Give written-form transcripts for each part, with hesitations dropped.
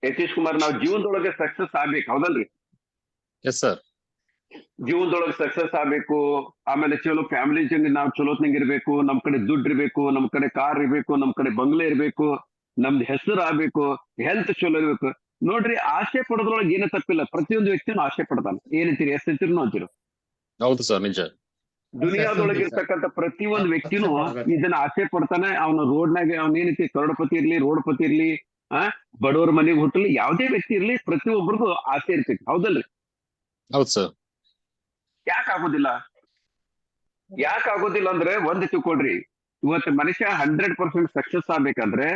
ಯತೀಶ್ ಕುಮಾರ್, ನಾವ್ ಜೀವನದೊಳಗೆ ಸಕ್ಸಸ್ ಆಗ್ಬೇಕು, ಹೌದಲ್ರಿ? Yes sir. ಜೀವನದೊಳಗೆ ಸಕ್ಸಸ್ ಆಗ್ಬೇಕು, ಆಮೇಲೆ ಚಲೋ ಫ್ಯಾಮಿಲಿ ಜೊತೆ ನಾವ್ ಚಲೋತ್ನಂಗ್ ಇರ್ಬೇಕು, ನಮ್ ಕಡೆ ದುಡ್ಡು ಇರ್ಬೇಕು, ನಮ್ ಕಡೆ ಕಾರ್ ಇರ್ಬೇಕು, ನಮ್ ಕಡೆ ಬಂಗ್ಲೆ ಇರ್ಬೇಕು, ನಮ್ದು ಹೆಸರು ಆಗ್ಬೇಕು, ಹೆಲ್ತ್ ಚಲೋ ಇರ್ಬೇಕು. ನೋಡ್ರಿ, ಆಸೆ ಪಡೋದ್ರೊಳಗೆ ಏನೂ ತಪ್ಪಿಲ್ಲ. ಪ್ರತಿಯೊಂದು ವ್ಯಕ್ತಿನೂ ಆಸೆ ಪಡ್ತಾನೆ. ಏನಂತೀರಿ? ಎಷ್ಟ್ ಅಂತೀರಿ ಅಂತೀರು? ಹೌದು ಸರ್, ನಿಜ. ದುನಿಯಾದೊಳಗೆ ಇರ್ತಕ್ಕಂಥ ಪ್ರತಿಯೊಂದು ವ್ಯಕ್ತಿನೂ ಇದನ್ನ ಆಸೆ ಪಡ್ತಾನೆ. ಅವನ ರೋಡ್ನಾಗ ಅವ್ನ ಏನೈತಿ, ಕರೋಡಪತಿ ಇರ್ಲಿ, ರೋಡ್ಪತಿ ಇರ್ಲಿ, ಬಡವರ ಮನೆಗೆ ಹುಟ್ಟಲಿ, ಯಾವುದೇ ವ್ಯಕ್ತಿ ಇರ್ಲಿ, ಪ್ರತಿಯೊಬ್ಬರಿಗೂ ಆಸೆ ಇರ್ತೈತಿ, ಹೌದಲ್ರಿ? ಹೌದು ಸರ್. ಯಾಕೆ ಆಗೋದಿಲ್ಲ ಅಂದ್ರೆ ಒಂದ್ ತಿಳ್ಕೊಳ್ರಿ, ಇವತ್ತು ಮನುಷ್ಯ 100% ಸಕ್ಸಸ್ ಆಗ್ಬೇಕಂದ್ರೆ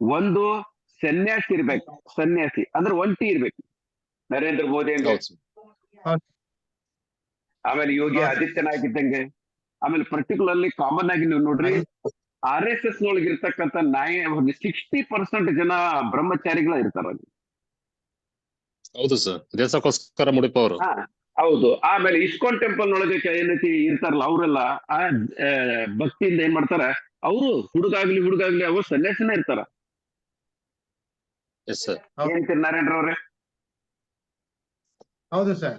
ಒಂದು ಸನ್ಯಾಸಿ ಇರ್ಬೇಕು. ಸನ್ಯಾಸಿ ಅಂದ್ರೆ ಒಂಟಿ ಇರ್ಬೇಕು. ನರೇಂದ್ರ ಮೋದಿ ಹಂಗೆ, ಆಮೇಲೆ ಯೋಗಿ ಆದಿತ್ಯನಾಥ್ ಇದ್ದಂಗೆ, ಆಮೇಲೆ ಪರ್ಟಿಕ್ಯುಲರ್ಲಿ ಕಾಮನ್ ಆಗಿ ನೀವು ನೋಡ್ರಿ, RSS ನೊಳಗೆ ಇರ್ತಕ್ಕಂಥ 60% ಜನ ಬ್ರಹ್ಮಚಾರಿಗಳ ಇರ್ತಾರ. ಹೌದು ಸರ್, ದೇಶಕ್ಕೋಸ್ಕರ ಮುಡಿಪವರು. ಹೌದು. ಆಮೇಲೆ ಇಸ್ಕಾನ್ ಟೆಂಪಲ್ ನೊಳಗೆ ಏನೈತಿ ಇರ್ತಾರಲ್ಲ, ಅವರೆಲ್ಲ ಆ ಭಕ್ತಿಯಿಂದ ಏನ್ ಮಾಡ್ತಾರ, ಅವರು ಹುಡುಗಾಗ್ಲಿ ಅವ್ರು ಸನ್ಯಾಸಿನ ಇರ್ತಾರ. ಏನಂತೀರಿ ನಾರಾಯಣ ಅವ್ರೆ? ಹೌದು ಸರ್.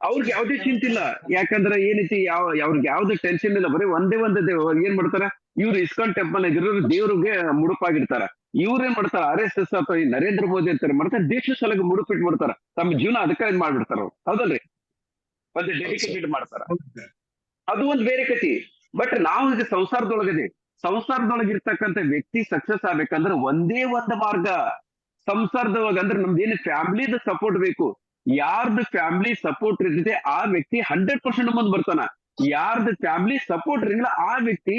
ಅವ್ರಿಗೆ ಯಾವ್ದೇ ಚಿಂತೆ ಇಲ್ಲ. ಯಾಕಂದ್ರೆ ಏನೈತಿ, ಅವ್ರಿಗೆ ಯಾವ್ದು ಟೆನ್ಷನ್ ಇಲ್ಲ. ಬರೀ ಒಂದೇ ಏನ್ ಮಾಡ್ತಾರ, ಇವ್ರು ಇಸ್ಕಾನ್ ಟೆಂಪಲ್ ಆಗಿರೋರು ದೇವ್ರಿಗೆ ಮುಡುಪಾಗಿರ್ತಾರ. ಇವ್ರೇನ್ ಮಾಡ್ತಾರ, RSS ಅಥವಾ ಈ ನರೇಂದ್ರ ಮೋದಿ ಅಂತಾರೆ ಮಾಡ್ತಾರೆ, ದೇಶ ಸಲಗ ಮುಡುಪಿಟ್ಟು ಮಾಡ್ತಾರ. ತಮ್ಮ ಜೀವನ ಅದಕ್ಕೆ ಮಾಡ್ಬಿಡ್ತಾರ ಅವ್ರು, ಹೌದಲ್ರಿ? ಒಂದು ಡೆಡಿಕೇಟೆಡ್ ಮಾಡ್ತಾರ. ಅದು ಒಂದ್ ಬೇರೆ ಕತಿ. ಬಟ್ ನಾವು ಈಗ ಸಂಸಾರದೊಳಗೆ ಇರ್ತಕ್ಕಂಥ ವ್ಯಕ್ತಿ ಸಕ್ಸಸ್ ಆಗ್ಬೇಕಂದ್ರೆ ಒಂದೇ ಒಂದು ಮಾರ್ಗ. ಸಂಸಾರದೊಳಗೆ ಅಂದ್ರೆ ನಮ್ದೇನು ಫ್ಯಾಮಿಲಿದ ಸಪೋರ್ಟ್ ಬೇಕು. ಯಾರ್ದು ಫ್ಯಾಮಿಲಿ ಸಪೋರ್ಟ್ ಇರ್ತದೆ ಆ ವ್ಯಕ್ತಿ 100% ಮುಂದ್ ಬರ್ತಾನ. ಯಾರ್ದು ಫ್ಯಾಮಿಲಿ ಸಪೋರ್ಟ್ ಇರಂಗಿಲ್ಲ ಆ ವ್ಯಕ್ತಿ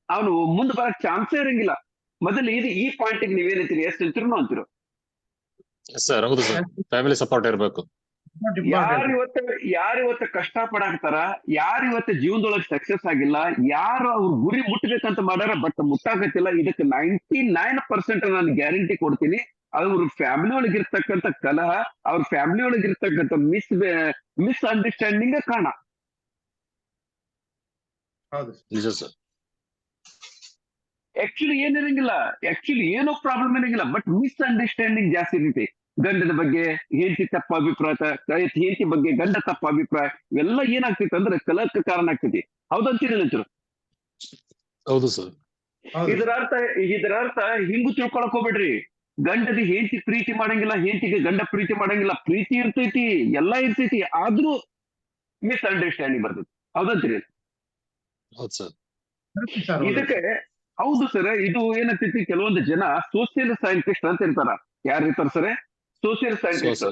ಅವನು ಮುಂದ್ ಬರಕ್ ಚಾನ್ಸೇ ಇರಂಗಿಲ್ಲ. ಮೊದಲು ಈ ಪಾಯಿಂಟ್ ನೀವೇನಂತೀರಿ? ಎಷ್ಟು ಅಂತೀರೋ ಅಂತೀರೋ? ಸರ್ ಹೌದು ಸರ್, ಫ್ಯಾಮಿಲಿ ಸಪೋರ್ಟ್ ಇರಬೇಕು. ಯಾರಿವತ್ತು ಕಷ್ಟ ಪಡಾಕ್ತಾರ, ಯಾರಿವತ್ತು ಜೀವನದೊಳಗೆ ಸಕ್ಸಸ್ ಆಗಿಲ್ಲ, ಯಾರು ಅವ್ರ ಗುರಿ ಮುಟ್ಟಬೇಕಂತ ಮಾಡ್ಯಾರ ಬಟ್ ಮುಟ್ಟಾಕತ್ತಿಲ್ಲ, ಇದಕ್ಕೆ 99% ನಾನು ಗ್ಯಾರಂಟಿ ಕೊಡ್ತೀನಿ. ಅವ್ರ ಫ್ಯಾಮಿಲಿ ಒಳಗಿರ್ತಕ್ಕಂಥ ಕಲಹ, ಅವ್ರ ಫ್ಯಾಮಿಲಿ ಒಳಗಿರ್ತಕ್ಕಂಥ ಮಿಸ್ಅಂಡರ್ಸ್ಟ್ಯಾಂಡಿಂಗ್ ಕಾರಣ. ನಿಜ ಸರ್. ಆಕ್ಚುಲಿ ಏನೋ ಪ್ರಾಬ್ಲಮ್ ಇರಂಗಿಲ್ಲ, ಬಟ್ ಮಿಸ್ಅಂಡರ್ಸ್ಟ್ಯಾಂಡಿಂಗ್ ಜಾಸ್ತಿ ಇರ್ತೈತಿ. ಗಂಡನ ಬಗ್ಗೆ ಹೆಂಡತಿ ತಪ್ಪ ಅಭಿಪ್ರಾಯ, ಹೆಂಡತಿ ಬಗ್ಗೆ ಗಂಡ ತಪ್ಪ ಅಭಿಪ್ರಾಯ, ಇವೆಲ್ಲ ಏನಾಗ್ತೈತಿ ಅಂದ್ರೆ ಕಲಹಕ್ಕೆ ಕಾರಣ ಆಗ್ತೈತಿ. ಹೌದಂತೀರಿ? ಹೌದು ಸರ್. ಇದರ ಅರ್ಥ ಹಿಂಗೂ ತಿಳ್ಕೊಳಕ್ ಹೋಗ್ಬೇಡ್ರಿ. ಗಂಡದಿ ಹೆಂಡತಿ ಪ್ರೀತಿ ಮಾಡಂಗಿಲ್ಲ, ಹೆಂಡತಿಗೆ ಗಂಡ ಪ್ರೀತಿ ಮಾಡಂಗಿಲ್ಲ. ಪ್ರೀತಿ ಇರ್ತೈತಿ, ಎಲ್ಲಾ ಇರ್ತೈತಿ, ಆದ್ರೂ ಮಿಸ್ಅಂಡರ್ಸ್ಟ್ಯಾಂಡಿಂಗ್ ಬರ್ತೈತಿ. ಹೌದಂತೀರಿ? ಇದಕ್ಕೆ ಹೌದು ಸರ್. ಇದು ಏನಾಗ್ತೈತಿ, ಕೆಲವೊಂದು ಜನ ಸೋಷಿಯಲ್ ಸೈಂಟಿಸ್ಟ್ ಅಂತ ಇರ್ತಾರ. ಯಾರು ಇರ್ತಾರ ಸರ್? Social scientist.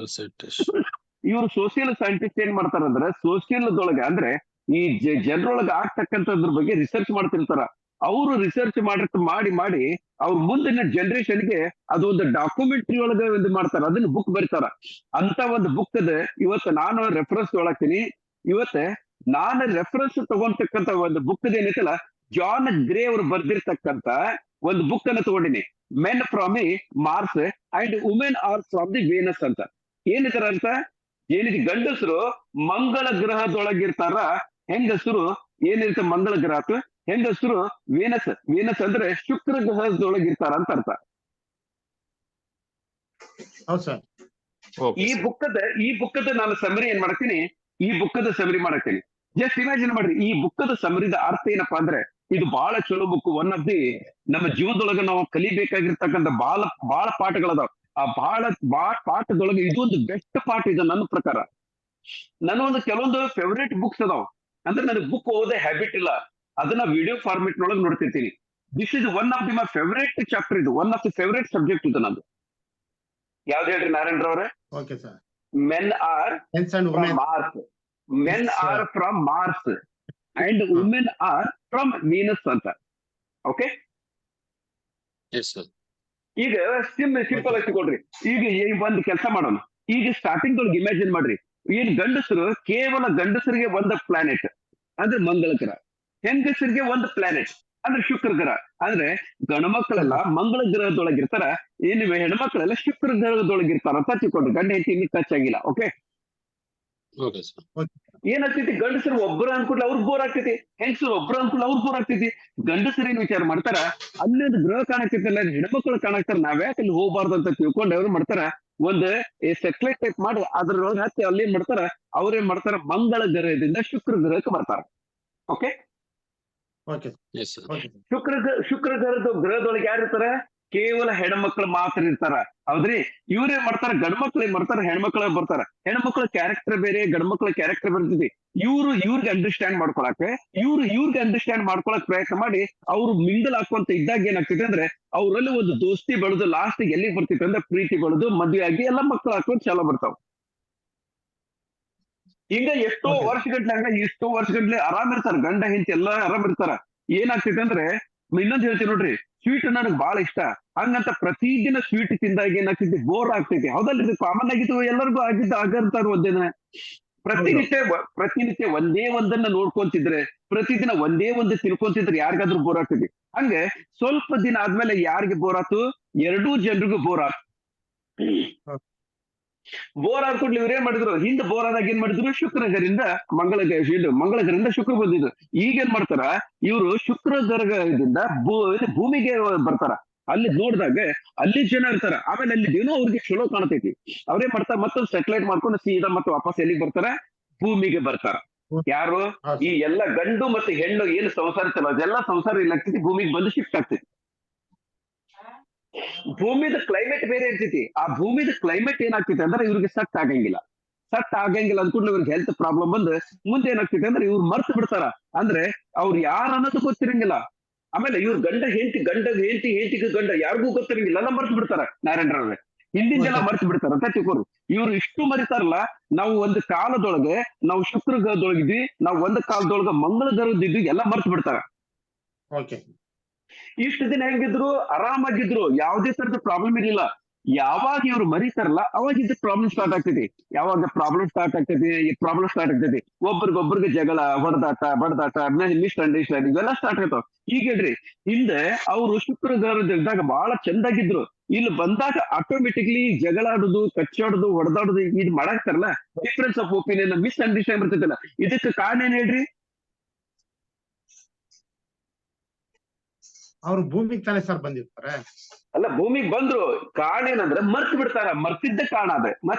ಇವ್ರು ಸೋಷಿಯಲ್ ಸೈಂಟಿಸ್ಟ್ ಏನ್ ಮಾಡ್ತಾರಂದ್ರೆ, ಸೋಷಿಯಲ್ದೊಳಗೆ ಅಂದ್ರೆ ಈ ಜನರೊಳಗೆ ಆಗ್ತಕ್ಕಂಥದ್ರ ಬಗ್ಗೆ ರಿಸರ್ಚ್ ಮಾಡ್ತಿರ್ತಾರ. ಅವರು ರಿಸರ್ಚ್ ಮಾಡಿ ಅವ್ರ ಮುಂದಿನ ಜನರೇಷನ್ಗೆ ಅದೊಂದು ಡಾಕ್ಯುಮೆಂಟ್ರಿ ಒಳಗೆ ಒಂದು ಮಾಡ್ತಾರ, ಅದನ್ನ ಬುಕ್ ಬರೀತಾರ. ಅಂತ ಒಂದು ಬುಕ್ ಅದ ಇವತ್ತು ನಾನು ರೆಫರೆನ್ಸ್ ತೊಗೊಳಕ್ತೀನಿ. ಇವತ್ತೆ ನಾನು ರೆಫರೆನ್ಸ್ ತಗೊಂತಕ್ಕಂಥ ಒಂದು ಬುಕ್ ಏನೈತಲ್ಲ, ಜಾನ್ ಗ್ರೇ ಅವರು ಬರ್ದಿರ್ತಕ್ಕಂಥ ಒಂದು ಬುಕ್ ಅನ್ನ ತಗೊಂಡಿನಿ. Men from the Mars and women are from the Venus ಅಂತ. ಏನಿದಾರ ಅಂತ, ಏನಿದೆ ಗಂಡಸರು ಮಂಗಳ ಗ್ರಹದೊಳಗಿರ್ತಾರ, ಹೆಂಗಸರು ಏನಿರುತ್ತೆ ಮಂಗಳ ಗ್ರಹ, ಹೆಂಗಸರು ವೇನಸ್ ಅಂದ್ರೆ ಶುಕ್ರ ಗ್ರಹದೊಳಗಿರ್ತಾರ ಅಂತ ಅರ್ಥ. ಈ ಬುಕ್ಕದ ನಾನು ಸಮರಿ ಏನ್ ಮಾಡ್ತೀನಿ, ಜಸ್ಟ್ ಇಮ್ಯಾಜಿನ್ ಮಾಡ್ರಿ, ಈ ಬುಕ್ಕದ ಸಮರಿದ ಅರ್ಥ ಏನಪ್ಪಾ ಅಂದ್ರೆ, ಇದು ಬಹಳ ಚಲೋ ಬುಕ್. ಒನ್ ಆಫ್ ದಿ ನಮ್ಮ ಜೀವನದೊಳಗೆ ನಾವು ಕಲಿಬೇಕಾಗಿರ್ತಕ್ಕಂಥ ಬಹಳ ಪಾಠಗಳದಾವ. ಆ ಬಹಳ ಪಾಠದೊಳಗೆ ಇದೊಂದು ಬೆಸ್ಟ್ ಪಾಠ ಇದೆ ನನ್ನ ಪ್ರಕಾರ. ನನ್ನ ಕೆಲವೊಂದು ಫೇವ್ರೇಟ್ ಬುಕ್ಸ್ ಅದಾವ. ಅಂದ್ರೆ ನನಗೆ ಬುಕ್ ಓದೇ ಹ್ಯಾಬಿಟ್ ಇಲ್ಲ, ಅದನ್ನ ವಿಡಿಯೋ ಫಾರ್ಮೆಟ್ ನೊಳಗೆ ನೋಡ್ತಿರ್ತೀನಿ. This is one of the my favourite chapter. ಇದು one of the favourite subject ಇದು ನಂದು. ಯಾವ್ದು ಹೇಳ್ರಿ ನಾರಾಯಣ ಅವ್ರೆ? Men are from Mars and women are from Venus ಅಂತ. ಓಕೆ, ಈಗ ಸಿಂಪಲ್ ಆಗಿ ತಗೊಳ್ರಿ. ಈಗ ಒಂದು ಕೆಲಸ ಮಾಡೋಣ. ಈಗ ಸ್ಟಾರ್ಟಿಂಗ್ ಒಳಗೆ ಇಮ್ಯಾಜಿನ್ ಮಾಡ್ರಿ, ಏನ್ ಕೇವಲ ಗಂಡಸರಿಗೆ ಒಂದು ಪ್ಲಾನೆಟ್ ಅಂದ್ರೆ ಮಂಗಳ ಗ್ರಹ, ಹೆಂಗಸರಿಗೆ ಒಂದು ಪ್ಲಾನೆಟ್ ಅಂದ್ರೆ ಶುಕ್ರ ಗ್ರಹ. ಅಂದ್ರೆ ಗಂಡ್ಮಕ್ಳೆಲ್ಲ ಮಂಗಳ ಗ್ರಹದೊಳಗಿರ್ತಾರ, ಹೆಣ್ಮಕ್ಳೆಲ್ಲ ಶುಕ್ರ ಗ್ರಹದೊಳಗಿರ್ತಾರ ಅಂತ ತಿಳ್ಕೊಂಡ್ರಿ. ಗಂಡ ಹೆಂಡತಿ ಟಚ್ ಆಗಿಲ್ಲ. Okay, okay sir. ಏನಾಗ್ತೈತಿ, ಗಂಡಸರು ಒಬ್ಬರು ಅನ್ಕೊಡ್ಲಿ ಅವ್ರಿಗೆ ಬೋರ್ ಆಗ್ತೈತಿ, ಹೆಂಗಸರು ಒಬ್ರು ಅನ್ಕೊಡ್ಲಿ ಅವ್ರಿಗೆ ಬೋರ್ ಆಗ್ತೈತಿ. ಗಂಡಸರು ಏನ್ ವಿಚಾರ ಮಾಡ್ತಾರ, ಅಲ್ಲಿ ಒಂದು ಗ್ರಹ ಕಾಣಕತ್ತಲ್ಲ, ಹೆಣ್ಮಕ್ಳು ಕಾಣಕ್ತಾರ, ನಾವ್ಯಾಕೆ ಅಲ್ಲಿ ಹೋಗ್ಬಾರ್ದು ಅಂತ ತಿಳ್ಕೊಂಡು ಅವ್ರು ಮಾಡ್ತಾರ, ಒಂದು ಸೆಟ್ಲೈಟ್ ಟೈಪ್ ಮಾಡಿ ಅದ್ರೊಳಗೆ ಹತ್ತಿ ಅಲ್ಲಿ ಏನ್ ಮಾಡ್ತಾರ, ಅವ್ರೇನ್ ಮಾಡ್ತಾರ, ಮಂಗಳ ಗ್ರಹದಿಂದ ಶುಕ್ರ ಗ್ರಹಕ್ಕೆ ಬರ್ತಾರ. ಓಕೆ, ಶುಕ್ರ ಗ್ರಹದೊಳಗೆ ಯಾರು ಇರ್ತಾರ, ಕೇವಲ ಹೆಣ್ಮಕ್ಳು ಮಾತ್ರ ಇರ್ತಾರ. ಹೌದ್ರಿ, ಇವ್ರೇನ್ ಮಾಡ್ತಾರ, ಗಂಡ್ಮಕ್ಳು ಏನ್ ಮಾಡ್ತಾರ, ಹೆಣ್ಮಕ್ಳ ಬರ್ತಾರ. ಹೆಣ್ಮಕ್ಳ ಕ್ಯಾರೆಕ್ಟರ್ ಬೇರೆ, ಗಂಡ್ಮಕ್ಳ ಕ್ಯಾರೆಕ್ಟರ್ ಬರ್ತೈತಿ. ಇವ್ರಿಗೆ ಅಂಡರ್ಸ್ಟ್ಯಾಂಡ್ ಮಾಡ್ಕೊಳಕ್ಕೆ, ಇವ್ರಿಗೆ ಅಂಡರ್ಸ್ಟ್ಯಾಂಡ್ ಮಾಡ್ಕೊಳಕ್ ಪ್ರಯತ್ನ ಮಾಡಿ ಅವ್ರು ಮಿಂಗಲ್ ಹಾಕುವಂತ ಇದ್ದಾಗ ಏನಾಗ್ತೈತೆ ಅಂದ್ರೆ, ಅವ್ರಲ್ಲಿ ಒಂದು ದೋಸ್ತಿ ಬೆಳೆದು ಲಾಸ್ಟ್ ಎಲ್ಲಿಗೆ ಬರ್ತೈತೆ ಅಂದ್ರೆ ಪ್ರೀತಿ ಬೆಳೆದು ಮದ್ವೆ ಆಗಿ ಎಲ್ಲ ಮಕ್ಳು ಹಾಕೊಂಡು ಚಾಲ ಬರ್ತಾವ. ಈಗ ಎಷ್ಟೋ ವರ್ಷಗಟ್ಲೆ ಆರಾಮ್ ಇರ್ತಾರ, ಗಂಡ ಹೆಂಡತಿ ಎಲ್ಲಾ ಆರಾಮ್ ಇರ್ತಾರ. ಏನಾಗ್ತೈತೆ ಅಂದ್ರೆ, ಇನ್ನೊಂದ್ ಹೇಳ್ತೀನಿ ನೋಡ್ರಿ, ಸ್ವೀಟ್ ನನಗ್ ಬಹಳ ಇಷ್ಟ, ಹಂಗಂತ ಪ್ರತಿದಿನ ಸ್ವೀಟ್ ತಿಂದಾಗ ಏನಾಗ್ತೈತಿ, ಬೋರ್ ಆಗ್ತೈತಿ. ಹೌದಲ್ರಿ, ಇದು ಕಾಮನ್ ಆಗಿತ್ತು, ಎಲ್ಲರಿಗೂ ಆಗಂತಾರ. ಒಂದಿನ ಪ್ರತಿನಿತ್ಯ ಒಂದೇ ಒಂದನ್ನ ನೋಡ್ಕೊಂತಿದ್ರೆ, ಪ್ರತಿದಿನ ಒಂದೇ ಒಂದು ತಿಳ್ಕೊಂತಿದ್ರೆ ಯಾರಿಗಾದ್ರೂ ಬೋರ್ ಆಗ್ತೈತಿ. ಹಂಗೆ ಸ್ವಲ್ಪ ದಿನ ಆದ್ಮೇಲೆ ಯಾರಿಗೆ ಬೋರ್ ಆತು, ಎರಡೂ ಜನರಿಗೂ ಬೋರ್ ಆತು. ಬೋರ್ ಆದ್ಕೊಡ್ಲಿ ಇವ್ರು ಏನ್ ಮಾಡಿದ್ರು, ಹಿಂದೆ ಬೋರ್ ಆದಾಗ ಏನ್ ಮಾಡಿದ್ರು, ಶುಕ್ರಗರಿಂದ ಮಂಗಳಗರಿಂದ ಶುಕ್ರ ಬಂದಿದ್ರು. ಈಗ ಏನ್ ಮಾಡ್ತಾರ, ಇವರು ಶುಕ್ರ ಗ್ರಹದಿಂದ ಭೂಮಿಗೆ ಬರ್ತಾರ. ಅಲ್ಲಿ ನೋಡಿದಾಗ ಅಲ್ಲಿ ಜನ ಇರ್ತಾರ. ಆಮೇಲೆ ಅಲ್ಲಿ ಏನೋ ಅವ್ರಿಗೆ ಚಲೋ ಕಾಣ್ತೈತಿ, ಅವ್ರೇನ್ ಮಾಡ್ತಾರ, ಮತ್ತೊಂದು ಸೆಟಲೈಟ್ ಮಾಡ್ಕೊಂಡು ಸೀದಾ ಮತ್ತೆ ವಾಪಸ್ ಎಲ್ಲಿಗೆ ಬರ್ತಾರ, ಭೂಮಿಗೆ ಬರ್ತಾರ. ಯಾರು, ಈ ಎಲ್ಲ ಗಂಡು ಮತ್ತೆ ಹೆಣ್ಣು ಏನು ಸಂಸಾರ ಇರ್ತಲ್ಲ, ಅದೆಲ್ಲ ಸಂಸಾರ ಏನಾಗ್ತೈತಿ, ಭೂಮಿಗೆ ಬಂದು ಶಿಫ್ಟ್ ಆಗ್ತೈತಿ. ಭೂಮಿದ ಕ್ಲೈಮೇಟ್ ಬೇರೆ ಇರ್ತೈತಿ. ಆ ಭೂಮಿದ ಕ್ಲೈಮೇಟ್ ಏನಾಗ್ತೈತಿ ಅಂದ್ರೆ ಇವ್ರಿಗೆ ಸಟ್ ಆಗಂಗಿಲ್ಲ ಅಂದ್ಕೊಂಡು ಇವ್ರಿಗೆ ಹೆಲ್ತ್ ಪ್ರಾಬ್ಲಮ್ ಬಂದು ಮುಂದೆ ಏನಾಗ್ತೈತಿ ಅಂದ್ರೆ ಇವ್ರು ಮರ್ತು ಬಿಡ್ತಾರ. ಅಂದ್ರೆ ಅವ್ರು ಯಾರು ಅನ್ನೋದು ಗೊತ್ತಿರಂಗಿಲ್ಲ. ಆಮೇಲೆ ಇವ್ರ ಗಂಡ ಗಂಡ ಯಾರಿಗೂ ಗೊತ್ತಿರಂಗಿಲ್ಲ, ಎಲ್ಲ ಮರ್ತು ಬಿಡ್ತಾರ. ನಾರಾಯಣರಾವ್ರೆ, ಹಿಂದಿನ ಜನ ಮರ್ತು ಬಿಡ್ತಾರ ಅಂತ ತಿಳ್ಕೊರು. ಇವ್ರು ಇಷ್ಟು ಮರಿತಾರಲ್ಲ, ನಾವು ಒಂದು ಕಾಲದೊಳಗೆ ನಾವು ಶುಕ್ರ ಗ್ರಹದೊಳಗಿದ್ವಿ, ನಾವು ಒಂದು ಕಾಲದೊಳಗೆ ಮಂಗಳ ಗ್ರಹದಿದ್ವಿ, ಎಲ್ಲ ಮರ್ತು ಬಿಡ್ತಾರ. ಇಷ್ಟು ದಿನ ಹೆಂಗಿದ್ರು, ಆರಾಮಾಗಿದ್ರು, ಯಾವುದೇ ತರದ ಪ್ರಾಬ್ಲಮ್ ಇರಲಿಲ್ಲ. ಯಾವಾಗ ಇವ್ರು ಮರಿತಾರಲ್ಲ, ಅವಾಗ ಇದು ಪ್ರಾಬ್ಲಮ್ ಸ್ಟಾರ್ಟ್ ಆಗ್ತೈತಿ. ಯಾವಾಗ ಪ್ರಾಬ್ಲಮ್ ಸ್ಟಾರ್ಟ್ ಆಗ್ತೈತಿ, ಒಬ್ರಿಗೊಬ್ರಿಗೆ ಜಗಳ, ಹೊಡೆದಾಟ, ಬಡದಾಟ, ಮಿಸ್ಅಂಡರ್ಸ್ಟ್ಯಾಂಡಿಂಗ್ ಇವೆಲ್ಲ ಸ್ಟಾರ್ಟ್ ಆಗ್ತಾವ. ಈಗ ಹೇಳ್ರಿ, ಹಿಂದೆ ಅವರು ಶುಕ್ರ ಗ್ರಹದಾಗ ಬಹಳ ಚಂದಾಗಿದ್ರು, ಇಲ್ಲಿ ಬಂದಾಗ ಆಟೋಮೆಟಿಕ್ಲಿ ಜಗಳಾಡುದು, ಕಚ್ಚಾಡುದು, ಹೊಡೆದಾಡುದು ಇದು ಮಾಡಾಕ್ತಾರಲ್ಲ, ಡಿಫ್ರೆನ್ಸ್ ಆಫ್ ಒಪಿನಿಯನ್, ಮಿಸ್ಅಂಡರ್ಸ್ಟ್ಯಾಂಡ್ ಬರ್ತೈತಲ್ಲ, ಇದಕ್ಕೆ ಕಾರಣ ಏನ್ ಹೇಳ್ರಿ? ಅವ್ರು ಭೂಮಿಗೆ ತಾನೇ ಸರ್ ಬಂದಿರ್ತಾರೆ. ಅಲ್ಲ, ಭೂಮಿಗೆ ಬಂದ್ರು, ಕಾರಣ ಏನಂದ್ರೆ ಮರ್ತು ಬಿಡ್ತಾರ. ಮರ್ತಿದ್ದ ಕಾರಣ ಅದೇ,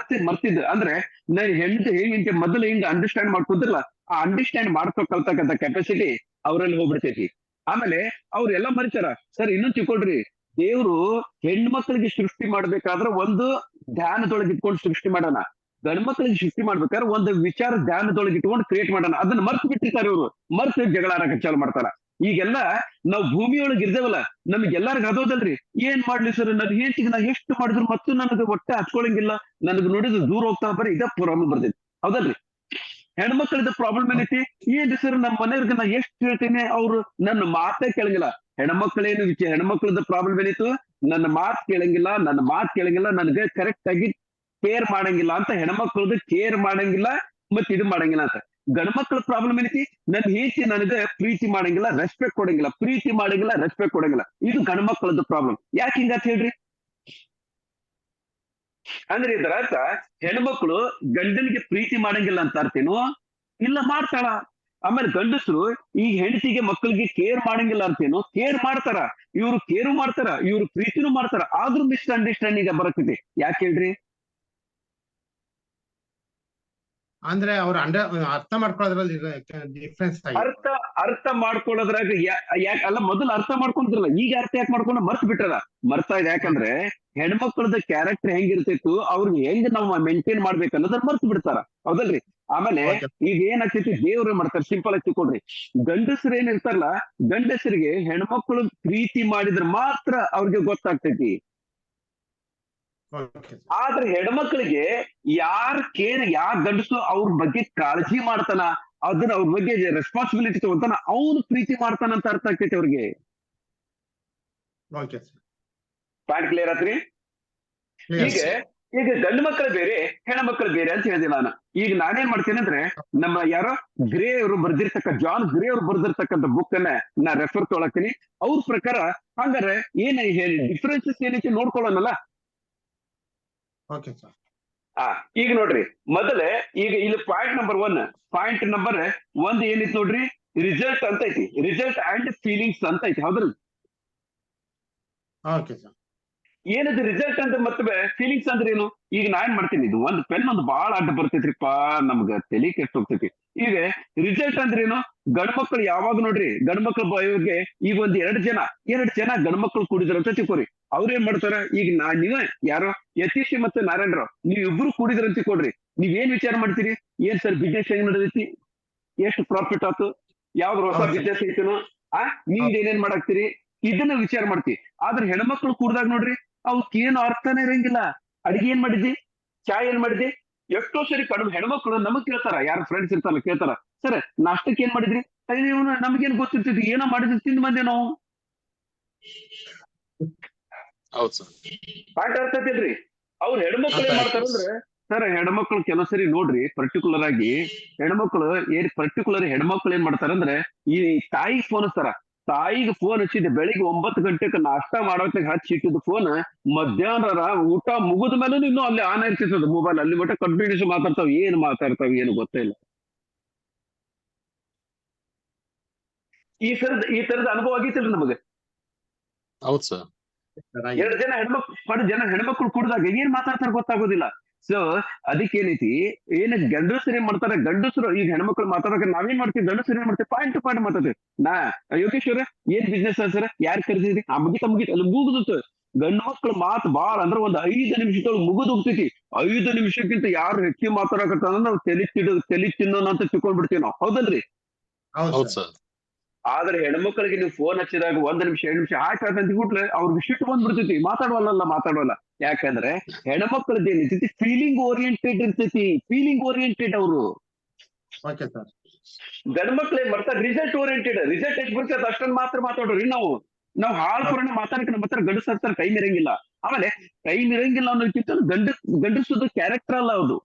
ಮರ್ತಿದ್ದ ಅಂದ್ರೆ ನಾನು ಹೆಂಗೆ ಮೊದಲು ಹಿಂಗ ಅಂಡರ್ಸ್ಟ್ಯಾಂಡ್ ಮಾಡ್ಕೊತಿರ್ಲ, ಆ ಅಂಡರ್ಸ್ಟ್ಯಾಂಡ್ ಮಾಡ್ಕೊಳ್ತಕ್ಕಂಥ ಕೆಪಾಸಿಟಿ ಅವರಲ್ಲಿ ಹೋಗ್ಬಿಡ್ತೈತಿ. ಆಮೇಲೆ ಅವ್ರೆಲ್ಲ ಮರಿತಾರ. ಸರ್, ಇನ್ನೊಂದು ತಿಳ್ಕೊಳ್ರಿ, ದೇವ್ರು ಹೆಣ್ಮಕ್ಳಿಗೆ ಸೃಷ್ಟಿ ಮಾಡ್ಬೇಕಾದ್ರೆ ಒಂದು ಧ್ಯಾನದೊಳಗೆ ಇಟ್ಕೊಂಡು ಸೃಷ್ಟಿ ಮಾಡೋಣ, ಗಂಡ್ಮಕ್ಳಿಗೆ ಸೃಷ್ಟಿ ಮಾಡ್ಬೇಕಾದ್ರೆ ಒಂದು ವಿಚಾರ ಧ್ಯಾನದೊಳಗೆ ಇಟ್ಕೊಂಡು ಕ್ರಿಯೇಟ್ ಮಾಡೋಣ. ಅದನ್ನ ಮರ್ತು ಬಿಟ್ಟಿರ್ತಾರೆ ಇವರು, ಮರ್ತು ಜಗಳ ಆಡಕ್ಕೆ ಚಾಲು ಮಾಡ್ತಾರ. ಈಗೆಲ್ಲ ನಾವು ಭೂಮಿಯೊಳಗೆ ಇರ್ದೇವಲ್ಲ, ನಮ್ಗೆಲ್ಲಾರ್ಗ ಅದೋದಲ್ರಿ, ಏನ್ ಮಾಡ್ಲಿ ಸರ್, ನನ್ ಹೇಳ್ತಿಗೆ ನಾ ಎಷ್ಟು ಮಾಡಿದ್ರು ಮತ್ತು ನನಗೆ ಹೊಟ್ಟೆ ಹಚ್ಕೊಳಂಗಿಲ್ಲ, ನನಗೆ ನೋಡಿದ್ರೆ ದೂರ ಹೋಗ್ತಾ ಬರೀ ಇದ ಪ್ರಾಬ್ಲಮ್ ಬರ್ತೈತಿ. ಹೌದಲ್ರಿ? ಹೆಣ್ಮಕ್ಳದ ಪ್ರಾಬ್ಲಮ್ ಏನೈತಿ, ಏನ್ರಿ ಸರ್, ನಮ್ಮ ಮನೆಯವ್ರಿಗೆ ನಾ ಎಷ್ಟು ಹೇಳ್ತೇನೆ, ಅವ್ರು ನನ್ನ ಮಾತೇ ಕೇಳಂಗಿಲ್ಲ. ಹೆಣ್ಮಕ್ಳದ ಪ್ರಾಬ್ಲಮ್ ಏನಿತ್ತು, ನನ್ನ ಮಾತು ಕೇಳಂಗಿಲ್ಲ, ನನಗೆ ಕರೆಕ್ಟ್ ಆಗಿ ಕೇರ್ ಮಾಡಂಗಿಲ್ಲ ಅಂತ. ಹೆಣ್ಮಕ್ಳದ್ದು ಕೇರ್ ಮಾಡಂಗಿಲ್ಲ ಮತ್ತೆ ಇದು ಮಾಡಂಗಿಲ್ಲ ಅಂತ. ಗಂಡ್ಮಕ್ಳ ಪ್ರಾಬ್ಲಮ್ ಏನೈತಿ, ನನ್ ಹೆಂಡತಿ ನನಗೆ ಪ್ರೀತಿ ಮಾಡಂಗಿಲ್ಲ, ರೆಸ್ಪೆಕ್ಟ್ ಕೊಡಂಗಿಲ್ಲ, ಇದು ಗಂಡ್ಮಕ್ಳದ್ದು ಪ್ರಾಬ್ಲಮ್. ಯಾಕೆ ಹಿಂಗಂತ ಹೇಳ್ರಿ? ಅಂದ್ರೆ ಇದರ ಅರ್ಥ, ಹೆಣ್ಮಕ್ಳು ಗಂಡನಿಗೆ ಪ್ರೀತಿ ಮಾಡಂಗಿಲ್ಲ ಅಂತ ಅರ್ಥೇನು ಇಲ್ಲ, ಮಾಡ್ತಾಳ. ಆಮೇಲೆ ಗಂಡಸರು ಈ ಹೆಂಡತಿಗೆ ಮಕ್ಕಳಿಗೆ ಕೇರ್ ಮಾಡಂಗಿಲ್ಲ ಅಂತೇನು, ಕೇರ್ ಮಾಡ್ತಾರ. ಇವ್ರು ಕೇರು ಮಾಡ್ತಾರ, ಇವ್ರು ಪ್ರೀತಿನೂ ಮಾಡ್ತಾರ, ಆದ್ರೂ ಮಿಸ್ಅಂಡರ್ಸ್ಟ್ಯಾಂಡಿಂಗ್ ಬರ್ತೈತಿ. ಯಾಕೆ ಹೇಳ್ರಿ? ಅಂದ್ರೆ ಅವ್ರ ಅರ್ಥ ಮಾಡ್ಕೊಳ್ಳೋದ್ರಲ್ಲಿ ಡಿಫ್ರೆನ್ಸ್ ಅರ್ಥ ಮಾಡ್ಕೊಳ್ಳೋದ್ರಾಗ ಅಲ್ಲ, ಮೊದಲು ಅರ್ಥ ಮಾಡ್ಕೊಂತಿರಲ್ಲ, ಈಗ ಅರ್ಥ ಯಾಕೆ ಮಾಡ್ಕೊಂಡು ಮರ್ತು ಬಿಟ್ಟಾರ. ಮರ್ತಾ ಇದೆ ಯಾಕಂದ್ರೆ ಹೆಣ್ಮಕ್ಳದ ಕ್ಯಾರೆಕ್ಟರ್ ಹೆಂಗಿರ್ತೈತು, ಅವ್ರಿಗೆ ಹೆಂಗ್ ನಾವು ಮೇಂಟೈನ್ ಮಾಡ್ಬೇಕು ಅನ್ನೋದನ್ನ ಮರ್ತು ಬಿಡ್ತಾರ. ಹೌದಲ್ರಿ? ಆಮೇಲೆ ಈಗ ಏನಾಗ್ತೈತಿ, ದೇವ್ರು ಮಾಡ್ತಾರೆ, ಸಿಂಪಲ್ ಆಗಿ ತಿಳ್ಕೊಡ್ರಿ. ಗಂಡಸರು ಏನಿರ್ತಾರಲ್ಲ, ಗಂಡಸರಿಗೆ ಹೆಣ್ಮಕ್ಳು ಪ್ರೀತಿ ಮಾಡಿದ್ರೆ ಮಾತ್ರ ಅವ್ರಿಗೆ ಗೊತ್ತಾಗ್ತೈತಿ. ಆದ್ರೆ ಹೆಣ್ಮಕ್ಳಿಗೆ ಯಾರ್ ಗಂಡಸು ಅವ್ರ ಬಗ್ಗೆ ಕಾಳಜಿ ಮಾಡ್ತಾನ, ಅದನ್ನ ಅವ್ರ ಬಗ್ಗೆ ರೆಸ್ಪಾನ್ಸಿಬಿಲಿಟಿ ತಗೊಂತಾನ, ಅವ್ನು ಪ್ರೀತಿ ಮಾಡ್ತಾನ ಅಂತ ಅರ್ಥ ಆಗ್ತೈತಿ ಅವ್ರಿಗೆ. ಪಾಯಿಂಟ್ ಕ್ಲಿಯರ್ ಆತ್ರಿ? ಈಗ ಗಂಡು ಮಕ್ಕಳು ಬೇರೆ, ಹೆಣ್ಮಕ್ಳು ಬೇರೆ ಅಂತ ಹೇಳಿದೆ ನಾನು. ಈಗ ನಾನೇನ್ ಮಾಡ್ತೇನೆ ಅಂದ್ರೆ, ನಮ್ಮ ಯಾರೋ ಗ್ರೇ ಅವರು ಜಾನ್ ಗ್ರೇ ಅವ್ರು ಬರ್ದಿರ್ತಕ್ಕಂಥ ಬುಕ್ ಅನ್ನ ನಾ ರೆಫರ್ ತೊಗೊಳಕ್ತೀನಿ. ಅವ್ರ ಪ್ರಕಾರ ಹಂಗಾರೆ ಏನ್ ಡಿಫ್ರೆನ್ಸಸ್ ಏನೈತಿ ನೋಡ್ಕೊಳ್ಳೋಣಲ್ಲ. Okay sir. ಈಗ ನೋಡ್ರಿ ಮೊದಲೇ ಈಗ ಇಲ್ಲಿ ಪಾಯಿಂಟ್ ನಂಬರ್ 1 ಏನಿತ್ತು ನೋಡ್ರಿ, ರಿಸಲ್ಟ್ ಅಂತ ಐತಿ, ರಿಸಲ್ಟ್ ಅಂಡ್ ಫೀಲಿಂಗ್ಸ್ ಅಂತ ಐತಿ, ಹೌದ್ರಿ? Okay sir. ಏನದು ರಿಸಲ್ಟ್ ಅಂತ ಮತ್ತೆ ಫೀಲಿಂಗ್ಸ್ ಅಂದ್ರೆ ಏನು? ಈಗ ನಾ ಏನ್ ಮಾಡ್ತೀನಿ, ಇದು ಒಂದು ಪೆನ್ ಒಂದು ಬಾಳ ಅಡ್ಡ ಬರ್ತೈತ್ರಿಪ್ಪ, ನಮ್ಗ ತಲಿ ಕೆಟ್ಟ ಹೋಗ್ತೈತಿ. ಈಗ ರಿಸಲ್ಟ್ ಅಂದ್ರೆ ಏನು? ಗಂಡ್ ಮಕ್ಳು ಯಾವಾಗ ನೋಡ್ರಿ, ಗಂಡ್ ಮಕ್ಳ ಬಗ್ಗೆ ಈಗ ಒಂದ್ ಎರಡ್ ಜನ ಗಂಡ್ ಮಕ್ಳು ಕೂಡಿದ್ರ ಅಂತ ತಿಳ್ಕೊರಿ. ಅವ್ರ ಏನ್ ಮಾಡ್ತಾರ, ಈಗ ನೀವೇ ಯಾರೋ ಯತೀಶ್ ಮತ್ತೆ ನಾರಾಯಣರಾವ್ ನೀವ್ ಇಬ್ರು ಕೂಡಿದ್ರ ಅಂತ ತಿಳ್ಕೊಡ್ರಿ. ನೀವ್ ಏನ್ ವಿಚಾರ ಮಾಡ್ತೀರಿ? ಏನ್ ಸರ್ ಬಿಸ್ನೆಸ್ ಹೆಂಗ್ ನಡೆದೈತಿ, ಎಷ್ಟು ಪ್ರಾಫಿಟ್ ಆಯ್ತು, ಯಾವ್ದು ಹೊಸ ಬಿಸ್ನೆಸ್ ಐತೇನೋ, ನೀವ್ ಏನೇನ್ ಮಾಡಾಕ್ತಿರಿ, ಇದನ್ನ ವಿಚಾರ ಮಾಡ್ತಿ. ಆದ್ರೆ ಹೆಣ್ಮಕ್ಳು ಕೂಡ್ದಾಗ ನೋಡ್ರಿ, ಅವಕ್ಕೇನು ಅರ್ಥನೇ ಇರಂಗಿಲ್ಲ. ಅಡಿಗೆ ಏನ್ ಮಾಡಿದ್ದಿ, ಚಾ ಏನ್ ಮಾಡಿದ್ದಿ, ಎಷ್ಟೋ ಸರಿ ಕಡಿಮೆ ಹೆಣ್ಮಕ್ಳು ನಮಗ್ ಕೇಳ್ತಾರ, ಯಾರು ಫ್ರೆಂಡ್ಸ್ ಇರ್ತಾರಲ್ಲ ಕೇಳ್ತಾರ, ಸರ್ ನಾಷ್ಟಕ್ಕೆ ಏನ್ ಮಾಡಿದ್ರಿ, ನಮ್ಗೇನ್ ಗೊತ್ತಿರ್ತೈತಿ, ಏನೋ ಮಾಡಿದ್ರಿ ತಿಂದ್ ಬಂದೆ ನಾವು. ಹೌದು ಸರ್. ಪಾಠ ಇರ್ತೈತಿಲ್ರಿ. ಅವ್ರ ಹೆಣ್ಮಕ್ಳು ಏನ್ ಮಾಡ್ತಾರಂದ್ರೆ, ಸರ್ ಹೆಣ್ಮಕ್ಳು ಕೆಲವು ಸರಿ ನೋಡ್ರಿ, ಪರ್ಟಿಕ್ಯುಲರ್ ಆಗಿ ಹೆಣ್ಮಕ್ಳು ಏನ್ ಮಾಡ್ತಾರಂದ್ರೆ, ಈ ತಾಯಿಗೆ ಫೋನ್ ಹಚ್ತಾರ. ತಾಯಿಗೆ ಫೋನ್ ಹಚ್ಚಿದ ಬೆಳಿಗ್ಗೆ 9 ಗಂಟೆಗೆ ನಾಷ್ಟ ಮಾಡೋಕೆ ಹಚ್ಚಿ ಇಟ್ಟಿದ್ದು ಫೋನ್ ಮಧ್ಯಾಹ್ನ ಊಟ ಮುಗಿದ ಮೇಲೂ ಇನ್ನೂ ಅಲ್ಲಿ ಆನ್ ಇರ್ತಿರ್ತದ ಮೊಬೈಲ್, ಅಲ್ಲಿ ಮಟ್ಟ ಕಂಟಿನ್ಯೂಸ್ ಮಾತಾಡ್ತಾವ. ಏನು ಗೊತ್ತೇ ಇಲ್ಲ. ಈ ತರದ ಅನುಭವ ಆಗೈತಿಲ್ರಿ ನಮಗೆ. ಹೌದು ಸರ್. ಎರಡು ಜನ ಹೆಣ್ಮಕ್ಳು ಕುಡ್ದಾಗ ಏನ್ ಮಾತಾಡ್ತಾರ ಗೊತ್ತಾಗೋದಿಲ್ಲ. ಸೊ ಅದಕ್ಕೇನೈತಿ, ಗಂಡಸರು ಏನ್ ಮಾಡ್ತಾರೆ, ಗಂಡಸರು ಈಗ ಹೆಣ್ಮಕ್ಳು ಮಾತಾಡೋಕೆ ನಾವೇನ್ ಮಾಡ್ತೀವಿ, ಗಂಡಸರು ಏನ್ ಮಾಡ್ತೀವಿ, ಪಾಯಿಂಟ್ ಟು ಪಾಯಿಂಟ್ ಮಾತಾಡ್ತೀವಿ. ಯೋಗೇಶ್ ಅವ್ರ ಏನ್ ಬಿಸ್ನೆಸ್ ಸರ್, ಯಾರು ಕರಿತಿದ್ರಿ, ಮುಗಿತ ಅಲ್ಲಿ ಮುಗಿದು. ಗಂಡು ಮಕ್ಳು ಮಾತು ಬಾಳ ಅಂದ್ರೆ ಒಂದ್ 5 ನಿಮಿಷದೊಳಗೆ ಮುಗಿದು ಹೋಗ್ತೈತಿ. 5 ನಿಮಿಷಕ್ಕಿಂತ ಯಾರು ಹೆಚ್ಚಿಗೆ ಮಾತಾಡಕತ್ತ ನಾವು ತಲಿ ತಿನ್ನೋಣ ಅಂತ ತಿಳ್ಕೊಂಡ್ಬಿಡ್ತೀವಿ ನಾವು, ಹೌದಲ್ರಿ? ಹೌದು ಸರ್. ಆದ್ರೆ ಹೆಣ್ಮಕ್ಳಿಗೆ ನೀವು ಫೋನ್ ಹಚ್ಚಿದಾಗ 1 ನಿಮಿಷ 2 ನಿಮಿಷ ಆಯ್ತು ಅಂತ ಬಿಟ್ರೆ ಅವ್ರಿಗೆ ಸಿಟ್ಟು ಬಂದ್ಬಿಡ್ತೈತಿ, ಮಾತಾಡವಲ್ಲ. ಯಾಕಂದ್ರೆ ಹೆಣ್ಮಕ್ಳದ್ದು ಏನಿರ್ತೈತಿ, ಫೀಲಿಂಗ್ ಓರಿಯೆಂಟೆಡ್ ಇರ್ತೈತಿ. ಅವರು ಗಂಡ್ ಮಕ್ಳು ಏನ್ ಮಾಡ್ತಾರೆ, ರಿಸಲ್ಟ್ ಓರಿಯೆಂಟೆಡ್. ರಿಸಲ್ಟ್ ಎಷ್ಟು ಬರ್ತದೆ ಅಷ್ಟೊಂದು ಮಾತ್ರ ಮಾತಾಡೋರಿ. ನಾವು ಹಾಳು ಪೂರ್ಣ ಮಾತಾಡಕ್ಕೆ ನಮ್ಮ ಹತ್ರ ಗಂಡಸರ ಟೈಮ್ ಇರಂಗಿಲ್ಲ. ಆಮೇಲೆ ಟೈಮ್ ಇರಂಗಿಲ್ಲ ಅನ್ನೋದಕ್ಕಿಂತ ಗಂಡಸದ ಕ್ಯಾರೆಕ್ಟರ್ ಅಲ್ಲ ಅದು.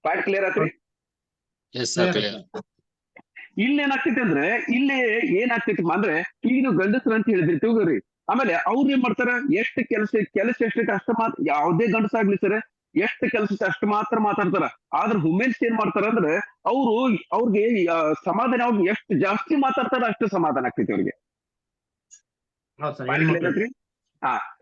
ಪಾಯಿಂಟ್ ಕ್ಲಿಯರ್ ಆತ್ರಿ? ಇಲ್ಲಿ ಏನಾಗ್ತೈತಿ ಅಂದ್ರೆ, ಈಗ ನೀವು ಗಂಡಸರು ಅಂತ ಹೇಳಿದ್ರಿ ತಿಳ್ಕೊರಿ. ಆಮೇಲೆ ಅವ್ರು ಏನ್ ಮಾಡ್ತಾರ, ಎಷ್ಟು ಕೆಲಸ ಎಷ್ಟಕ್ಕೆ ಅಷ್ಟ ಯಾವುದೇ ಗಂಡಸಾಗ್ಲಿ ಸರ್, ಎಷ್ಟು ಕೆಲಸಕ್ಕೆ ಅಷ್ಟು ಮಾತ್ರ ಮಾತಾಡ್ತಾರ. ಆದ್ರೆ ವುಮೆನ್ಸ್ ಏನ್ ಮಾಡ್ತಾರ ಅಂದ್ರೆ, ಅವ್ರಿಗೆ ಸಮಾಧಾನ, ಅವ್ರಿಗೆ ಎಷ್ಟು ಜಾಸ್ತಿ ಮಾತಾಡ್ತಾರ ಅಷ್ಟು ಸಮಾಧಾನ ಆಗ್ತೈತಿ ಅವ್ರಿಗೆ.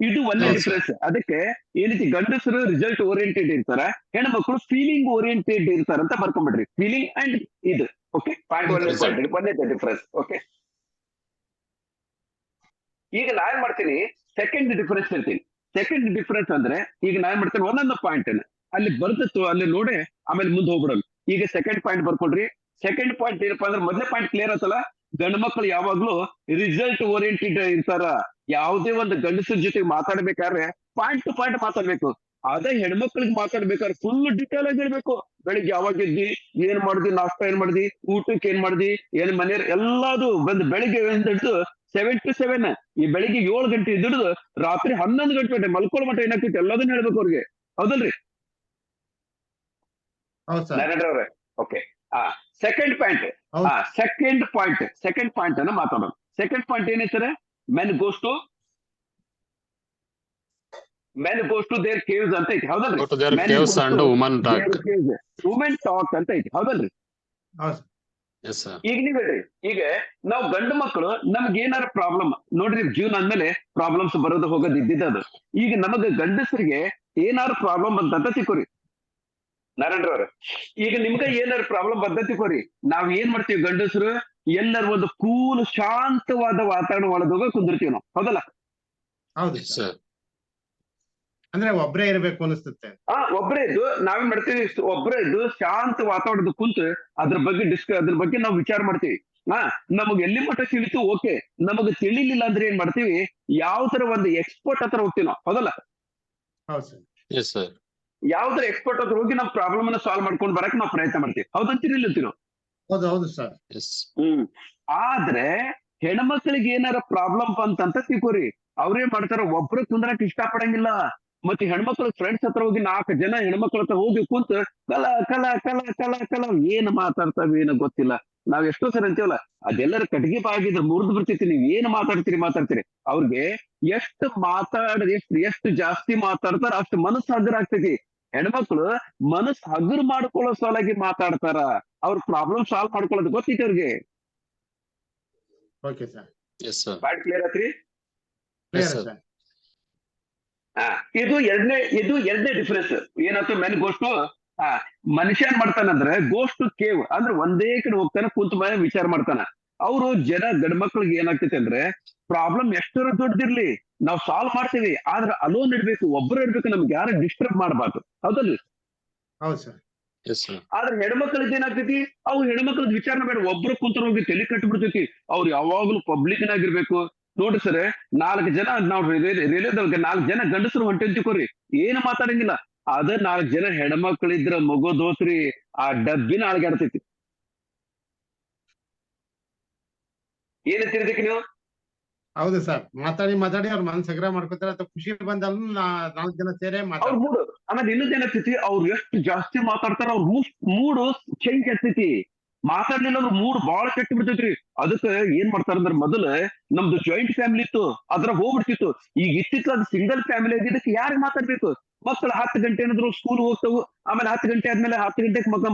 ಇದು ಒಂದೇ ಡಿಫ್ರೆನ್ಸ್. ಅದಕ್ಕೆ ಏನೈತಿ, ಗಂಡಸರು ರಿಸಲ್ಟ್ ಓರಿಯೆಂಟೆಡ್ ಇರ್ತಾರ, ಹೆಣ್ಮಕ್ಳು ಫೀಲಿಂಗ್ ಓರಿಯೆಂಟೆಡ್ ಇರ್ತಾರ ಅಂತ ಬರ್ಕೊಂಡ್ಬಿಡ್ರಿ. ಫೀಲಿಂಗ್ ಅಂಡ್ ಇದು ಓಕೆ, ಒಂದೇ ಡಿಫ್ರೆನ್ಸ್. ಓಕೆ, ಈಗ ನಾನ್ ಮಾಡ್ತೀನಿ ಸೆಕೆಂಡ್ ಡಿಫರೆನ್ಸ್ ಹೇಳ್ತೀನಿ. ಸೆಕೆಂಡ್ ಡಿಫರೆನ್ಸ್ ಅಂದ್ರೆ, ಈಗ ನಾನ್ ಮಾಡ್ತೇನೆ ಒಂದೊಂದು ಪಾಯಿಂಟ್ ಅಲ್ಲಿ ಬರ್ತಿತ್ತು, ಅಲ್ಲಿ ನೋಡಿ ಆಮೇಲೆ ಮುಂದೆ ಹೋಗ್ಬಿಡೋದು. ಈಗ ಸೆಕೆಂಡ್ ಪಾಯಿಂಟ್ ಬರ್ಕೊಡ್ರಿ. ಸೆಕೆಂಡ್ ಪಾಯಿಂಟ್ ಏನಪ್ಪಾ ಅಂದ್ರೆ, ಮೊದಲೇ ಪಾಯಿಂಟ್ ಕ್ಲಿಯರ್ ಆತಲ್ಲ, ಗಂಡು ಮಕ್ಳು ಯಾವಾಗ್ಲೂ ರಿಸಲ್ಟ್ ಓರಿಯೆಂಟೆಡ್ ಇರ್ತಾರ. ಯಾವುದೇ ಒಂದು ಗಂಡಸರ ಜೊತೆಗೆ ಮಾತಾಡ್ಬೇಕಾದ್ರೆ ಪಾಯಿಂಟ್ ಟು ಪಾಯಿಂಟ್ ಮಾತಾಡ್ಬೇಕು. ಅದೇ ಹೆಣ್ಮಕ್ಳಿಗೆ ಮಾತಾಡ್ಬೇಕಾದ್ರೆ ಫುಲ್ ಡಿಟೇಲ್ ಆಗಿ ಹೇಳ್ಬೇಕು. ಬೆಳಿಗ್ಗೆ ಯಾವಾಗ ಎದ್ದಿ, ಏನ್ ಮಾಡ್ದಿ, ನಾಷ್ಟ ಏನ್ ಮಾಡ್ದಿ, ಊಟಕ್ಕೆ ಏನ್ ಮಾಡ್ದಿ, ಏನ್ ಮನೆಯವ್ರ ಎಲ್ಲಾದು ಬಂದು ಬೆಳಿಗ್ಗೆ ಹಿಡಿದು 7 to 7, ಈ ಬೆಳಿಗ್ಗೆ 7 ಗಂಟೆ ಹಿಡಿದು ರಾತ್ರಿ 11 ಗಂಟೆ ಮಲ್ಕೊಳ್ಳೋ ಮಟ್ಟ ಏನಾಗ್ತೈತಿ ಎಲ್ಲದನ್ನ ಹೇಳ್ಬೇಕು ಅವ್ರಿಗೆ, ಹೌದಲ್ರಿ ನಾರಾಯಣ ಅವ್ರೆ? ಓಕೆ, ಸೆಕೆಂಡ್ ಪಾಯಿಂಟ್ ಅನ್ನ ಮಾತಾಡೋಣ. ಸೆಕೆಂಡ್ ಪಾಯಿಂಟ್ ಏನೈತಾರೆ, men goes to their caves ಅಂತ ಐತಿ, ಹೌದಲ್ರಿ? ವುಮೆನ್ ಟಾಕ್ ಅಂತ ಐತಿ, ಹೌದಲ್ರಿ? ಈಗ ನೀವ್ ಹೇಳ್ರಿ, ಈಗ ನಾವು ಗಂಡು ಮಕ್ಕಳು ನಮ್ಗೆ ಏನಾರ ಪ್ರಾಬ್ಲಮ್ ನೋಡ್ರಿ, ಜೀವನ ಅಂದ್ಮೇಲೆ ಪ್ರಾಬ್ಲಮ್ಸ್ ಬರೋದು ಹೋಗೋದು ಇದ್ದಿದ್ದದು. ಈಗ ನಮಗ ಗಂಡಸರಿಗೆ ಏನಾರು ಪ್ರಾಬ್ಲಮ್ ಬಂತ ತಿಳ್ಕೊರಿ ನಾರಾಯಣರವ್ರ, ಈಗ ನಿಮ್ಗ ಏನಾರು ಪ್ರಾಬ್ಲಮ್ ಬಂತ ತಿಳ್ಕೊರಿ, ನಾವ್ ಏನ್ ಮಾಡ್ತೀವಿ ಗಂಡಸರು, ಎಲ್ಲರೂ ಒಂದು ಕೂಲ್ ಶಾಂತವಾದ ವಾತಾವರಣ ಒಳಗೋಗ ಕುಂದಿರ್ತೀವಿ ನಾವು, ಹೌದಲ್ಲ? ಹೌದು ಸರ್. ಅಂದ್ರೆ ಒಬ್ರೇ ಇರ್ಬೇಕು ಅನಿಸುತ್ತೆ. ಒಬ್ರೇ ಇದ್ದು ನಾವೇನ್ ಮಾಡ್ತೀವಿ, ಒಬ್ರೇ ಇದ್ದು ಶಾಂತ ವಾತಾವರಣದ ಕುಂತು ಅದ್ರ ಬಗ್ಗೆ ನಾವು ವಿಚಾರ ಮಾಡ್ತೀವಿ. ನಮಗ್ ಎಲ್ಲಿ ಮಟ್ಟ ತಿಳಿತು ಓಕೆ, ನಮಗ್ ತಿಳಿಲಿಲ್ಲ ಅಂದ್ರೆ ಏನ್ ಮಾಡ್ತೀವಿ, ಯಾವ ತರ ಒಂದು ಎಕ್ಸ್ಪರ್ಟ್ ಹತ್ರ ಹೋಗ್ತೀವಿ ನಾವು, ಹೌದಲ್ಲ? ಯಾವ್ದ್ರ ಎಕ್ಸ್ಪರ್ಟ್ ಹತ್ರ ಹೋಗಿ ನಾವು ಪ್ರಾಬ್ಲಮ್ ಅನ್ನ ಸಾಲ್ವ್ ಮಾಡ್ಕೊಂಡು ಬರಕ್ ನಾವು ಪ್ರಯತ್ನ ಮಾಡ್ತೀವಿ, ಹೌದಂತೀರಿ ಇಲ್ಲಂತೀವಿ ನಾವು? ಹೌದು ಸರ್. ಆದ್ರೆ ಹೆಣ್ಮಕ್ಳಿಗೆ ಏನಾರ ಪ್ರಾಬ್ಲಮ್ ಬಂತಂತ ತಿಳ್ಕೊರಿ, ಅವ್ರೇನ್ ಮಾಡ್ತಾರ, ಒಬ್ರು ಕುಂದ್ರಕ್ ಇಷ್ಟ ಪಡಂಗಿಲ್ಲ. ಮತ್ತೆ ಹೆಣ್ಮಕ್ಳು ಫ್ರೆಂಡ್ಸ್ ಹತ್ರ ಹೋಗಿ 4 ಜನ ಹೆಣ್ಮಕ್ಳ ಹತ್ರ ಹೋಗಿ ಕುಂತ ಕಲ ಏನ್ ಮಾತಾಡ್ತಾವ ಏನೋ ಗೊತ್ತಿಲ್ಲ, ನಾವ್ ಎಷ್ಟೋ ಸರಿ ಅಂತೀವಲ್ಲ, ಅದೆಲ್ಲರ ಕಟ್ಗೆ ಬಾಗಿದ್ರೆ ಮುರಿದು ಬಿಡ್ತೈತಿ. ನೀವ್ ಏನ್ ಮಾತಾಡ್ತೀರಿ. ಅವ್ರಿಗೆ ಎಷ್ಟು ಜಾಸ್ತಿ ಮಾತಾಡ್ತಾರ ಅಷ್ಟು ಮನಸ್ಸು ಹಗುರ ಆಗ್ತೈತಿ. ಹೆಣ್ಮಕ್ಳು ಮನಸ್ಸು ಹಗುರು ಮಾಡ್ಕೊಳ್ಳೋ ಸಲುವಾಗಿ ಮಾತಾಡ್ತಾರ. ಅವ್ರ ಪ್ರಾಬ್ಲಮ್ ಸಾಲ್ವ್ ಮಾಡ್ಕೊಳ್ಳೋದು ಗೊತ್ತೈತಿ ಅವ್ರಿಗೆ. Okay sir. Yes sir. Point clear ಆತ್ರಿ? Clear sir. ಸರ್. ಇದು ಎರಡನೇ ಡಿಫ್ರೆನ್ಸ್ ಏನಾಯ್ತು. ಮೆನ್ ಗೋಷ್ಟು ಮನುಷ್ಯ ಏನ್ ಮಾಡ್ತಾನಂದ್ರೆ ಗೋಷ್ಟು ಕೇವ್ ಅಂದ್ರೆ ಒಂದೇ ಕಡೆ ಹೋಗ್ತಾನೆ, ಕುಂತ ಮೇಲೆ ವಿಚಾರ ಮಾಡ್ತಾನ. ಅವರು ಗಂಡ್ ಮಕ್ಳಿಗೆ ಏನಾಗ್ತೈತೆ ಅಂದ್ರೆ ಪ್ರಾಬ್ಲಮ್ ಎಷ್ಟರ ದೊಡ್ಡದಿರ್ಲಿ ನಾವ್ ಸಾಲ್ವ್ ಮಾಡ್ತೀವಿ, ಆದ್ರೆ ಅಲೋನ್ ಇಡ್ಬೇಕು, ಒಬ್ಬರು ಇಡ್ಬೇಕು, ನಮ್ಗೆ ಯಾರು ಡಿಸ್ಟರ್ಬ್ ಮಾಡಬಾರ್ದು. ಹೌದಲ್ರಿ? ಹೌದು ಸರ್. Yes sir. ಆದ್ರೆ ಹೆಣ್ಮಕ್ಳದ್ದು ಏನಾಗ್ತೈತಿ, ಅವ್ರು ಹೆಣ್ಮಕ್ಳದ್ ವಿಚಾರನ ಬೇಡ, ಒಬ್ರು ಕುಂತರ ಹೋಗಿ ತಲೆ ಕಟ್ಬಿಡ್ತೈತಿ. ಅವ್ರು ಯಾವಾಗ್ಲೂ ಪಬ್ಲಿಕ್ ನಾಗಿರ್ಬೇಕು. ನೋಡ್ರಿ ಸರ್, 4 ಜನ ನಾವ್ ರೇಡಿಯೋದೊಳಗೆ 4 ಜನ ಗಂಡಸರು ಹೊಂಟಿರ್ತಿಕೋರಿ, ಏನು ಮಾತಾಡಂಗಿಲ್ಲ. ಅದ 4 ಜನ ಹೆಣ್ಮಕ್ಳಿದ್ರ ಮಗೋದೋಸ್ರಿ ಆ ಡಬ್ಬಿನ ಅಳಗಾಡ್ತೈತಿ. ಏನಂತಿರ್ಬೇಕು ನೀವು? ಹೌದು ಸರ್. ಮಾತಾಡಿ ಅವ್ರ ಮನಸ್ಸು ಸಗ್ರ ಮಾಡ್ಕೊತಾರೆ ಅಥವಾ ಖುಷಿ ಬಂದಲ್ಲೂ 4 ಜನ ಸೇರೇ ಅವ್ರ ಮಾತಾಡ್ತಾರೆ. ಮೂಡು ಆಮೇಲೆ ಇನ್ನೊಂದ್ ಏನಾಗ್ತೈತಿ, ಅವ್ರು ಎಷ್ಟು ಜಾಸ್ತಿ ಮಾತಾಡ್ತಾರ ಅವ್ರ ಮೂಡು ಚೇಂಜ್ ಆಗ್ತೈತಿ. ಮಾತಾಡ್ಲಿಲ್ಲ ಅವ್ರ ಮೂಡ್ ಬಾಳ ಕೆಟ್ಟ ಬಿಡ್ತೈತ್ರಿ. ಅದಕ್ಕೆ ಏನ್ ಮಾಡ್ತಾರಂದ್ರ ಮೊದಲ ನಮ್ದು ಜಾಯಿಂಟ್ ಫ್ಯಾಮಿಲಿ ಇತ್ತು, ಅದ್ರಾಗ ಹೋಗ್ಬಿಡ್ತಿತ್ತು. ಈಗ ಇತ್ತಿತ್ತಲಾದ ಸಿಂಗಲ್ ಫ್ಯಾಮಿಲಿ ಆಗಿದ್ದಕ್ಕೆ ಯಾರಿಗೆ ಮಾತಾಡ್ಬೇಕು? ಮಕ್ಕಳು 10 ಗಂಟೆ ಏನಾದ್ರು ಸ್ಕೂಲ್ ಹೋಗ್ತಾವು. ಆಮೇಲೆ 10 ಗಂಟೆ ಆದ್ಮೇಲೆ 10 ಗಂಟೆಗೆ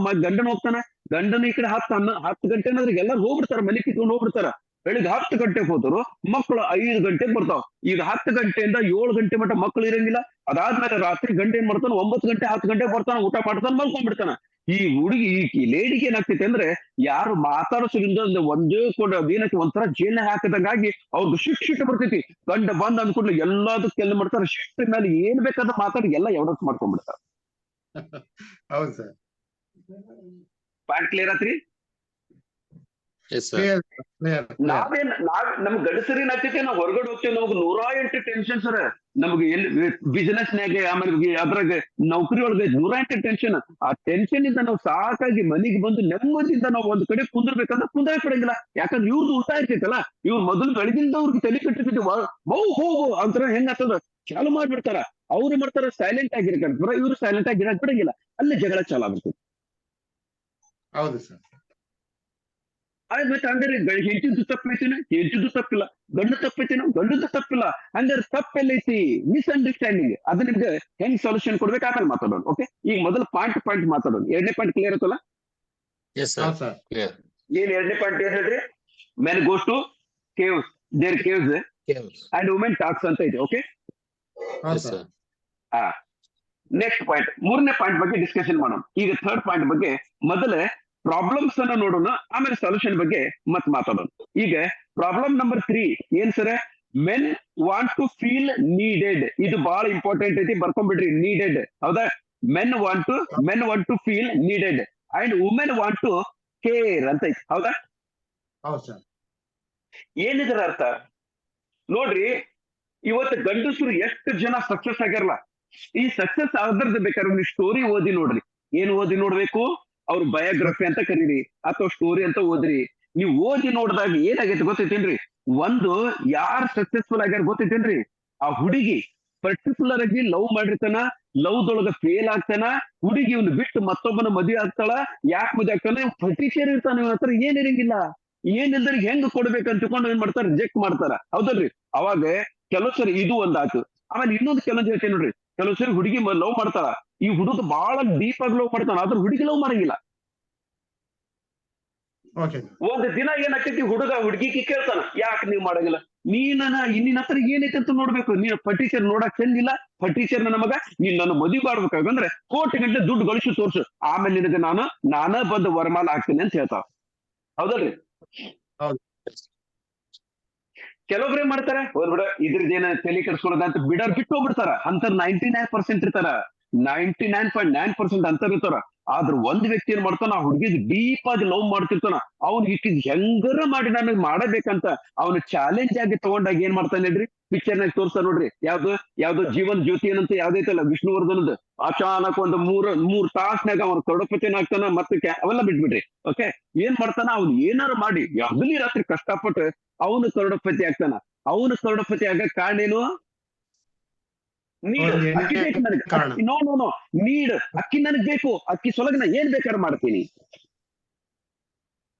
ಗಂಡನ ಹೋಗ್ತಾನ. ಗಂಡನ ಈ ಕಡೆ 10 ಗಂಟೆ ಏನಾದ್ರು ಎಲ್ಲರೂ ಹೋಗ್ಬಿಡ್ತಾರ, ಮನೆ ಕಿತ್ಕೊಂಡು ಹೋಗ್ಬಿಡ್ತಾರ. ಬೆಳಿಗ್ಗೆ 10 ಗಂಟೆಗೆ ಹೋದ್ರು, ಮಕ್ಕಳು 5 ಗಂಟೆಗೆ ಬರ್ತಾವ. ಈಗ 10 ಗಂಟೆಯಿಂದ 7 ಗಂಟೆ ಮಟ್ಟ ಮಕ್ಕಳು ಇರಂಗಿಲ್ಲ. ಅದಾದ್ಮೇಲೆ ರಾತ್ರಿ ಗಂಟೆ ಏನ್ ಮಾಡ್ತಾನ, 9 ಗಂಟೆ 10 ಗಂಟೆಗೆ ಬರ್ತಾನ, ಊಟ ಮಾಡ್ತಾನ, ಮಲ್ಕೊಂಡ್ಬಿಡ್ತಾನ. ಈ ಹುಡುಗಿ ಈ ಲೇಡಿಗೆ ಏನಾಗ್ತೈತೆ ಅಂದ್ರೆ ಯಾರು ಮಾತಾಡೋದ್ರಿಂದ ಒಂದೇ ಕೂಡ ಅದೇನಕ್ಕೆ ಒಂಥರ ಜೇನ ಹಾಕದಂಗಾಗಿ ಅವ್ರಿಗೆ ಶಿಕ್ಷಿತ ಬರ್ತೈತಿ. ಗಂಡ ಬಂದ್ ಅಂದ್ಕೊಂಡ್ಲು ಎಲ್ಲದಕ್ಕೆ ಎಲ್ಲ ಮಾಡ್ತಾರೆ, ಶಿಷ್ಟ ಮೇಲೆ ಏನ್ ಬೇಕಾದ್ರೂ ಮಾತಾಡಿ ಎಲ್ಲ ಎವಡಸ್ ಮಾಡ್ಕೊಂಡ್ಬಿಡ್ತಾರ. ಹೌದು ಸರ್. ಪಾಯಿಂಟ್ ಕ್ಲಿಯರ್ ಆತ್ರಿ? Yes sir. ಕ್ಲಿಯರ್. ನಮ್ ಗಂಡಸರಿ ಏನಾಗ್ತೈತಿ, ನಾವು ಹೊರಗಡೆ ಹೋಗ್ತೇವೆ, ನಮ್ಗೆ 108 ಟೆನ್ಷನ್ ಸರ್. ನಮ್ಗೆ ಎಲ್ಲಿ ಬಿಸಿನೆಸ್ ನಾಗ ಆಮೇಲೆ ಅದ್ರಾಗ ನೌಕರಿ ಒಳಗೆ 108 ಟೆನ್ಷನ್. ಆ ಟೆನ್ಷನ್ ಇಂದ ನಾವು ಸಾಕಾಗಿ ಮನೆಗೆ ಬಂದು ನೆಮ್ಮದಿಯಿಂದ ನಾವು ಒಂದ್ ಕಡೆ ಕುಂದಿರ್ಬೇಕಂದ್ರೆ ಕುಂದ್ರಕ್ ಬಿಡಂಗಿಲ್ಲ. ಯಾಕಂದ್ರೆ ಇವ್ರದ್ದು ಊಟ ಇರ್ತೈತಲ್ಲ, ಇವ್ರು ಮೊದಲು ಬೆಳಗಿಂದ ಅವ್ರಿಗೆ ತಲೆ ಕಟ್ಟಿರ್ತೈತಿ. ಹೋ ಅಂತರ ಹೆಂಗ್ ಆಗ್ತದ ಚಾಲು ಮಾಡ್ಬಿಡ್ತಾರ. ಅವ್ರು ಮಾಡ್ತಾರ ಸೈಲೆಂಟ್ ಆಗಿರ್ಕಂತಾರ, ಇವ್ರು ಸೈಲೆಂಟ್ ಆಗಿ ಇರಕ್ ಬಿಡಂಗಿಲ್ಲ. ಅಲ್ಲಿ ಜಗಳ ಚಾಲು ಆಗ್ಬಿಡ್ತೈತಿ. ಹೌದು ಸರ್. ಮತ್ತೆ ಹಂಗಾರೆ ಹೆಂಡತಿದ್ದು ತಪ್ಪೈತಿನ, ಹೆಂಡತಿದ್ದು ತಪ್ಪಿಲ್ಲ. ಗಂಡು ತಪ್ಪೈತಿನ, ಗಂಡದ್ದು ತಪ್ಪಿಲ್ಲ. ಹಂಗಾರೆ ತಪ್ಪೆಲ್ಲೈತಿ ಮಿಸ್ಅಂಡರ್ಸ್ಟ್ಯಾಂಡಿಂಗ್. ಅದು ನಿಮ್ಗೆ ಹೆಂಗ್ ಸೊಲ್ಯೂಷನ್ ಕೊಡ್ಬೇಕು ಆಮೇಲೆ ಮಾತಾಡೋಣ. ಓಕೆ, ಈಗ ಮೊದಲು ಪಾಯಿಂಟ್ ಮಾತಾಡೋಣ. 2ನೇ ಪಾಯಿಂಟ್ ಕ್ಲಿಯರ್ ಆಯ್ತಲ್ಲ? Yes sir. ಕ್ಲಿಯರ್. ಏನ್ 2ನೇ ಪಾಯಿಂಟ್ ಏನ್ ಹೇಳ್ರಿ? Men goes to caves, their caves and women talks ಅಂತ ಇದೆ. ಓಕೆ, ಹೌದು ಸರ್. ನೆಕ್ಸ್ಟ್ ಪಾಯಿಂಟ್ 3ನೇ ಪಾಯಿಂಟ್ ಬಗ್ಗೆ ಡಿಸ್ಕಷನ್ ಮಾಡೋಣ. ಈಗ 3rd ಪಾಯಿಂಟ್ ಬಗ್ಗೆ ಮೊದಲೇ ಪ್ರಾಬ್ಲಮ್ಸ್ ಅನ್ನ ನೋಡೋಣ, ಆಮೇಲೆ ಸೊಲ್ಯೂಷನ್ ಬಗ್ಗೆ ಮತ್ ಮಾತಾಡೋಣ. ಈಗ ಪ್ರಾಬ್ಲಮ್ ನಂಬರ್ 3 ಏನ್ sir? Men want to feel needed. ಇದು ಬಹಳ ಇಂಪಾರ್ಟೆಂಟ್ ಐತಿ, ಬರ್ಕೊಂಡ್ಬಿಡ್ರಿ. ನೀಡೆಡ್, ಹೌದಾ? Men want to feel needed and women want to care ಅಂತ ಐತಿ, ಹೌದಾ? ಹೌದು ಸರ್. ಏನಿದ್ರ ಅರ್ಥ ನೋಡ್ರಿ. ಇವತ್ತು ಗಂಡಸರು ಎಷ್ಟು ಜನ ಸಕ್ಸಸ್ ಆಗ್ಯಾರಲ್ಲ, ಈ ಸಕ್ಸಸ್ ಆದ್ರದ್ದು ಬೇಕಾದ್ರೆ ನೀವು ಸ್ಟೋರಿ ಓದಿ ನೋಡ್ರಿ. ಏನ್ ಓದಿ ನೋಡ್ಬೇಕು? ಅವ್ರ ಬಯೋಗ್ರಫಿ ಅಂತ ಕರೀರಿ ಅಥವಾ ಸ್ಟೋರಿ ಅಂತ ಓದ್ರಿ. ನೀವು ಓದಿ ನೋಡಿದಾಗ ಏನಾಗೈತೆ ಗೊತ್ತೈತೇನ್ರಿ? ಒಂದು ಯಾರು ಸಕ್ಸಸ್ಫುಲ್ ಆಗ್ಯಾರ ಗೊತ್ತೈತೇನ್ರಿ? ಆ ಹುಡುಗಿ ಪರ್ಟಿಕ್ಯುಲರ್ ಆಗಿ ಲವ್ ಮಾಡಿರ್ತಾನ, ಲವ್ದೊಳಗ ಫೇಲ್ ಆಗ್ತಾನ, ಹುಡುಗಿ ಇವ್ನು ಬಿಟ್ಟು ಮತ್ತೊಬ್ಬನ ಮದುವೆ ಆಗ್ತಾಳ. ಯಾಕೆ ಮದುವೆ ಆಗ್ತಾನೆ? ಪರ್ಟಿಕ್ಯುಲರ್ ಇರ್ತಾನೆ, ಇವನ ಹತ್ರ ಏನಿರಂಗಿಲ್ಲ. ಏನಿಲ್ದ್ರೆ ಹೆಂಗ್ ಕೊಡ್ಬೇಕಂತ ತಿಳ್ಕೊಂಡು ಏನ್ ಮಾಡ್ತಾರ? ರಿಜೆಕ್ಟ್ ಮಾಡ್ತಾರ, ಹೌದಲ್ರಿ? ಅವಾಗ ಕೆಲವು ಸರಿ ಇದು ಒಂದಾಯ್ತು. ಆಮೇಲೆ ಇನ್ನೊಂದು ಕೆಲವೊಂದು ಹೇಳ್ತೇನೆ ನೋಡ್ರಿ. ಕೆಲವು ಸರಿ ಹುಡುಗಿ ಲವ್ ಮಾಡ್ತಾಳ, ಈ ಹುಡುಗ ಬಹಳ ಡೀಪ್ ಆಗಿ ಲವ್ ಮಾಡ್ತಾನ, ಆದ್ರೆ ಹುಡುಗಿ ಲವ್ ಮಾಡಂಗಿಲ್ಲ. ಒಂದು ದಿನ ಏನಾಗ್ತೈತಿ, ಹುಡುಗ ಹುಡುಗಿಗೆ ಕೇಳ್ತಾನ, ಯಾಕೆ ನೀವ್ ಮಾಡಂಗಿಲ್ಲ? ನಿನ್ನ ಹತ್ರ ಏನೈತೆ ಅಂತ ನೋಡ್ಬೇಕು. ನೀನು ಫರ್ಟಿಚರ್ ನೋಡಕ್ ಚೆಂದಿಲ್ಲ, ಫರ್ಟಿಚರ್ ನಮಗ ನೀನ್ ನನ್ನ ಮದುವೆ ಮಾಡ್ಬೇಕಾಗಂದ್ರೆ 1 ಕೋಟಿ ಗಂಟೆ ದುಡ್ಡು ಗಳಿಸಿ ತೋರ್ಸು, ಆಮೇಲೆ ನಿನಗೆ ನಾನೇ ಬಂದು ವರಮಾಲ ಆಗ್ತೀನಿ ಅಂತ ಹೇಳ್ತಾವ, ಹೌದಲ್ರಿ? ಕೆಲವೊಬ್ರು ಏನ್ ಮಾಡ್ತಾರೆ, ಬಿಡ ಇದ್ರದ್ದೇನ ತಲೆ ಕೆಡಿಸ್ಕೊಳ್ಳೋದ ಅಂತ ಬಿಟ್ಟು ಹೋಗ್ಬಿಡ್ತಾರ. ಅಂತರ್ 99% ಇರ್ತಾರ, 99.9% ಅಂತರ್ ಇರ್ತಾರ. ಆದ್ರ ಒಂದ್ ವ್ಯಕ್ತಿ ಏನ್ ಮಾಡ್ತಾನ, ಆ ಹುಡುಗಿಗೆ ಡೀಪ್ ಆಗಿ ಲವ್ ಮಾಡ್ತಿರ್ತಾನ. ಅವ್ನ್ ಇಟ್ಟಿದ್ ಹೆಂಗರ ಮಾಡಿ ನನಗ್ ಮಾಡಬೇಕಂತ ಅವ್ನು ಚಾಲೆಂಜ್ ಆಗಿ ತಗೊಂಡಾಗ ಏನ್ ಮಾಡ್ತಾನೆ ಹೇಳ್ರಿ? ಪಿಕ್ಚರ್ನಾಗ ತೋರ್ಸ್ತಾರ ನೋಡ್ರಿ. ಯಾವ್ದು ಜೀವನ್ ಜ್ಯೋತಿ ಏನಂತ ಯಾವ್ದೈತಲ್ಲ ವಿಷ್ಣುವರ್ಧನದ, ಅಚಾನಕ್ ಒಂದು ಮೂರ್ ತಾಸ್ನಾಗ ಅವ್ನ ಕರೋಡಪತಿನ ಆಗ್ತಾನ. ಮತ್ತೆ ಅವೆಲ್ಲ ಬಿಟ್ಬಿಡ್ರಿ. ಓಕೆ, ಏನ್ ಮಾಡ್ತಾನ, ಅವ್ನು ಏನಾರು ಮಾಡಿ ಹಗಲಿ ರಾತ್ರಿ ಕಷ್ಟಪಟ್ಟು ಅವನು ಕರೋಡಪತಿ ಆಗ್ತಾನ. ಅವನು ಕರೋಡಪತಿ ಆಗ ಕಾರಣ ಏನು? ನೀಡ್, ಅಕ್ಕಿ ಬೇಕು ನನಗೆ. ನೋ, ನೀಡ್, ಅಕ್ಕಿ ನನಗ್ ಬೇಕು, ಅಕ್ಕಿ ಸೊಲಗನ ಏನ್ ಬೇಕಾದ್ರೆ ಮಾಡ್ತೀನಿ.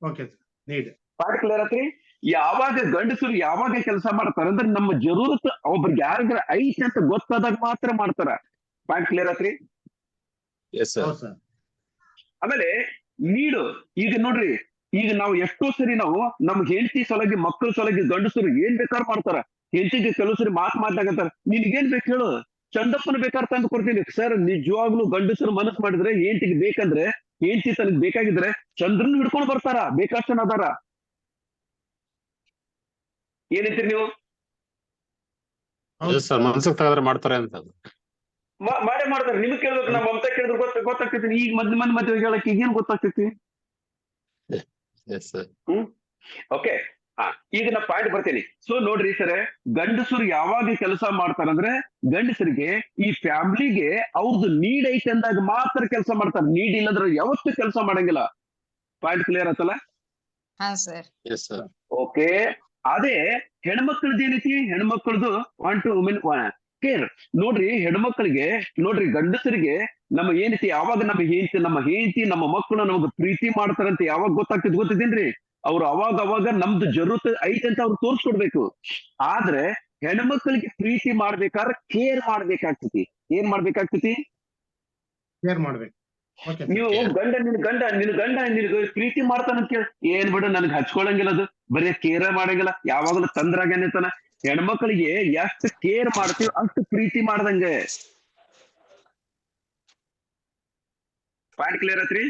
Okay sir need point clear ಆತ್ರಿ. ಯಾವಾಗ ಗಂಡಸರು ಯಾವಾಗ ಕೆಲಸ ಮಾಡ್ತಾರ ಅಂದ್ರೆ ನಮ್ಮ ಜರೂರತ್ ಒಬ್ರಿಗೆ ಯಾರಿಗಾರ ಐತಿ ಅಂತ ಗೊತ್ತಾದಾಗ ಮಾತ್ರ ಮಾಡ್ತಾರ. ಪಾಯಿಂಟ್ ಕ್ಲಿಯರ್ ಆತ್ರಿ. Yes sir. ಹೌದು ಸರ್ ಆಮೇಲೆ ನೀಡು ಈಗ ನೋಡ್ರಿ, ಈಗ ನಾವು ಎಷ್ಟೋ ಸರಿ ನಾವು ನಮ್ ಹೆಂಡತಿ ಸಲಗಿ ಮಕ್ಕಳ ಸಲಗಿ ಗಂಡಸರು ಏನ್ ಬೇಕಾರ್ ಮಾಡ್ತಾರ. ಹೆಂಡತಿಗೆ ಕೆಲವು ಸರಿ ಮಾತಾಗತ್ತಾರ, ನಿನ್ಗೇನ್ ಬೇಕು ಹೇಳು, ಚಂದಪ್ಪನ ಬೇಕಾರ್ ತಂದು ಕೊಡ್ತೀನಿ. ಸರ್ ನಿಜವಾಗ್ಲೂ ಗಂಡಸರು ಮನಸ್ಸು ಮಾಡಿದ್ರೆ ಹೆಂಡತಿಗೆ ಬೇಕಂದ್ರೆ, ಹೆಂಡತಿ ತನಗ್ ಬೇಕಾಗಿದ್ರೆ ಚಂದ್ರನ್ ಹಿಡ್ಕೊಂಡು ಬರ್ತಾರ, ಬೇಕಾಷ್ಟು ಜನ ಅದಾರ. ಏನಂತೀರಿ ನೀವು? ಹೌದು ಸರ್ ಮನ್ಸಿಗೆ ತೆಗೆದ್ರೆ ಮಾಡ್ತಾರೆ ಅಂತ. ಮಾಡೇ ಮಾಡ್ತಾರೆ. ನಿಮ್ಗೆ ಕೇಳ್ಬೇಕು, ನಾ ಮಮತಾ ಕೇಳಿದ್ರೆ ಗೊತ್ತಾಗ್ತೈತಿ. ಈಗ ಮಂದಿ ಮದ್ವೆ ಹೇಳಕ್ ಈಗೇನ್ ಗೊತ್ತಾಗ್ತೈತಿ? S sir. ಓಕೆ, ಈಗ ನಾ ಪಾಯಿಂಟ್ ಬರ್ತೀನಿ. ಸೊ ನೋಡ್ರಿ ಸರ್, ಗಂಡಸರು ಯಾವಾಗ ಕೆಲಸ ಮಾಡ್ತಾರಂದ್ರೆ ಗಂಡಸರಿಗೆ ಈ ಫ್ಯಾಮಿಲಿಗೆ ಅವ್ರದ್ದು ನೀಡ್ ಐತೆ ಅಂದಾಗ ಮಾತ್ರ ಕೆಲಸ ಮಾಡ್ತಾರೆ. ನೀಡ್ ಇಲ್ಲಂದ್ರೆ ಯಾವತ್ತೂ ಕೆಲಸ ಮಾಡಂಗಿಲ್ಲ. ಪಾಯಿಂಟ್ ಕ್ಲಿಯರ್ ಆತಲ್ಲ? ಹಾ ಸರ್. Yes sir. ಓಕೆ, ಅದೇ ಹೆಣ್ಮಕ್ಳದ್ದು ಏನೈತಿ, ಹೆಣ್ಮಕ್ಳದು ಒನ್ ಟು ವುಮೆನ್ ಕೇರ್. ನೋಡ್ರಿ ಹೆಣ್ಮಕ್ಳಿಗೆ, ನೋಡ್ರಿ ಗಂಡಸರಿಗೆ ನಮ್ಮ ಏನೈತಿ, ಯಾವಾಗ ನಮ್ಮ ಹೆಂಡತಿ ನಮ್ಮ ಮಕ್ಕಳು ನಮಗ್ ಪ್ರೀತಿ ಮಾಡ್ತಾರಂತ ಯಾವಾಗ ಗೊತ್ತಾಗ್ತದೆ ಗೊತ್ತಿದ್ದೇನ್ರಿ? ಅವ್ರು ಅವಾಗ ನಮ್ದು ಜರೂರತ್ ಐತೆ ಅಂತ ಅವ್ರು ತೋರ್ಸ್ಕೊಡ್ಬೇಕು. ಆದ್ರೆ ಹೆಣ್ಮಕ್ಳಿಗೆ ಪ್ರೀತಿ ಮಾಡ್ಬೇಕಾದ್ರೆ ಕೇರ್ ಮಾಡ್ಬೇಕಾಗ್ತತಿ. ಏನ್ ಮಾಡ್ಬೇಕಾಗ್ತತಿ? ಕೇರ್ ಮಾಡ್ಬೇಕು. ಓಕೆ ನೀವು ನಿನ್ ಗಂಡ ನಿನಗೆ ಪ್ರೀತಿ ಮಾಡ್ತಾನಂತ ಕೇಳಿ, ಏನ್ ಬಿಡು ನನಗ್ ಹಚ್ಕೊಳಂಗಿಲ್ಲ, ಅದು ಬರೀ ಕೇರ ಮಾಡಂಗಿಲ್ಲ, ಯಾವಾಗಲೂ ತಂದ್ರಾಗೇನಿರ್ತಾನ. ಹೆಣ್ಮಕ್ಳಿಗೆ ಎಷ್ಟು ಕೇರ್ ಮಾಡ್ತೀವಿ ಅಷ್ಟು ಪ್ರೀತಿ ಮಾಡ್ದಂಗೆ. ಪಾಯಿಂಟ್ ಕ್ಲಿಯರ್ ಆತ್ರಿ?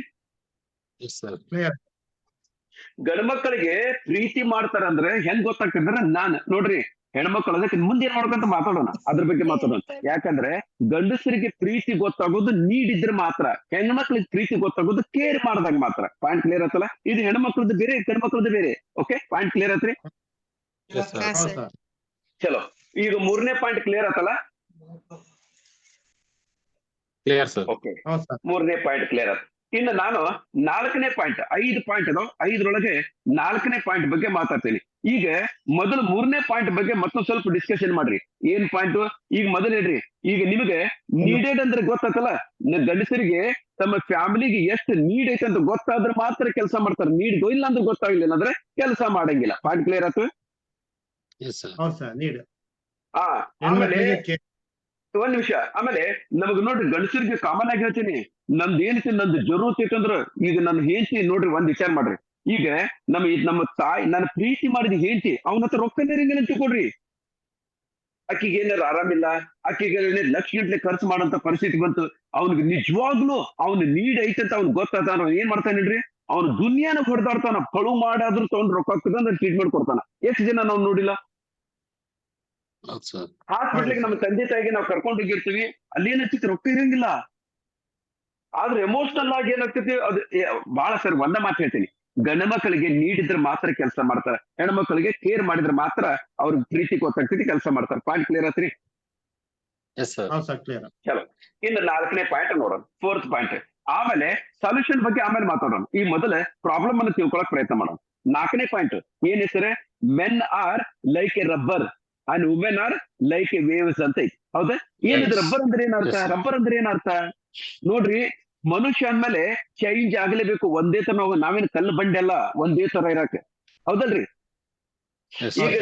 Yes sir. ಕ್ಲಿಯರ್. ಗಂಡ್ಮಕ್ಳಿಗೆ ಪ್ರೀತಿ ಮಾಡ್ತಾರಂದ್ರೆ ಹೆಂಗ್ ಗೊತ್ತಾಗ್ತಂದ್ರೆ, ನೋಡ್ರಿ ಹೆಣ್ಮಕ್ಳು ಅದಕ್ಕೆ ಮುಂದೆ ಏನ್ ಮಾಡ್ಬೇಕಂತ ಮಾತಾಡೋಣ, ಅದ್ರ ಬಗ್ಗೆ ಮಾತಾಡೋಣ. ಯಾಕಂದ್ರೆ ಗಂಡಸರಿಗೆ ಪ್ರೀತಿ ಗೊತ್ತಾಗೋದು ನೀಡಿದ್ರೆ ಮಾತ್ರ, ಹೆಣ್ಮಕ್ಳಿಗೆ ಪ್ರೀತಿ ಗೊತ್ತಾಗೋದು ಕೇರ್ ಮಾಡಿದಾಗ ಮಾತ್ರ. ಪಾಯಿಂಟ್ ಕ್ಲಿಯರ್ ಆತಲ್ಲ? ಇದು ಹೆಣ್ಮಕ್ಳದ್ದು ಬೇರೆ, ಗಂಡ್ಮಕ್ಳದ್ದು ಬೇರೆ. ಓಕೆ, ಪಾಯಿಂಟ್ ಕ್ಲಿಯರ್ ಆತ್ರಿ? Yes sir. ಹೌದು ಸರ್ ಚಲೋ, ಈಗ 3ನೇ ಪಾಯಿಂಟ್ ಕ್ಲಿಯರ್ ಆತಲ್ಲ? Clear sir. ಓಕೆ, ಹೌದು ಸರ್ 3ನೇ ಪಾಯಿಂಟ್ ಕ್ಲಿಯರ್ ಆಯ್ತು. ಇನ್ನು ನಾನು 4ನೇ ಪಾಯಿಂಟ್, 5 ಪಾಯಿಂಟ್ ಅದಾವ, 5ರೊಳಗೆ 4ನೇ ಪಾಯಿಂಟ್ ಬಗ್ಗೆ ಮಾತಾಡ್ತೀನಿ. ಈಗ ಮೊದಲು 3ನೇ ಪಾಯಿಂಟ್ ಬಗ್ಗೆ ಮತ್ತೊಂದ್ ಸ್ವಲ್ಪ ಡಿಸ್ಕಷನ್ ಮಾಡ್ರಿ. ಏನ್ ಪಾಯಿಂಟ್? ಈಗ ಮೊದಲು ಹೇಳ್ರಿ, ಈಗ ನಿಮಗೆ ನೀಡೆಡ್ ಅಂದ್ರೆ ಗೊತ್ತಾತಲ್ಲ, ಗಂಡಸರಿಗೆ ತಮ್ಮ ಫ್ಯಾಮಿಲಿಗೆ ಎಷ್ಟು ನೀಡ್ ಐತೆ ಅಂತ ಗೊತ್ತಾದ್ರೆ ಮಾತ್ರ ಕೆಲಸ ಮಾಡ್ತಾರೆ. ನೀಡ್ ಇಲ್ಲ ಅಂದ್ರೆ ಗೊತ್ತಾಗ್ಲಿಲ್ಲ ಅಂದ್ರೆ ಕೆಲಸ ಮಾಡಂಗಿಲ್ಲ. ಪಾಯಿಂಟ್ ಕ್ಲಿಯರ್ ಆಯ್ತು? S sir. ಹೌದು ಸರ್ ನೀಡ್. ಆಮೇಲೆ ಹೆಣ್ಮಕ್ಳಿಗೆ ಒಂದ್ ನಿಮಿಷ, ಆಮೇಲೆ ನಮಗ್ ನೋಡ್ರಿ ಗಂಡಸರಿಗೆ ಕಾಮನ್ ಆಗಿ ಹೇಳ್ತೀನಿ, ನಂದು ಏನೈತಿ, ನಂದು ಜರೂರತ್ ಐತಂದ್ರ, ಈಗ ನನ್ನ ಹೆಂಡತಿ ನೋಡ್ರಿ ಒಂದ್ ವಿಚಾರ ಮಾಡ್ರಿ. ಈಗ ನಮ್ಮ ತಾಯಿ, ನಾನು ಪ್ರೀತಿ ಮಾಡಿದ ಹೆಂಡತಿ, ಅವನ ಹತ್ರ ರೊಕ್ಕನೇ ಇರಂಗಿಲ್ಲ ಅಂತ ತಿಳ್ಕೊಡ್ರಿ. ಆಕಿಗೆ ಏನಾರ ಆರಾಮಿಲ್ಲ, ಆಕಿಗೆ ಲಕ್ಷ ಗಂಟ್ಲೆ ಖರ್ಚು ಮಾಡೋಂತ ಪರಿಸ್ಥಿತಿ ಬಂತು, ಅವ್ನಿಗೆ ನಿಜವಾಗ್ಲೂ ಅವ್ನ ನೀಡ್ ಐತೆ ಅಂತ ಅವ್ನ್ ಗೊತ್ತಾತ, ಅವ್ನು ಏನ್ ಮಾಡ್ತಾನೇನ್ರಿ, ಅವ್ನು ದುನಿಯಾನ ಹೊಡೆದಾಡ್ತಾನ, ಪಳು ಮಾಡಾದ್ರೂ ತಗೊಂಡ್ ರೊಕ್ಕ ಹಾಕ್ತದ ಟ್ರೀಟ್ಮೆಂಟ್ ಕೊಡ್ತಾನ. ಎಷ್ಟು ಜನ ನಾವು ನೋಡಿಲ್ಲ? ಹೌದು ಸರ್. ಹಾಸ್ಪಿಟ್ಲಿಗೆ ನಮ್ಮ ತಂದೆ ತಾಯಿಗೆ ನಾವು ಕರ್ಕೊಂಡು ಹೋಗಿರ್ತೀವಿ, ಅಲ್ಲಿ ಏನಾಗ್ತೈತಿ, ರೊಕ್ಕ ಇರಂಗಿಲ್ಲ. ಆದ್ರೆ ಎಮೋಷನಲ್ ಆಗಿ ಏನಾಗ್ತೈತಿ, ಅದು ಬಹಳ ಸರಿ ಒಂದ ಮಾತು ಹೇಳ್ತೀನಿ, ಗಂಡ ಮಕ್ಕಳಿಗೆ ನೀಡಿದ್ರೆ ಮಾತ್ರ ಕೆಲಸ ಮಾಡ್ತಾರೆ, ಹೆಣ್ಮಕ್ಳಿಗೆ ಕೇರ್ ಮಾಡಿದ್ರೆ ಮಾತ್ರ ಅವ್ರಿಗೆ ಪ್ರೀತಿ ಗೊತ್ತಾಗ್ತೈತಿ, ಕೆಲಸ ಮಾಡ್ತಾರೆ. ಪಾಯಿಂಟ್ ಕ್ಲಿಯರ್ ಆತ್ರಿ? Yes sir. ಹೌದು ಸರ್ ಕ್ಲಿಯರ್. ಚಲೋ, ಇನ್ನು 4ನೇ ಪಾಯಿಂಟ್ ನೋಡೋಣ, 4th ಪಾಯಿಂಟ್. ಆಮೇಲೆ ಸೊಲ್ಯೂಷನ್ ಬಗ್ಗೆ ಆಮೇಲೆ ಮಾತಾಡೋಣ. ಈ ಮೊದಲೇ ಪ್ರಾಬ್ಲಮ್ ಅನ್ನು ತಿಳ್ಕೊಳಕ್ ಪ್ರಯತ್ನ ಮಾಡೋಣ. 4ನೇ ಪಾಯಿಂಟ್ ಏನ್ ಹೆಸರೇ, men are like a rubber and women R like A waves ಅಂತ ಐತಿ. ಹೌದಾ? ಏನಿದೆ ರಬ್ಬರ್ ಅಂದ್ರೆ ಏನರ್ಥ? ರಬ್ಬರ್ ಅಂದ್ರೆ ಏನರ್ಥ ನೋಡ್ರಿ, ಮನುಷ್ಯ ಅಂದ್ಮೇಲೆ ಚೇಂಜ್ ಆಗ್ಲೇಬೇಕು. ಒಂದೇ ತರ ನಾವೇನು ಕಲ್ಲು ಬಂಡೆ ಅಲ್ಲ ಒಂದೇ ತರ ಇರಕ್ಕೆ, ಹೌದಲ್ರಿ? ಈಗ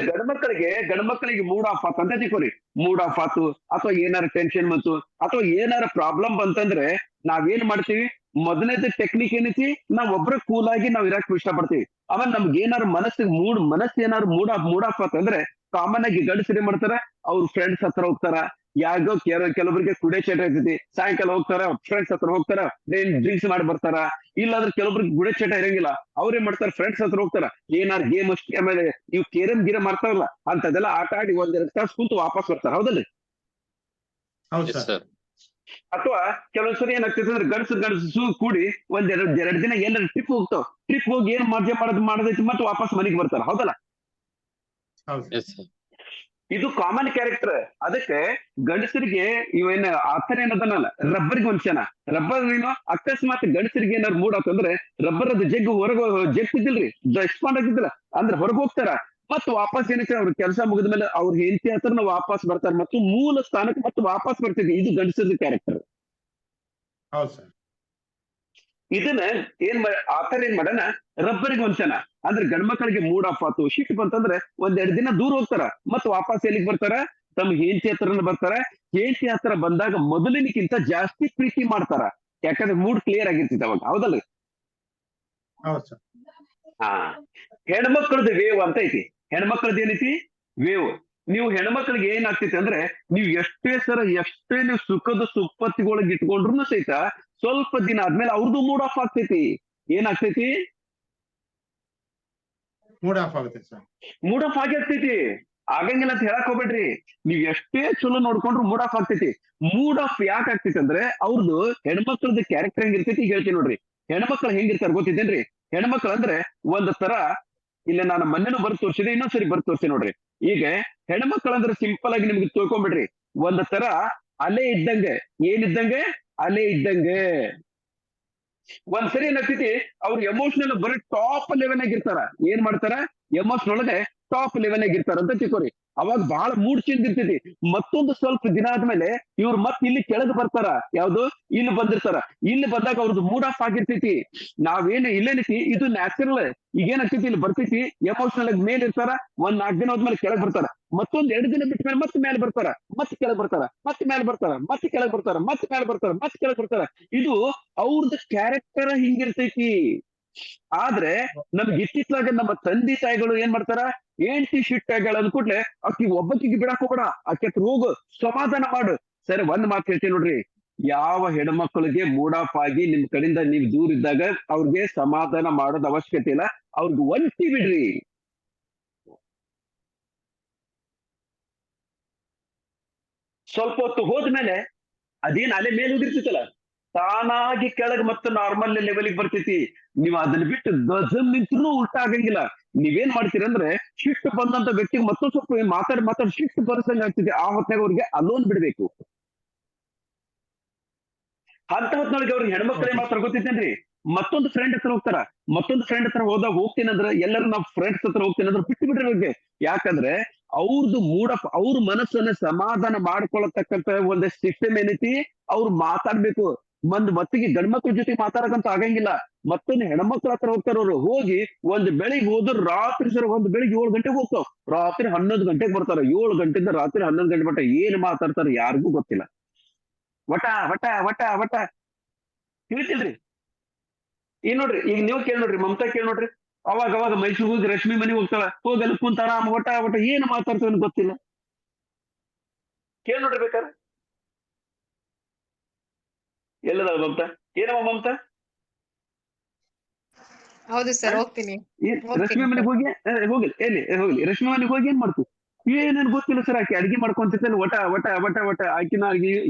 ಗಂಡ್ಮಕ್ಳಿಗೆ ಮೂಡ್ ಆಫ್ ಆತ ಅಂತ ತಿಳ್ಕೊರಿ, ಮೂಡ್ ಆಫ್ ಆತು ಅಥವಾ ಏನಾರ ಟೆನ್ಷನ್ ಬಂತು ಅಥವಾ ಏನಾರ ಪ್ರಾಬ್ಲಮ್ ಬಂತಂದ್ರೆ ನಾವೇನ್ ಮಾಡ್ತೀವಿ, ಮೊದಲನೇದ ಟೆಕ್ನಿಕ್ ಏನೈತಿ, ನಾವ್ ಒಬ್ರ ಕೂಲ್ ಆಗಿ ನಾವ್ ಇರಕ್ ಇಷ್ಟಪಡ್ತೀವಿ. ಆಮೇಲೆ ನಮ್ಗೆ ಏನಾರು ಮನಸ್ಸು ಏನಾರು ಮೂಡ್ ಆಫ್ ಆತಂದ್ರೆ ಕಾಮನ್ ಆಗಿ ಗಂಡಸರು ಏನ್ ಮಾಡ್ತಾರ, ಅವ್ರ ಫ್ರೆಂಡ್ಸ್ ಹತ್ರ ಹೋಗ್ತಾರ, ಯಾರಿಗೋ ಕೆಲವರಿಗೆ ಕುಡಿಯೋ ಚಟ ಇರ್ತೈತಿ, ಸಾಯಂಕಾಲ ಹೋಗ್ತಾರ ಫ್ರೆಂಡ್ಸ್ ಹತ್ರ ಹೋಗ್ತಾರ, ಡ್ರಿಂಕ್ಸ್ ಮಾಡಿ ಬರ್ತಾರ. ಇಲ್ಲಾಂದ್ರೆ ಕೆಲವೊಬ್ರಿಗೆ ಗುಡೆ ಚಟ ಇರಂಗಿಲ್ಲ, ಅವ್ರೇನ್ ಮಾಡ್ತಾರ, ಫ್ರೆಂಡ್ಸ್ ಹತ್ರ ಹೋಗ್ತಾರ, ಏನಾರು ಗೇಮ್ ಅಷ್ಟೇ, ಆಮೇಲೆ ಇವ್ ಕೇರಂ ಗಿರಂ ಮಾಡ್ತಾರಲ್ಲ ಅಂತದೆಲ್ಲ ಆಟ ಆಡಿ 1-2 ತಾಸು ಕುಂತು ವಾಪಸ್ ಬರ್ತಾರ. ಹೌದಲ್ರಿ? ಹೌದು ಸರ್. ಅಥವಾ ಕೆಲವೊಂದ್ಸರಿ ಏನಾಗ್ತೈತೆ ಅಂದ್ರೆ ಗಂಡಸು ಕೂಡಿ ಎರಡು ದಿನ ಎಲ್ಲರೂ ಟ್ರಿಪ್ ಹೋಗಿ ಏನ್ ಮಜಾ ಮಾಡೋದೈತಿ ಮತ್ತೆ ವಾಪಸ್ ಮನೆಗೆ ಬರ್ತಾರ. ಹೌದಲ್ಲ? ಇದು ಕಾಮನ್ ಕ್ಯಾರೆಕ್ಟರ್. ಅದಕ್ಕೆ ಗಂಡಸರಿಗೆ ಇವೇನ ಆತರ ಏನದನಲ್ಲ, ರಬ್ಬರ್ಗೆ ಮನುಷ್ಯನ ರಬ್ಬರ್ ಏನು, ಅಕಸ್ಮಾತ್ ಗಂಡಸರಿಗೆ ಏನಾರು ಮೂಡ್ ಆತಂದ್ರೆ ರಬ್ಬರ್ ಅದು ಜಗ್ತಿದ್ದಿಲ್ರಿ, ಎಕ್ಸ್ಪಾಂಡ್ ಆಗಿದ್ದಿಲ್ಲ ಅಂದ್ರೆ ಹೊರಗೆ ಹೋಗ್ತಾರ, ಮತ್ ವಾಪಸ್ ಏನೈತೆ ಅವ್ರ ಕೆಲಸ ಮುಗಿದ್ಮೇಲೆ ಅವ್ರ ಹೆಂಡತಿ ಹತ್ರ ವಾಪಸ್ ಬರ್ತಾರೆ ಮತ್ತು ಮೂಲ ಸ್ಥಾನಕ್ಕೆ ಮತ್ತೆ ವಾಪಸ್ ಬರ್ತಿದ್ವಿ. ಇದು ಗಂಡಸರದ ಕ್ಯಾರೆಕ್ಟರ್. ಹೌದು ಸರ್. ಇದನ್ನ ಆತರ ಏನ್ ಮಾಡಣ ರಬ್ಬರಿಗೆ ಹೊಂಚನ ಅಂದ್ರೆ ಗಂಡ್ಮಕ್ಳಿಗೆ ಮೂಡ್ ಆಫ್ ಆತು ಶಿಟ್ ಬಂತಂದ್ರೆ ಒಂದೆರಡು ದಿನ ದೂರ ಹೋಗ್ತಾರ ಮತ್ ವಾಪಸ್ ಎಲ್ಲಿಗೆ ಬರ್ತಾರ ತಮ್ಮ ಹೆಂಡತಿ ಹತ್ರನ ಬರ್ತಾರ ಹೆಂಡತಿ ಹತ್ರ ಬಂದಾಗ ಮೊದಲಿನಕ್ಕಿಂತ ಜಾಸ್ತಿ ಪ್ರೀತಿ ಮಾಡ್ತಾರ ಯಾಕಂದ್ರೆ ಮೂಡ್ ಕ್ಲಿಯರ್ ಆಗಿರ್ತೈತೆ ಅವಾಗ ಹೌದಲ್ಲ ಹೌದು ಸರ್ ಹಾ ಹೆಣ್ಮಕ್ಳದ್ದು ವೇವ್ ಅಂತ ಐತಿ ಹೆಣ್ಮಕ್ಳದ್ದು ಏನೈತಿ ವೇವ್ ನೀವು ಹೆಣ್ಮಕ್ಳಿಗೆ ಏನಾಗ್ತೈತಿ ಅಂದ್ರೆ ನೀವು ಎಷ್ಟೇ ನೀವು ಸುಖದ ಸುಪ್ಪತ್ತಿಗೊಳಗೆ ಇಟ್ಕೊಂಡ್ರು ಸಹಿತ ಸ್ವಲ್ಪ ದಿನ ಆದ್ಮೇಲೆ ಅವ್ರದ್ದು ಮೂಡ್ ಆಫ್ ಆಗ್ತೈತಿ ಏನಾಗ್ತೈತಿ ಮೂಡ್ ಆಫ್ ಆಗುತ್ತೆ ಸರ್ ಮೂಡ್ ಆಫ್ ಆಗಿರ್ತೈತಿ ಆಗಂಗಿಲ್ಲ ಅಂತ ಹೇಳಕ್ ಹೋಗ್ಬೇಡ್ರಿ ನೀವ್ ಎಷ್ಟೇ ಚಲೋ ನೋಡ್ಕೊಂಡ್ರು ಮೂಡ್ ಆಫ್ ಆಗ್ತೈತಿ ಮೂಡ್ ಆಫ್ ಯಾಕೆ ಆಗ್ತೈತಿ ಅಂದ್ರೆ ಅವ್ರದ್ದು ಹೆಣ್ಮಕ್ಳದ್ದು ಕ್ಯಾರೆಕ್ಟರ್ ಹೆಂಗಿರ್ತೈತಿ ಈಗ ಹೇಳ್ತೀನಿ ನೋಡ್ರಿ ಹೆಣ್ಮಕ್ಳು ಹೆಂಗಿರ್ತಾರ ಗೊತ್ತಿದ್ದೇನ್ರಿ ಹೆಣ್ಮಕ್ಳು ಅಂದ್ರೆ ಒಂದ್ ತರ ಇಲ್ಲ ನಾನು ಮೊನ್ನೆನೂ ಬರ್ದು ತೋರ್ಸಿದೆ ಇನ್ನೊಂದ್ಸರಿ ಬರ್ದು ತೋರ್ಸಿ ನೋಡ್ರಿ ಈಗ ಹೆಣ್ಮಕ್ಳು ಅಂದ್ರೆ ಸಿಂಪಲ್ ಆಗಿ ನಿಮ್ಗೆ ತಿಳ್ಕೊಂಬಿಡ್ರಿ ಒಂದ್ ತರ ಅಲೆ ಇದ್ದಂಗೆ ಏನಿದ್ದಂಗೆ ಅಲೆ ಇದ್ದಂಗೆ ಒಂದ್ಸರಿ ಏನಾಗ್ತೈತಿ ಅವ್ರು ಎಮೋಷನಲ್ ಬರೀ ಟಾಪ್ ಲೆವೆಲ್ ಆಗಿರ್ತಾರ ಏನ್ ಮಾಡ್ತಾರ ಎಮೋಷನ್ ಒಳಗೆ ಟಾಪ್ ಲೆವೆಲ್ ಆಗಿರ್ತಾರ ಅಂತ ತಿಳ್ಕೊರಿ ಅವಾಗ ಬಹಳ ಮೂಡ್ ಚೇಂಜ್ ಇರ್ತೈತಿ ಮತ್ತೊಂದು ಸ್ವಲ್ಪ ದಿನ ಆದ್ಮೇಲೆ ಇವ್ರು ಮತ್ ಇಲ್ಲಿ ಕೆಳಗೆ ಬರ್ತಾರ ಯಾವ್ದು ಇಲ್ಲಿ ಬಂದಿರ್ತಾರ ಇಲ್ಲಿ ಬಂದಾಗ ಅವ್ರದ್ದು ಮೂಡ್ ಆಫ್ ಆಗಿರ್ತೈತಿ ನಾವೇನು ಇಲ್ಲೇನೈತಿ ಇದು ನ್ಯಾಚುರಲ್ ಈಗ ಏನಾಗ್ತೈತಿ ಇಲ್ಲಿ ಬರ್ತೈತಿ ಎಮೋಷನಲ್ ಆಗಿ ಮೇಲ್ ಇರ್ತಾರ ಒಂದ್ 4 ದಿನ ಹೋದ್ಮೇಲೆ ಕೆಳಗ್ ಬರ್ತಾರ ಮತ್ತೊಂದ್ 2 ದಿನ ಬಿಟ್ಟ ಮೇಲೆ ಮತ್ತೆ ಮೇಲೆ ಬರ್ತಾರ ಮತ್ತೆ ಕೆಳಗ್ ಬರ್ತಾರ ಮತ್ತೆ ಮೇಲೆ ಬರ್ತಾರ ಮತ್ತೆ ಕೆಳಗ್ ಬರ್ತಾರ ಮತ್ತೆ ಮೇಲೆ ಬರ್ತಾರ ಮತ್ತೆ ಕೆಳಗ್ ಬರ್ತಾರ ಇದು ಅವ್ರದ್ದು ಕ್ಯಾರೆಕ್ಟರ್ ಹಿಂಗಿರ್ತೈತಿ ಆದ್ರೆ ನಮ್ಗೆ ಇತ್ತಿತ್ಲಾಗ ನಮ್ಮ ತಂದೆ ತಾಯಿಗಳು ಏನ್ ಮಾಡ್ತಾರ ಹೆಂಡತಿ ಶಿಟ್ ಆಗ್ಯಾಳ ಅಂದ್ಕೂಡ್ಲೆ ಆಕಿ ಒಬ್ಬಕಿಗೆ ಬಿಡಾಕ್ ಹೋಗ್ಬೇಡ ಆಕೆ ಹತ್ರ ಹೋಗು ಸಮಾಧಾನ ಮಾಡು ಸರಿ ಒಂದ್ ಮಾತು ಹೇಳ್ತೀನಿ ನೋಡ್ರಿ ಯಾವ ಹೆಣ್ಮಕ್ಳಿಗೆ ಮೂಡ್ ಆಫ್ ಆಗಿ ನಿಮ್ ಕಡೆಯಿಂದ ನೀವ್ ದೂರ ಇದ್ದಾಗ ಅವ್ರಿಗೆ ಸಮಾಧಾನ ಮಾಡೋದ್ ಅವಶ್ಯಕತೆ ಇಲ್ಲ ಅವ್ರಿಗೆ ಒಂಟಿ ಬಿಡ್ರಿ ಸ್ವಲ್ಪ ಹೊತ್ತು ಹೋದ್ಮೇಲೆ ಅದೇನ್ ಅಲೆ ಮೇಲೆ ಉದಿರ್ತೈತಲ್ಲ ತಾನಾಗಿ ಕೆಳಗ್ ಮತ್ತೆ ನಾರ್ಮಲ್ ಲೆವೆಲ್ಗೆ ಬರ್ತೈತಿ ನೀವ್ ಅದನ್ನ ಬಿಟ್ಟು ಗಜಮ್ ನಿಂತ್ರು ಉಲ್ಟಾ ಆಗಂಗಿಲ್ಲ ನೀವೇನ್ ಮಾಡ್ತೀರಂದ್ರೆ ಶಿಫ್ಟ್ ಬಂದಂತ ವ್ಯಕ್ತಿಗೆ ಮತ್ತೊಂದ್ ಸ್ವಲ್ಪ ಮಾತಾಡಿ ಶಿಫ್ಟ್ ಬರ್ಸಂಗ್ ಆಗ್ತದೆ ಆ ಹೊತ್ತಾಗ ಅವ್ರಿಗೆ ಅಲೋನ್ ಬಿಡ್ಬೇಕು ಅಂತ ಹೊತ್ನೊಳಗೆ ಅವ್ರಿಗೆ ಹೆಣ್ಮಕ್ಳು ಏನ್ ಮಾಡ್ತಾರ ಗೊತ್ತಿತ್ತೇನ್ರಿ ಮತ್ತೊಂದು ಫ್ರೆಂಡ್ ಹತ್ರ ಹೋಗ್ತಾರ ಮತ್ತೊಂದು ಫ್ರೆಂಡ್ ಹತ್ರ ಹೋದಾಗ ಹೋಗ್ತೀನಂದ್ರೆ ಎಲ್ಲರೂ ನಾವ್ ಫ್ರೆಂಡ್ಸ್ ಹತ್ರ ಹೋಗ್ತೀನಂದ್ರೆ ಬಿಟ್ಟು ಬಿಡ್ರಿ ಅವ್ರಿಗೆ ಯಾಕಂದ್ರೆ ಅವ್ರದ್ದು ಮೂಡಪ್ ಅವ್ರ ಮನಸ್ಸನ್ನ ಸಮಾಧಾನ ಮಾಡ್ಕೊಳತಕ್ಕಂತ ಒಂದ್ ಸಿಸ್ಟಮ್ ಏನೈತಿ ಅವ್ರು ಮಾತಾಡ್ಬೇಕು ಮತ್ತಿಗೆ ಗಂಡ್ಮಕ್ಳ ಜೊತೆ ಮಾತಾಡಕಂತ ಆಗಂಗಿಲ್ಲ ಮತ್ತೊಂದು ಹೆಣ್ಮಕ್ಳ ಹತ್ರ ಹೋಗ್ತಾರ ಅವ್ರು ಹೋಗಿ ಒಂದ್ ಬೆಳಿಗ್ಗೆ ಹೋದ್ರು ರಾತ್ರಿ ಸರ್ ಒಂದ್ ಬೆಳಿಗ್ಗೆ 7 ಗಂಟೆಗೆ ಹೋಗ್ತಾವ ರಾತ್ರಿ 11 ಗಂಟೆಗೆ ಬರ್ತಾರ 7 ಗಂಟೆಯಿಂದ ರಾತ್ರಿ 11 ಗಂಟೆ ಮಟ್ಟ ಏನ್ ಮಾತಾಡ್ತಾರ ಯಾರಿಗೂ ಗೊತ್ತಿಲ್ಲ ವಟ ವಟ ವಟ ವಟ ತಿಳಿತಿಲ್ರಿ ಏನ್ ನೋಡ್ರಿ ಈಗ ನೀವು ಕೇಳಿ ನೋಡ್ರಿ ಮಮತಾ ಕೇಳಿ ನೋಡ್ರಿ ಅವಾಗ ಮೈಸೂರು ಹೋಗಿ ರಶ್ಮಿ ಮನೆಗೆ ಹೋಗ್ತಾಳ ಹೋಗಲ್ಲ ಕುಂತ ಆರಾಮ ವಟ ವಟ ಏನ್ ಮಾತಾಡ್ತಾವ ಗೊತ್ತಿಲ್ಲ ಕೇಳಿ ನೋಡ್ರಿ ಬೇಕಾದ್ರೆ ಎಲ್ಲದ ಮಮತಾ ಏನಮ್ಮ ಮಮತಾ ಹೌದು ಸರ್ ಹೋಗ್ತೀನಿ ರಶ್ಮಿ ಮನೆಗೆ ಹೋಗಿ ಹೋಗ್ಲಿ ರಶ್ಮಿ ಮನೆಗೆ ಹೋಗಿ ಏನ್ ಮಾಡ್ತೀವಿ ಏನೇನ್ ಗೊತ್ತಿಲ್ಲ ಸರ್ ಆಕೆ ಅಡಿಗೆ ಮಾಡ್ಕೊಂತಿರ್ತಲ್ಲ ವಟ ವಟ ವಟ ವಟ ಆಕಿನ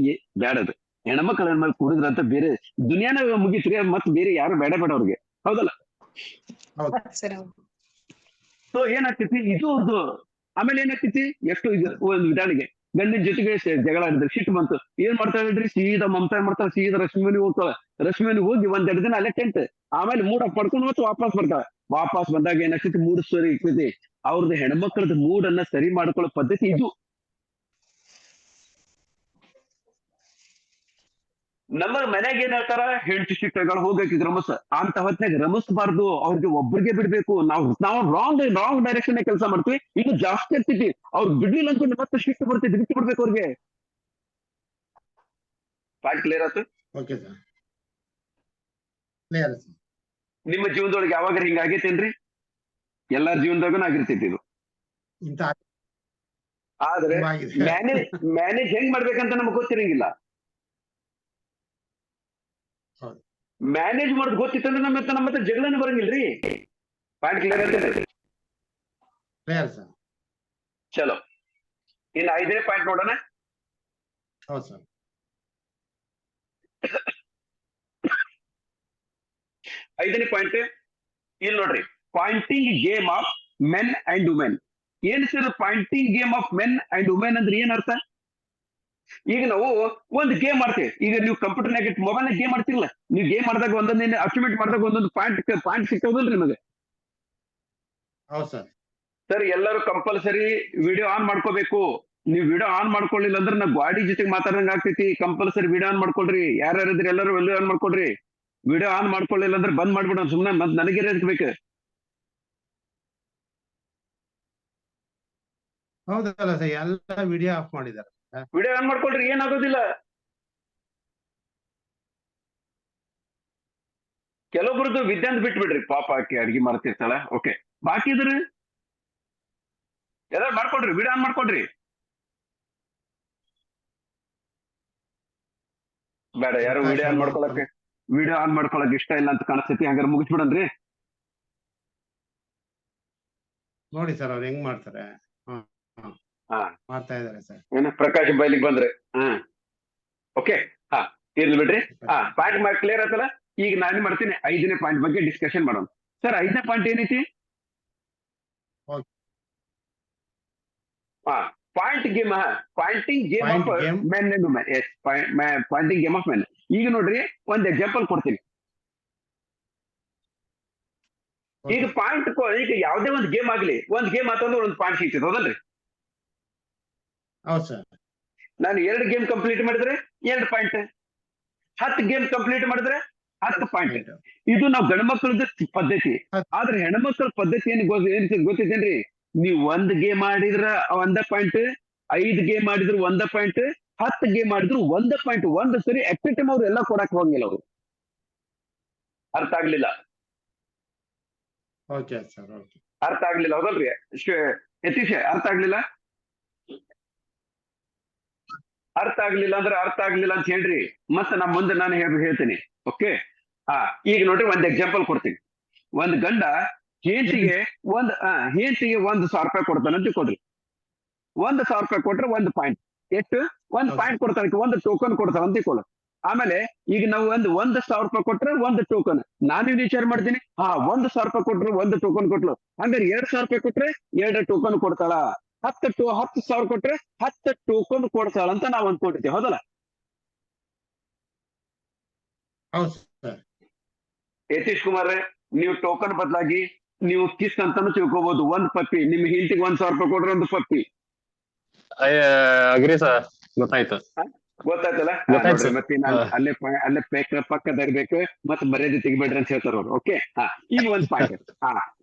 ಬ್ಯಾಡದು ಹೆಣ್ಮಕ್ಳ ಮೇಲೆ ಕುಡಿದ್ರ ಅಂತ ಬೇರೆ ದುನಿಯಾನ ಮುಗಿತ್ರಿ ಮತ್ ಬೇರೆ ಯಾರು ಬೇಡ ಅವ್ರಿಗೆ ಹೌದಲ್ಲ ಸೊ ಏನಾಗ್ತೈತಿ ಇದು ಅವ್ರದ್ದು ಆಮೇಲೆ ಏನಾಗ್ತೈತಿ ಎಷ್ಟು ಇದು ಒಂದು ಉದಾಹರಣೆಗೆ ಗಂಡಿನ ಜೊತೆಗೆ ಜಗಳ ಆಡಿದ್ರೆ ಶಿಟ್ ಬಂತು ಏನ್ ಮಾಡ್ತಾ ಹೇಳ್ರಿ ಸೀದಾ ಮಮತಾ ಮಾಡ್ತಾಳೆ ಸೀದಾ ರಶ್ಮಿ ಮನೆಗೆ ಹೋಗ್ತಾಳೆ ರಶ್ಮಿ ಮನೆಗೆ ಹೋಗಿ 1-2 ದಿನ ಅಲ್ಲೇ ಟೆಂಟ್ ಆಮೇಲೆ ಮೂಡ್ ಆಫ್ ಪಡ್ಕೊಂಡು ಮತ್ತೆ ವಾಪಸ್ ಬರ್ತಾಳೆ ವಾಪಸ್ ಬಂದಾಗ ಏನಾಗ್ತೈತಿ ಮೂಡ್ ಸರಿ ಇರ್ತೈತಿ ಅವ್ರದ್ದು ಹೆಣ್ಮಕ್ಳದ್ದು ಮೂಡ್ ಅನ್ನ ಸರಿ ಮಾಡ್ಕೊಳ್ಳೋ ಪದ್ಧತಿ ಇದು ನಮ್ಮ ಮನೆಗೆ ಏನ್ ಹೇಳ್ತಾರ ಹೆಂಡತಿ ಶಿಟ್ಟಗಳು ಹೋಗಕ್ಕೆ ರಮಸ್ ಅಂತ ಹೊತ್ತಿನಾಗ ರಮಿಸ್ಬಾರ್ದು ಅವ್ರಿಗೆ ಒಬ್ಬರಿಗೆ ಬಿಡ್ಬೇಕು ನಾವು ರಾಂಗ್ ಡೈರೆಕ್ಷನ್ ಕೆಲಸ ಮಾಡ್ತೀವಿ ಇನ್ನು ಜಾಸ್ತಿ ಇರ್ತೈತಿ ಅವ್ರು ಬಿಡ್ಲಿಲ್ಲ ಅನ್ಕೊಂಡು ಮತ್ತೆ ಶಿಫ್ಟ್ ಬರ್ತೈತಿ ಬಿಟ್ಟು ಬಿಡ್ಬೇಕು ಅವ್ರಿಗೆ ಪಾಯಿಂಟ್ ಕ್ಲಿಯರ್ ಆಯ್ತು ನಿಮ್ಮ ಜೀವನದೊಳಗೆ ಯಾವಾಗ ಹಿಂಗ ಆಗೈತೇನ್ರಿ ಎಲ್ಲಾರ ಜೀವನದಾಗೂ ಆಗಿರ್ತೈತಿ ಇದು ಆದ್ರೆ ಮ್ಯಾನೇಜ್ ಹೆಂಗ್ ಮಾಡ್ಬೇಕಂತ ನಮ್ಗೆ ಗೊತ್ತಿರಂಗಿಲ್ಲ ಮ್ಯಾನೇಜ್ ಮಾಡೋದು ಗೊತ್ತಿತ್ತಂದ್ರೆ ನಮ್ಮ ಹತ್ರ ಜಗಳನೇ ಬರಂಗಿಲ್ರಿ ಪಾಯಿಂಟ್ ಕ್ಲಿಯರ್ ಅಂತ ಚಲೋ ಇನ್ನು 5ನೇ ಪಾಯಿಂಟ್ ನೋಡೋಣ 5ನೇ ಪಾಯಿಂಟ್ ಇಲ್ಲಿ ನೋಡ್ರಿ pointing game of men and women ಏನ್ sir pointing game of men and women ಅಂದ್ರೆ ಏನ್ ಅರ್ಥ ಈಗ ನಾವು ಒಂದು ಗೇಮ್ ಮಾಡ್ತೇವೆ ಈಗ ನೀವು ಕಂಪ್ಯೂಟರ್ನಾಗ ಮೊಬೈಲ್ ಗೇಮ್ ಮಾಡ್ತಿರಲ್ಲ ನೀವು ಗೇಮ್ ಮಾಡಿದಾಗ ಒಂದೊಂದು ಅಚೀವ್ಮೆಂಟ್ ಮಾಡಿದಾಗ ಒಂದೊಂದು ಪಾಯಿಂಟ್ ಸಿಗ್ತಾವದಲ್ರಿ ನಿಮಗೆ ಸರ್ ಎಲ್ಲರೂ ಕಂಪಲ್ಸರಿ ವಿಡಿಯೋ ಆನ್ ಮಾಡ್ಕೋಬೇಕು ನೀವು ವಿಡಿಯೋ ಆನ್ ಮಾಡ್ಕೊಳ್ಳಿಲ್ಲ ಅಂದ್ರೆ ನಾವು ಗಾಡಿ ಜೊತೆಗೆ ಮಾತಾಡಂಗ ಆಗ್ತೈತಿ ಕಂಪಲ್ಸರಿ ವಿಡಿಯೋ ಆನ್ ಮಾಡ್ಕೊಳ್ರಿ ಯಾರ್ಯಾರಿದ್ರೆ ಎಲ್ಲರೂ ವಿಡಿಯೋ ಆನ್ ಮಾಡ್ಕೊಳ್ರಿ ವಿಡಿಯೋ ಆನ್ ಮಾಡ್ಕೊಳ್ಳಿಲ್ಲ ಅಂದ್ರೆ ಬಂದ್ ಮಾಡ್ಬಿಡೋಣ ಸುಮ್ನೆ ಮತ್ ನನಗೆ ಬೇಕು. ಹೌದಲ್ಲ ಸರ್, ಎಲ್ಲ ವಿಡಿಯೋ ಆಫ್ ಮಾಡಿದ್ದಾರೆ. ವಿಡಿಯೋ ಆನ್ ಮಾಡ್ಕೊಳ್ರಿ, ಏನಾಗೋದಿಲ್ಲ. ಕೆಲವೊಬ್ರದ್ದು ವಿದ್ಯಾಂತ ಬಿಟ್ಬಿಡ್ರಿ, ಪಾಪ ಆಕಿ ಅಡ್ಗೆ ಮಾಡ್ತಿರ್ತಾಳ. ಓಕೆ, ಬಾಕಿ ಇದ್ರಿ ಎಲ್ಲ ಮಾಡ್ಕೊಡ್ರಿ, ವಿಡಿಯೋ ಆನ್ ಮಾಡ್ಕೊಡ್ರಿ. ಬೇಡ, ಯಾರು ವಿಡಿಯೋ ಆನ್ ಮಾಡ್ಕೊಳಕ್ ಇಷ್ಟ ಇಲ್ಲ ಅಂತ ಕಾಣಿಸ್ತೈತಿ. ಹಂಗಾರೆ ಮುಗಿಸ್ಬಿಡನ್ರಿ. ನೋಡಿ ಸರ್ ಅವ್ರು ಹೆಂಗ್ ಮಾಡ್ತಾರೆ. ಹಾ, ಮಾಡ್ತಾ ಇದಾರೆ ಸರ್. ಏನ ಪ್ರಕಾಶ್ ಬೈಲಿಗೆ ಬಂದ್ರೆ ಓಕೆ. ಹಾ, ಇರ್ಲಿ ಬಿಡ್ರಿ. ಪಾಯಿಂಟ್ ಕ್ಲಿಯರ್ ಆಯ್ತಲ್ಲ. ಈಗ ನಾನು ಮಾಡ್ತೀನಿ 5ನೇ ಪಾಯಿಂಟ್ ಬಗ್ಗೆ ಡಿಸ್ಕಷನ್ ಮಾಡೋಣ. ಸರ್ 5ನೇ ಪಾಯಿಂಟ್ ಏನೈತಿ? Pointing game of men and women. Yes, pointing game of men. ಈಗ ನೋಡ್ರಿ, ಒಂದ್ ಎಕ್ಸಾಂಪಲ್ ಕೊಡ್ತೀನಿ. ಈಗ ಪಾಯಿಂಟ್, ಈಗ ಯಾವ್ದೇ ಒಂದು ಗೇಮ್ ಆಗ್ಲಿ, ಒಂದ್ ಗೇಮ್ ಆತಂದ್ರೆ ಒಂದು ಪಾಯಿಂಟ್ ಸಿಗ್ತದೆ, ಹೌದಲ್ರಿ? ಹೌದು ಸರ್. ನಾನು 2 ಗೇಮ್ ಕಂಪ್ಲೀಟ್ ಮಾಡಿದ್ರೆ 2 ಪಾಯಿಂಟ್, 10 ಗೇಮ್ ಕಂಪ್ಲೀಟ್ ಮಾಡಿದ್ರೆ 10 ಪಾಯಿಂಟ್. ಇದು ನಾವು ಗಂಡ್ಮಕ್ಳದ ಪದ್ಧತಿ. ಆದ್ರೆ ಹೆಣ್ಮಕ್ಳ ಪದ್ಧತಿ ಏನ್ ಗೊತ್ತೈತೇನ್ರಿ? ನೀವು 1 ಗೇಮ್ ಮಾಡಿದ್ರ 1 ಪಾಯಿಂಟ್, 5 ಗೇಮ್ ಮಾಡಿದ್ರು 1 ಪಾಯಿಂಟ್, 10 ಗೇಮ್ ಮಾಡಿದ್ರು 1 ಪಾಯಿಂಟ್. ಒಂದ್ ಸರಿ ಎಕ್ಟಿಟಮ್ ಅವ್ರು ಎಲ್ಲ ಕೊಡಕ್ ಹೋಗಿಲ್ಲ. ಅವ್ರು ಅರ್ಥ ಆಗ್ಲಿಲ್ಲ. Okay sir, okay. ಅರ್ಥ ಆಗ್ಲಿಲ್ಲ, ಹೌದಲ್ರಿ ಯತೀಶ್? ಅರ್ಥ ಆಗ್ಲಿಲ್ಲ. ಅರ್ಥ ಆಗ್ಲಿಲ್ಲ ಅಂದ್ರೆ ಅರ್ಥ ಆಗ್ಲಿಲ್ಲ ಅಂತ ಹೇಳ್ರಿ, ಮತ್ತೆ ನಾ ಮುಂದೆ ನಾನು ಹೇಳ್ತೀನಿ. ಓಕೆ. ಈಗ ನೋಡ್ರಿ, ಒಂದ್ ಎಕ್ಸಾಂಪಲ್ ಕೊಡ್ತೀನಿ. ಒಂದ್ ಗಂಡ ಹೆಂಡತಿಗೆ ಹೆಂಡತಿಗೆ 1,000 ರೂಪಾಯಿ ಕೊಡ್ತಾನೆ ಅಂತ ಕೊಡ್ರಿ. 1,000 ರೂಪಾಯಿ ಕೊಟ್ರೆ 1 ಪಾಯಿಂಟ್. ಎಷ್ಟು? 1 ಪಾಯಿಂಟ್ ಕೊಡ್ತಾನೆ, 1 ಟೋಕನ್ ಕೊಡ್ತಾನೆ ಅಂತ ಕೊಡು. ಆಮೇಲೆ ಈಗ ನಾವು 1,000 ರೂಪಾಯಿ ಕೊಟ್ರೆ 1 ಟೋಕನ್. ನಾನೇನ್ ವಿಚಾರ ಮಾಡ್ತೀನಿ, 1,000 ರೂಪಾಯಿ ಕೊಟ್ರು 1 ಟೋಕನ್ ಕೊಟ್ಲು, ಹಂಗಾರೆ 2,000 ರೂಪಾಯಿ ಕೊಟ್ರೆ 2 ಟೋಕನ್ ಕೊಡ್ತಾಳ. 10,000 ಕೊಟ್ರೆ 10 ಟೋಕನ್ ಕೊಡ್ತಾಳ ಅಂತ ನಾವ್ ಅಂದ್ಕೊಂಡಿದ್ದೀವಿ, ಹೌದಲ್ಲ? ಹೌದು ಸರ್. ಯತೀಶ್ ಕುಮಾರ್, ನೀವು ಟೋಕನ್ ಬದಲಾಗಿ ನೀವು ಕಿಸ್ ಅಂತಾನು ತಿಳ್ಕೊಬಹುದು. 1 ಪಪ್ಪಿ, ನಿಮ್ ಹೆಂಡತಿಗೆ 1,000 ರೂಪಾಯಿ ಕೊಟ್ರೆ 1 ಪಪ್ಪಿ. ಅಗ್ರಿ ಸರ್, ಗೊತ್ತಾಯ್ತು. ಗೊತ್ತಾಯ್ತಲ್ಲ? ನೋಡ್ರಿ, ಮತ್ತೆ ಅಲ್ಲೇ ಪಕ್ಕದಾಗಿರ್ಬೇಕು, ಮತ್ತೆ ಮರ್ಯಾದೆ ತೆಗಿಬೇಡ್ರಿ ಅಂತ ಹೇಳ್ತಾರ ಅವ್ರು. ಓಕೆ. ಈಗ 1 ಪಾಯಿಂಟ್.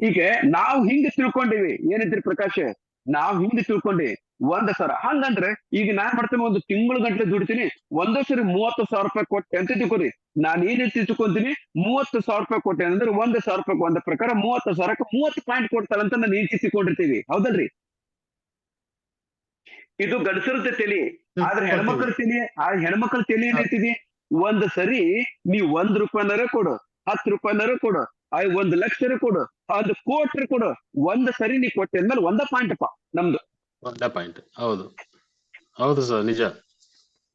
ಈಗ ನಾವು ಹಿಂಗ್ ತಿಳ್ಕೊಂಡಿವಿ. ಏನಂತೀರಿ ಪ್ರಕಾಶ್? ನಾವ್ ಹಿಂಗ್ ತಿಳ್ಕೊಂಡಿ 1,000. ಹಂಗಂದ್ರೆ ಈಗ ನಾನ್ ಮಾಡ್ತೇನೆ, ಒಂದು ತಿಂಗಳು ಗಂಟೆ ದುಡಿತೀನಿ, ಒಂದೇ ಸರಿ 30,000 ರೂಪಾಯಿ ಕೊಟ್ಟೆ ಅಂತ ತಿಳ್ಕೊರಿ. ನಾನ್ ಏನ್ ತಿಳ್ಕೊಂತೀನಿ, 30,000 ರೂಪಾಯಿ ಕೊಟ್ಟೆ ಅಂದ್ರೆ 1,000 ರೂಪಾಯಿ ಒಂದ ಪ್ರಕಾರ 30,000ಕ್ಕೆ 30 ಪಾಯಿಂಟ್ ಕೊಡ್ತಾರಂತ ನಾನು ಏನ್ ತಿಳ್ಕೊಂಡಿರ್ತೀವಿ, ಹೌದಲ್ರಿ? ಇದು ಗಂಡಸರದ ತಲಿ. ಆದ್ರೆ ಹೆಣ್ಮಕ್ಳ ತಲಿ ಏನೈತಿದಿ? ಒಂದ್ ಸರಿ ನೀವ್ 1 ರೂಪಾಯಿನಾರ ಕೊಡು, 10 ರೂಪಾಯಿನಾರ ಕೊಡು, 1 ಲಕ್ಷ ಕೊಡು, 1 ಕೋಟಿ ಕೊಡು, 1 ಸರಿ ನೀ ಕೊಟ್ಟೆ ಅಂದ್ಮೇಲೆ 1 ಪಾಯಿಂಟ್ ನಮ್ದು. 1 ಪಾಯಿಂಟ್. ಹೌದು, ಹೌದು ಸರ್, ನಿಜ.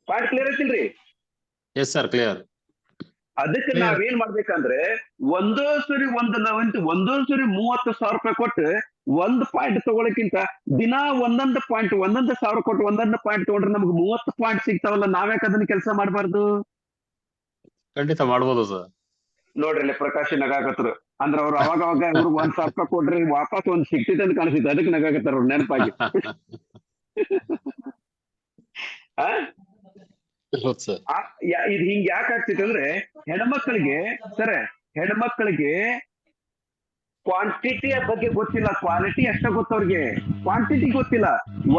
ಪಾಯಿಂಟ್ ಕ್ಲಿಯರ್ ಐತಿಲ್ರಿ? Yes sir, clear. ಅದಕ್ಕೆ ನಾವೇನ್ ಮಾಡ್ಬೇಕಂದ್ರೆ, ಒಂದೋ ಸರಿ 30,000 ರೂಪಾಯಿ ಕೊಟ್ಟು 1 ಪಾಯಿಂಟ್ ತಗೊಳಕ್ಕಿಂತ ದಿನಾ 1 ಪಾಯಿಂಟ್, 1,000 ಕೊಟ್ಟು 1 ಪಾಯಿಂಟ್ ತಗೊಂಡ್ರೆ ನಮ್ಗೆ 30 ಪಾಯಿಂಟ್ ಸಿಗ್ತಾವಲ್ಲ. ನಾವ್ಯಾಕೆ ಅದನ್ನ ಕೆಲಸ ಮಾಡ್ಬಾರ್ದು? ಖಂಡಿತ ಮಾಡ್ಬೋದು ಸರ್. ನೋಡ್ರಿ, ಪ್ರಕಾಶ್ ನಗಾಕತ್ರು ಅಂದ್ರೆ ಅವ್ರು ಅವಾಗ ಅವ್ರಿಗೆ 1,000 ರೂಪಾಯಿ ಕೊಡ್ರಿ ವಾಪಸ್ ಒಂದ್ ಸಿಗ್ತೈತೆ ಅಂತ ಕಾಣಿಸ್ತೈತೆ, ಅದಕ್ಕೆ ನಗಾಕತ್ತಾರ ಅವ್ರು ನೆನಪಾಗಿ. ಇದು ಹಿಂಗ್ ಯಾಕೆ ಆಗ್ತೈತೆ ಅಂದ್ರೆ, ಹೆಣ್ಮಕ್ಳಿಗೆ ಕ್ವಾಂಟಿಟಿಯ ಬಗ್ಗೆ ಗೊತ್ತಿಲ್ಲ, ಕ್ವಾಲಿಟಿ ಅಷ್ಟೇ ಗೊತ್ತವ್ರಿಗೆ, ಕ್ವಾಂಟಿಟಿ ಗೊತ್ತಿಲ್ಲ.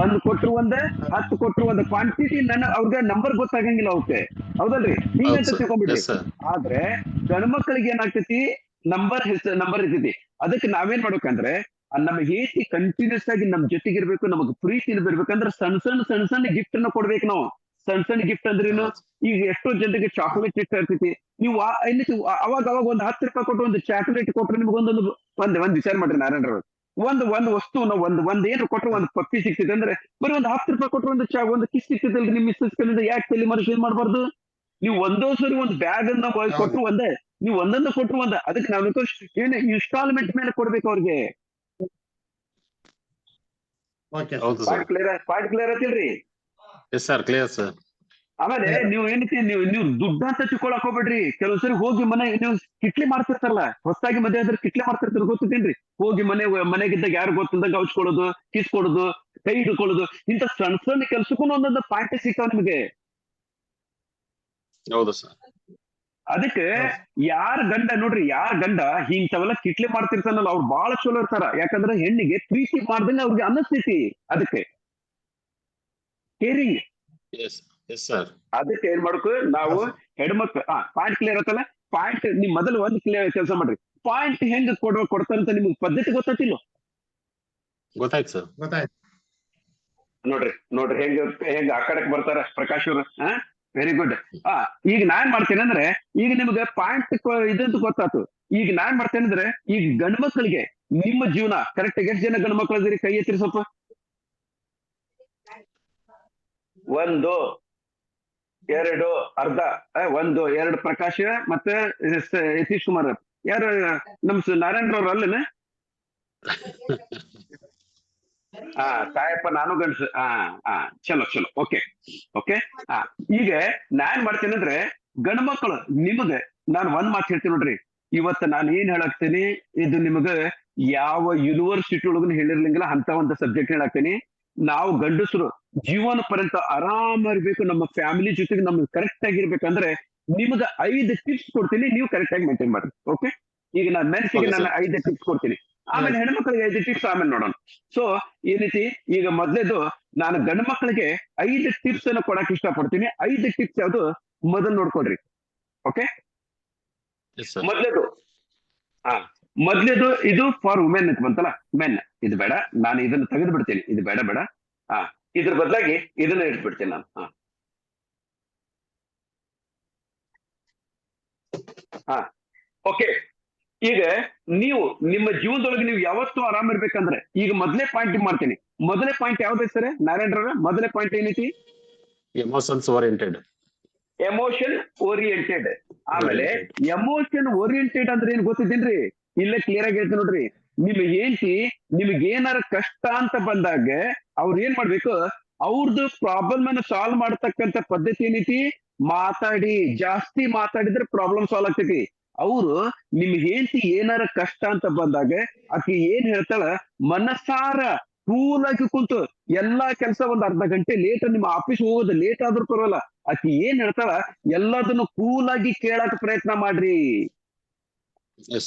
1 ಕೊಟ್ರು 1, 10 ಕೊಟ್ರು 1. ಕ್ವಾಂಟಿಟಿ ಅವ್ರಿಗೆ ನಂಬರ್ ಗೊತ್ತಾಗಂಗಿಲ್ಲ ಅವಕ್ಕೆ, ಹೌದಲ್ರಿ? ಹಿಂಗಂತ ತಿಳ್ಕೊಂಡ್ಬಿಡ್ರಿ. ಆದ್ರೆ ಗಂಡ್ಮಕ್ಳಿಗೆ ಏನಾಗ್ತೈತಿ, ನಂಬರ್ ಇರ್ತೈತಿ. ಅದಕ್ಕೆ ನಾವೇನ್ ಮಾಡ್ಬೇಕಂದ್ರೆ, ನಮ್ಮ ಹೇಸಿ ಕಂಟಿನ್ಯೂಸ್ ಆಗಿ ನಮ್ ಜೊತೆಗಿರ್ಬೇಕು, ನಮಗ್ ಪ್ರೀತಿ ಬರ್ಬೇಕಂದ್ರೆ ಸಣ್ಣ ಸಣ್ಣ ಗಿಫ್ಟ್ ಅನ್ನ ಕೊಡ್ಬೇಕು ನಾವು. ಸಣ್ಣ ಗಿಫ್ಟ್ ಅಂದ್ರೇನು? ಈಗ ಎಷ್ಟೋ ಜನರಿಗೆ ಚಾಕ್ಲೇಟ್ ಇಷ್ಟ ಇರ್ತೈತಿ. ನೀವು ಅವಾಗ 10 ರೂಪಾಯಿ ಕೊಟ್ಟು 1 ಚಾಕ್ಲೇಟ್ ಕೊಟ್ರೆ ನಿಮ್ಗೆ ಒಂದ್ ವಿಚಾರ ಮಾಡ್ರಿ ನಾರಾಯಣರ, ಒಂದ್ ವಸ್ತುನ ಒಂದ್ ಏನ್ರ ಕೊಟ್ರೆ 1 ಪಪ್ಪಿ ಸಿಗ್ತೈತೆ ಅಂದ್ರೆ, ಬರೀ 10 ರೂಪಾಯಿ ಕೊಟ್ರೆ 1 ಕಿಸ್ ಸಿಗ್ತೈತಲ್ರಿ ನಿಮ್ ಮಿಸ್ಸಸ್ ಕಲಿಂದ. ಯಾಕೆ ತಲೆ ಮನಸ್ಸು ಮಾಡ್ಬಾರ್ದು? ನೀವು ಒಂದೋ ಸರಿ 1 ಬ್ಯಾಗ್ ಅನ್ನ ಕೊಟ್ರು ಒಂದೇ, ನೀವು ಒಂದೊಂದು ಕೊಟ್ರು ಒಂದ. ಅದಕ್ಕೆ ನಾವು ಏನ್ ಇನ್ಸ್ಟಾಲ್ಮೆಂಟ್ ಮೇಲೆ ಕೊಡ್ಬೇಕು ಅವ್ರಿಗೆ. ಪಾಯಿಂಟ್ ಕ್ಲಿಯರ್ ಆತಿಲ್ರಿ? Yes sir, clear sir. ಆಮೇಲೆ ನೀವು ನೀವು ದುಡ್ಡು ಅಂತ ತಿಳ್ಕೊಳಕ್ ಹೋಗ್ಬೇಡ್ರಿ. ಕೆಲವೊಂದ್ಸರಿ ಹೋಗಿ ನೀವು ಕಿಟ್ಲಿ ಮಾಡ್ತಿರ್ತಾರಲ್ಲ, ಹೊಸದಾಗಿ ಮದುವೆ ಆದ್ರೆ ಕಿಟ್ಲಿ ಮಾಡ್ತಿರ್ತಾರ, ಗೊತ್ತೇನ್ರಿ? ಹೋಗಿ ಮನೆಗಿದ್ದಾಗ ಯಾರು ಗೊತ್ತಿದ್ದಾಗ ಔಚ್ಕೊಡೋದು, ಕಿಸ್ ಕೊಡೋದು, ಕೈ ಹಿಡ್ಕೊಳ್ಳೋದು, ಇಂಥ ಸಣ್ಣ ಕೆಲ್ಸಕ್ಕೂ ಒಂದೊಂದು ಪಾಯಿಂಟ್ ಸಿಗ್ತಾವ ನಿಮಗೆ. ಹೌದು ಸರ್. ಅದಕ್ಕೆ ಯಾರ ಗಂಡ ನೋಡ್ರಿ, ಯಾರ ಗಂಡ ಇಂಥವೆಲ್ಲ ಕಿಟ್ಲೆ ಮಾಡ್ತಿರ್ತಾನಲ್ಲ ಅವ್ರು ಬಹಳ ಚಲೋ ಇರ್ತಾರ. ಯಾಕಂದ್ರೆ ಹೆಣ್ಣಿಗೆ ಪ್ರೀತಿ ಮಾಡ್ದಂಗೆ ಅವ್ರಿಗೆ ಅನ್ನಿಸ್ತೈತಿ. ಅದಕ್ಕೆ ಕೇರಿಂಗ್. ಅದಕ್ಕೆ ಏನ್ ಮಾಡ್ಕೊ ನಾವು ಹೆಣ್ಮಕ್ಳು ಪಾಯಿಂಟ್ ಕ್ಲಿಯರ್ ಆತಲ್ಲ. ಪಾಯಿಂಟ್ ನಿಮ್ ಮೊದಲು ಒಂದ್ ಕ್ಲಿಯರ್ ಕೆಲಸ ಮಾಡ್ರಿ. ಪಾಯಿಂಟ್ ಹೆಂಗ್ ಕೊಡ್ತಾರಂತ ನಿಮ್ಗೆ ಪದ್ಧತಿ ಗೊತ್ತಿಲ್ಲ. ಗೊತ್ತಾಯ್ತು ಸರ್. ಗೊತ್ತಾಯ್ತು. ನೋಡ್ರಿ ಹೆಂಗ ಆ ಕಡೆಕ್ ಬರ್ತಾರ ಪ್ರಕಾಶ್ ಅವ್ರು. Very good. ಈಗ ನಾನ್ ಮಾಡ್ತೇನೆ ಅಂದ್ರೆ, ಈಗ ನಿಮ್ಗೆ ಪಾಯಿಂಟ್ ಇದಂತ ಗೊತ್ತಾತು. ಈಗ ನಾನ್ ಮಾಡ್ತೇನೆ ಅಂದ್ರೆ, ಈಗ ಗಂಡ್ ಮಕ್ಳಿಗೆ ನಿಮ್ಮ ಜೀವನ ಕರೆಕ್ಟ್ ಎಷ್ಟು ಜನ ಗಂಡ್ ಮಕ್ಳು ಅದೀರಿ? ಕೈ ಎತ್ತಿರಿ ಸ್ವಲ್ಪ. 1 2 ಅರ್ಧ 1 2 ಪ್ರಕಾಶ್ ಮತ್ತೆ ಯತೀಶ್ ಕುಮಾರ್. ಯಾರು ನಮ್ ನಾರಾಯಣ ಅವ್ರ ಅಲ್ಲನ? ತಾಯಪ್ಪ ನಾನು ಗಂಡ್ಸು. ಚಲೋ ಓಕೆ. ಈಗ ನಾನ್ ಮಾಡ್ತೇನೆ ಅಂದ್ರೆ, ಗಂಡ್ ಮಕ್ಕಳು ನಿಮಗೆ ನಾನು ಒಂದ್ ಮಾತು ಹೇಳ್ತೀನಿ ನೋಡ್ರಿ. ಇವತ್ತು ನಾನು ಏನ್ ಹೇಳಾಕ್ತೇನೆ, ಇದು ನಿಮಗ ಯಾವ ಯೂನಿವರ್ಸಿಟಿ ಒಳಗೂ ಹೇಳಿರ್ಲಿಂಗಿಲ್ಲ ಅಂತ ಒಂದು ಸಬ್ಜೆಕ್ಟ್ ಹೇಳಾಕ್ತೇನೆ. ನಾವು ಗಂಡಸರು ಜೀವನ ಪರ್ಯಂತ ಆರಾಮ ಇರ್ಬೇಕು, ನಮ್ಮ ಫ್ಯಾಮಿಲಿ ಜೊತೆಗೆ ನಮ್ಗೆ ಕರೆಕ್ಟ್ ಆಗಿರ್ಬೇಕಂದ್ರೆ ನಿಮ್ಗೆ 5 ಟಿಪ್ಸ್ ಕೊಡ್ತೀನಿ, ನೀವು ಕರೆಕ್ಟ್ ಆಗಿ ಮೇಂಟೈನ್ ಮಾಡ್ರಿ. ಓಕೆ, ಈಗ ನಾನು ಮೆನ್ಸಿಗೆ ನಾನು 5 ಟಿಪ್ಸ್ ಕೊಡ್ತೀನಿ, ಆಮೇಲೆ ಹೆಣ್ಮಕ್ಳಿಗೆ 5 ಟಿಪ್ಸ್ ಆಮೇಲೆ ನೋಡೋಣ. ಸೊ ಈ ರೀತಿ ಈಗ ಮೊದ್ಲೇದು ನಾನು ಗಂಡು ಮಕ್ಕಳಿಗೆ 5 ಟಿಪ್ಸ್ ಅನ್ನು ಕೊಡಕ್ ಇಷ್ಟಪಡ್ತೀನಿ. 5 ಟಿಪ್ಸ್ ಯಾವ್ದು ಮೊದಲು ನೋಡ್ಕೊಡ್ರಿ. ಓಕೆ, ಮೊದ್ಲೇದು ಇದು ಫಾರ್ ವುಮೆನ್ ಅಂತ ಬಂತಲ್ಲ, ಮೆನ್. ಇದು ಬೇಡ, ನಾನು ಇದನ್ನ ತೆಗೆದು ಬಿಡ್ತೀನಿ. ಇದು ಬೇಡ. ಇದ್ರ ಬದಲಾಗಿ ಇದನ್ನ ಇಟ್ಬಿಡ್ತೀನಿ ನಾನು. ಓಕೆ, ಈಗ ನೀವು ನಿಮ್ಮ ಜೀವನದೊಳಗೆ ನೀವು ಯಾವತ್ತೂ ಆರಾಮ ಇರ್ಬೇಕಂದ್ರೆ ಈಗ ಮೊದಲೇ ಪಾಯಿಂಟ್ ಮಾಡ್ತೀನಿ. ಮೊದಲೇ ಪಾಯಿಂಟ್ ಯಾವ್ದು ಸರ್ ನಾರಾಯಣರ? ಮೊದಲೇ ಪಾಯಿಂಟ್ ಏನೈತಿ? Emotion oriented. ಆಮೇಲೆ ಎಮೋಷನ್ ಓರಿಯೆಂಟೆಡ್ ಅಂದ್ರೆ ಏನ್ ಗೊತ್ತಿದ್ದೇನ್ರಿ? ಇಲ್ಲೇ ಕ್ಲಿಯರ್ ಆಗಿ ಹೇಳ್ತೀನಿ ನೋಡ್ರಿ. ನಿಮ್ಗೆ ಹೆಂಡತಿ ನಿಮ್ಗೆ ಏನಾರ ಕಷ್ಟ ಅಂತ ಬಂದಾಗ ಅವ್ರು ಏನ್ ಮಾಡ್ಬೇಕು? ಅವ್ರದ್ದು ಪ್ರಾಬ್ಲಮ್ ಅನ್ನು ಸಾಲ್ವ್ ಮಾಡ್ತಕ್ಕಂತ ಪದ್ಧತಿ ಏನೈತಿ? ಮಾತಾಡಿ. ಜಾಸ್ತಿ ಮಾತಾಡಿದ್ರೆ ಪ್ರಾಬ್ಲಮ್ ಸಾಲ್ವ್ ಆಗ್ತೈತಿ. ಅವರು ನಿಮ್ಗೆ ಹೆಂಡತಿ ಏನಾರ ಕಷ್ಟ ಅಂತ ಬಂದಾಗ ಆಕಿ ಏನ್ ಹೇಳ್ತಾಳ, ಮನಸಾರ ಕೂಲ್ ಆಗಿ ಕುಂತು ಎಲ್ಲಾ ಕೆಲಸ ಒಂದ್ ಅರ್ಧ ಗಂಟೆ ಲೇಟ್, ನಿಮ್ಮ ಆಫೀಸ್ ಹೋಗೋದು ಲೇಟ್ ಆದ್ರೂ ಪರವಾಗಿಲ್ಲ, ಆಕಿ ಏನ್ ಹೇಳ್ತಾಳ ಎಲ್ಲದನ್ನು ಕೂಲ್ ಆಗಿ ಕೇಳಕ್ ಪ್ರಯತ್ನ ಮಾಡ್ರಿ.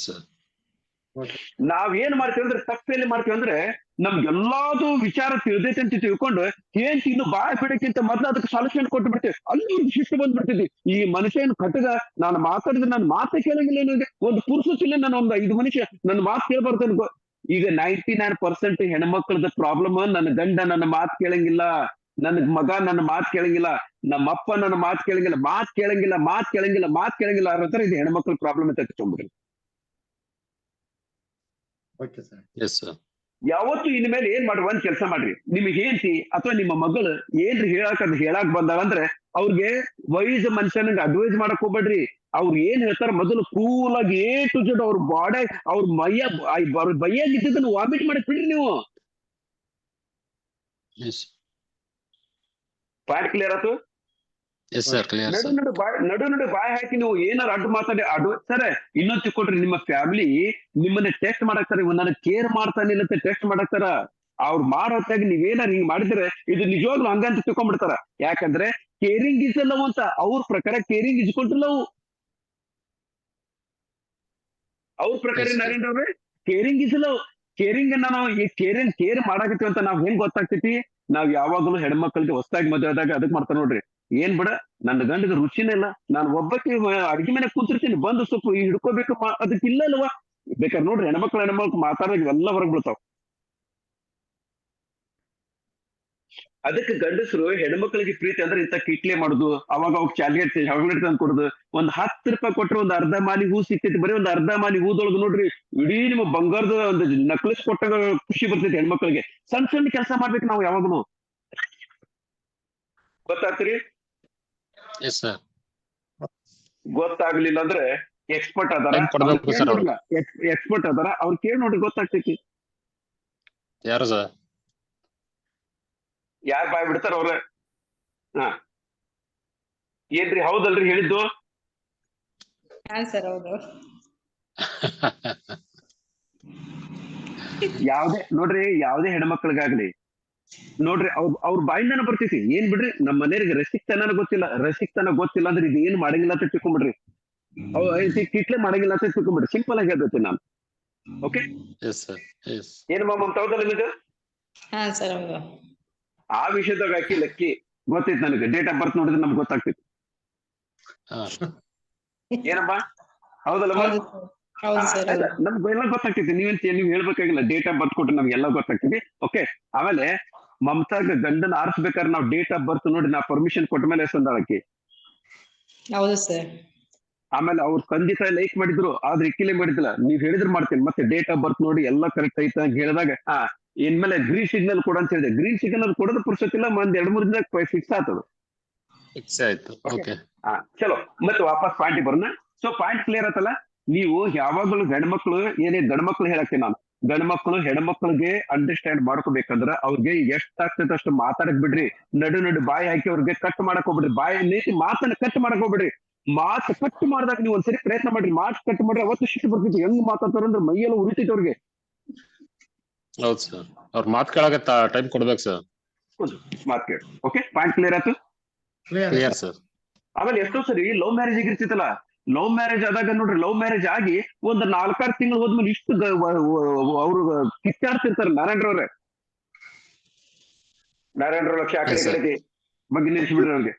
ನಾವೇನ್ ಮಾಡ್ತೀವಿ ಅಂದ್ರೆ, ತಪ್ಪೆಲ್ಲಿ ಮಾಡ್ತೀವಿ ಅಂದ್ರೆ, ನಮ್ಗೆಲ್ಲಾದು ವಿಚಾರ ತಿಳಿದೈತೆ ಅಂತ ತಿಳ್ಕೊಂಡು ಏನ್ ಇನ್ನು ಬಾಯ್ ಬಿಡಕ್ಕಿಂತ ಮೊದ್ಲು ಅದಕ್ಕೆ ಸೊಲ್ಯೂಷನ್ ಕೊಟ್ಟು ಬಿಡ್ತೇವೆ. ಅಲ್ಲಿ ಶಿಸ್ತು ಬಂದ್ಬಿಡ್ತೈತಿ. ಈ ಮನುಷ್ಯನ್ ಕಟ್ಟಗ ನಾನು ಮಾತಾಡಿದ್ರೆ ನನ್ನ ಮಾತೇ ಕೇಳಂಗಿಲ್ಲ. ನನಗೆ ಒಂದು ಪುರುಷಿಲ್ಲ, ನಾನು ಒಂದು 5 ಮನುಷ್ಯ ನನ್ನ ಮಾತು ಕೇಳ್ಬಾರ್ದು. ಈಗ 99% ಹೆಣ್ಮಕ್ಳದ ಪ್ರಾಬ್ಲಮ್, ನನ್ನ ಗಂಡ ನನ್ನ ಮಾತು ಕೇಳಂಗಿಲ್ಲ, ನನ್ನ ಮಗ ನನ್ನ ಮಾತು ಕೇಳಂಗಿಲ್ಲ, ನಮ್ಮಪ್ಪ ನನ್ನ ಮಾತು ಕೇಳಂಗಿಲ್ಲ ಅನ್ನೋ ಇದು ಹೆಣ್ಮಕ್ಳ ಪ್ರಾಬ್ಲಮ್ ಅಂತ ತಿಳ್ಕೊಂಡ್ಬಿಡ್ರಿ. ಯಾವತ್ತು ಇನ್ಮೇಲೆ ಏನ್ ಮಾಡ್ರಿ, ಒಂದ್ ಕೆಲಸ ಮಾಡ್ರಿ. ನಿಮ್ಗೆ ಹೆಂಡತಿ ಅಥವಾ ನಿಮ್ಮ ಮಗಳು ಏನ್ರಿ ಹೇಳಾಕ್ ಬಂದಾಳಂದ್ರೆ, ಅವ್ರಿಗೆ ವೈಸ್ ಮನುಷ್ಯನಿಗೆ ಅಡ್ವೈಸ್ ಮಾಡಕ್ ಹೋಗ್ಬೇಡ್ರಿ. ಅವ್ರು ಏನ್ ಹೇಳ್ತಾರ ಮೊದಲು ಕೂಲ್ ಆಗಿ A to Z ಅವ್ರ ಬಾಡಿ, ಅವ್ರ ಬೈಯಾಗಿದ್ದನ್ನು ವಾಮಿಟ್ ಮಾಡಕ್ ಬಿಡ್ರಿ ನೀವು. ಪಾಯಿಂಟ್ ಕ್ಲಿಯರ್ ಆಯ್ತು? ನಡು ಬಾಯಿ ಹಾಕಿ ನೀವು ಏನಾರು ಅಡ್ಡು ಮಾತಾಡಿ ಸರ್. ಇನ್ನೊಂದು ತಿಳ್ಕೊಟ್ರಿ, ನಿಮ್ಮ ಫ್ಯಾಮಿಲಿ ನಿಮ್ಮನ್ನ ಟೆಸ್ಟ್ ಮಾಡಾಕ್ತಾರ, ನನ್ನ ಕೇರ್ ಮಾಡ್ತಾನಿಲ್ಲ ಅಂತ ಟೆಸ್ಟ್ ಮಾಡಾಕ್ತಾರ. ಅವ್ರು ಮಾಡೋತ್ತಾಗ ನೀವೇನಾರು ಹಿಂಗ್ ಮಾಡಿದ್ರೆ ಇದು ನಿಜವಾಗ್ಲೂ ಹಂಗಂತ ತಿಳ್ಕೊಂಡ್ಬಿಡ್ತಾರ. ಯಾಕಂದ್ರೆ ಕೇರಿಂಗ್ ಇಸ್ ಲವ್ ಅಂತ ಅವ್ರ ಪ್ರಕಾರ. ಕೇರಿಂಗ್ ಇಸ್ಕೊಂಡ್ರು ಲವ್ ಅವ್ರ ಪ್ರಕಾರ. ನರೇಂದ್ರ ಅವ್ರೆ, ಕೇರಿಂಗ್ ಇಸ್ ಲವ್. ಕೇರಿಂಗ್ ಅನ್ನ ನಾವು ಈ ಕೇರ್ ಮಾಡಾಕತ್ತೀವಿ ಅಂತ ನಾವ್ ಹೆಂಗ್ ಗೊತ್ತಾಗ್ತೈತಿ? ನಾವ್ ಯಾವಾಗಲೂ ಹೆಣ್ಮಕ್ಳಿಗೆ ಹೊಸದಾಗಿ ಮದುವೆ ಆದಾಗ ಅದಕ್ ಮಾಡ್ತಾರ ನೋಡ್ರಿ, ಏನ್ ಬಿಡ ನನ್ನ ಗಂಡಗ ರುಚಿನೇ ಇಲ್ಲ, ನಾನು ಒಬ್ಬಕ್ಕೆ ಅಡ್ಗೆ ಮನೆ ಕೂತಿರ್ತೀನಿ, ಬಂದು ಸ್ವಲ್ಪ ಹಿಡ್ಕೋಬೇಕು, ಅದಕ್ಕೆ ಇಲ್ಲ ಅಲ್ವಾ? ಬೇಕಾದ್ರೆ ನೋಡ್ರಿ ಹೆಣ್ಮಕ್ಳು ಮಾತಾಡೋದು ಎಲ್ಲ ಹೊರಗ್ ಬಿಡ್ತಾವ. ಅದಕ್ಕೆ ಗಂಡಸರು ಹೆಣ್ಮಕ್ಳಿಗೆ ಪ್ರೀತಿ ಅಂದ್ರೆ ಇಂಥ ಕಿಟ್ಲೆ ಮಾಡುದು, ಅವಾಗ ಚಾಕ್ಲೇಟ್ ತಂದು ಕೊಡುದು. ಒಂದ್ 10 ರೂಪಾಯಿ ಕೊಟ್ರೆ ಒಂದ್ ಅರ್ಧ ಮಾಲಿ ಹೂ ಸಿಕ್ತೈತಿ. ಬರೀ ಒಂದ್ ಅರ್ಧ ಮಾಲಿ ಹೂದೊಳಗೆ ನೋಡ್ರಿ ಇಡೀ ನಿಮ್ಮ ಬಂಗಾರದ ಒಂದು ನಕ್ಲೆಸ್ ಕೊಟ್ಟಾಗ ಖುಷಿ ಬರ್ತೈತಿ ಹೆಣ್ಮಕ್ಳಿಗೆ. ಸಣ್ಣ ಕೆಲಸ ಮಾಡ್ಬೇಕು ನಾವು ಯಾವಾಗಲೂ. ಗೊತ್ತಾಗ್ತೀರಿ? ಗೊತ್ತಾಗ್ಲಿಲ್ಲ ಅಂದ್ರೆ ಎಕ್ಸ್ಪರ್ಟ್ ಅದಾರ, ಅವ್ರು ಕೇಳಿ ನೋಡ್ರಿ, ಗೊತ್ತಾಗ್ತೈತಿ. ಯಾರು ಬಾಯ್ ಬಿಡ್ತಾರ ಅವ್ರ? ಏನ್ರಿ ಹೌದಲ್ರಿ ಹೇಳಿದ್ದು? ಯಾವ್ದೇ ಹೆಣ್ಮಕ್ಳಿಗಾಗ್ಲಿ ನೋಡ್ರಿ, ಅವ್ರ ಬಾಯಿಂದನ ಬರ್ತೈತಿ. ಏನ್ ಬಿಡ್ರಿ, ನಮ್ಮ ಮನೆಯವ್ರಿಗೆ ರಸಿಕ್ತನ ಗೊತ್ತಿಲ್ಲ ಅಂದ್ರೆ ಇದು ಏನ್ ಮಾಡಂಗಿಲ್ಲ ಅಂತ ತಿಳ್ಕೊಂಡ್ಬಿಡ್ರಿ. ಕಿಟ್ಲೆ ಮಾಡಂಗಿಲ್ಲ ಅಂತ ತಿಳ್ಕೊಂಬಿಡ್ರಿ, ಸಿಂಪಲ್ ಆಗಿ ಹೇಳ್ತೀನಿ ನಾನು. Okay yes sir, yes. ಏನಮ್ಮ ಮಮತಾ, ಹೌದಲ್ಲ ನಿಮಗೆ ಹಾ ಸರ್ ಹೌದು. ಆ ವಿಷಯದಾಗ ಹಾಕಿ ಲಕ್ಕಿ ಗೊತ್ತೈತಿ ನನಗೆ, ಡೇಟ್ ಆಫ್ ಬರ್ತ್ ನೋಡಿದ್ರೆ ನಮ್ಗೆ ಗೊತ್ತಾಗ್ತೈತಿ. ಏನಪ್ಪಾ ಹೌದಲ್ಲ? ಹೌದು ಸರ್, ಹೌದು ಸರ್ ಹೌದು. ನಮ್ಗೆ ಎಲ್ಲ ಗೊತ್ತಾಗ್ತೈತಿ, ನೀವ್ ಹೇಳ್ಬೇಕಾಗಿಲ್ಲ, ಡೇಟ್ ಆಫ್ ಬರ್ತ್ ಕೊಟ್ರೆ ನಮ್ಗೆಲ್ಲ ಗೊತ್ತಾಗ್ತೈತಿ. ಓಕೆ, ಆಮೇಲೆ ಮಮತಾಗ ಗಂಡನ ಆರಿಸ್ಬೇಕಾದ್ರೆ ನಾವು ಡೇಟ್ ಆಫ್ ಬರ್ತ್ ನೋಡಿ ನಾವು ಪರ್ಮಿಷನ್ ಕೊಟ್ಟ ಮೇಲೆ ಸಂದಾಳಕಿ. ಹೌದು ಸರ್. ಆಮೇಲೆ ಅವ್ರ ತಂದೆ ತಾಯಿ ಲೈಕ್ ಮಾಡಿದ್ರು, ಆದ್ರೆ ಇಕ್ಕಿಲೆ ಮಾಡಿದ್ದಿಲ್ಲ. ನೀವ್ ಹೇಳಿದ್ರೆ ಮಾಡ್ತೀನಿ, ಮತ್ತೆ ಡೇಟ್ ಆಫ್ ಬರ್ತ್ ನೋಡಿ ಎಲ್ಲ ಕರೆಕ್ಟ್ ಐತ ಅಂತ ಹೇಳಿದಾಗ ಇನ್ಮೇಲೆ ಗ್ರೀನ್ ಸಿಗ್ನಲ್ ಕೊಡ ಅಂತ ಹೇಳಿದೆ. ಗ್ರೀನ್ ಸಿಗ್ನಲ್ ಕೊಡೋದು ಪುರ್ಸತ್ತಿಲ್ಲ, ಒಂದ್ 2-3 ದಿನ ಫಿಕ್ಸ್ ಆಗ್ತದ. ಫಿಕ್ಸ್ ಆಯ್ತು. ಓಕೆ, ಚಲೋ, ಮತ್ತೆ ವಾಪಸ್ ಪಾಯಿಂಟ್ ಬರೋಣ. ಸೊ ಪಾಯಿಂಟ್ ಕ್ಲಿಯರ್ ಆತಲ್ಲ? ನೀವು ಯಾವಾಗಲೂ ಗಂಡ್ಮಕ್ಳು ಏನೇ ಗಂಡ್ಮಕ್ಳು ಹೇಳಕ್ಕೆ ನಾನು, ಗಂಡ್ಮಕ್ಳು ಹೆಣ್ಮಕ್ಳಿಗೆ ಅಂಡರ್ಸ್ಟ್ಯಾಂಡ್ ಮಾಡ್ಕೋಬೇಕಂದ್ರ ಅವ್ರಿಗೆ ಎಷ್ಟಾಗ್ತೈತೆ ಅಷ್ಟು ಮಾತಾಡಕ್ ಬಿಡ್ರಿ. ನಡು ಬಾಯಿ ಹಾಕಿ ಅವ್ರಿಗೆ ಕಟ್ ಮಾಡಕ್ ಹೋಗ್ಬಿಡ್ರಿ. ಬಾಯಿ ನೀತಿ ಮಾತನ್ನ ಕಟ್ ಮಾಡಕ್ ಹೋಗ್ಬಿಡ್ರಿ. ಮಾತು ಕಟ್ ಮಾಡಿದಾಗ ನೀವು ಒಂದ್ಸರಿ ಪ್ರಯತ್ನ ಮಾಡ್ರಿ, ಮಾತು ಕಟ್ ಮಾಡ್ರಿ, ಅವತ್ತು ಶಿಟ್ಟು ಬರ್ತೈತಿ. ಹೆಂಗ್ ಮಾತಾಡ್ತಾರ ಅಂದ್ರೆ ಮೈಯೆಲ್ಲ ಉರಿತೈತಿ ಅವ್ರಿಗೆ. ಹೌದು ಸರ್, ಅವ್ರ ಮಾತು ಕೇಳಾಗ ಟೈಮ್ ಕೊಡ್ಬೇಕು ಸರ್. ಮಾತು ಕೇಳಿ. ಓಕೆ, ಪಾಯಿಂಟ್ ಕ್ಲಿಯರ್ ಆಯ್ತು? Clear sir. ಆಮೇಲೆ ಎಷ್ಟೋ ಸರಿ ಲವ್ ಮ್ಯಾರೇಜ್ ಆಗಿರ್ತಿತ್ತಲ್ಲ, ಲವ್ ಮ್ಯಾರೇಜ್ ಆದಾಗ ನೋಡ್ರಿ, ಲವ್ ಮ್ಯಾರೇಜ್ ಆಗಿ ಒಂದ್ 4-6 ತಿಂಗಳು ಹೋದ್ಮೇಲೆ ಇಷ್ಟು ಅವ್ರು ಕಿತ್ತಾಡ್ತಿರ್ತಾರೆ. ನಾರಾಯಣರಾವ್ ಲಕ್ಷ ಆ ಕಡೆ ಬಗ್ಗೆ ನಿಲ್ಸಿಬಿಡ್ರಿ ಅವ್ರಿಗೆ.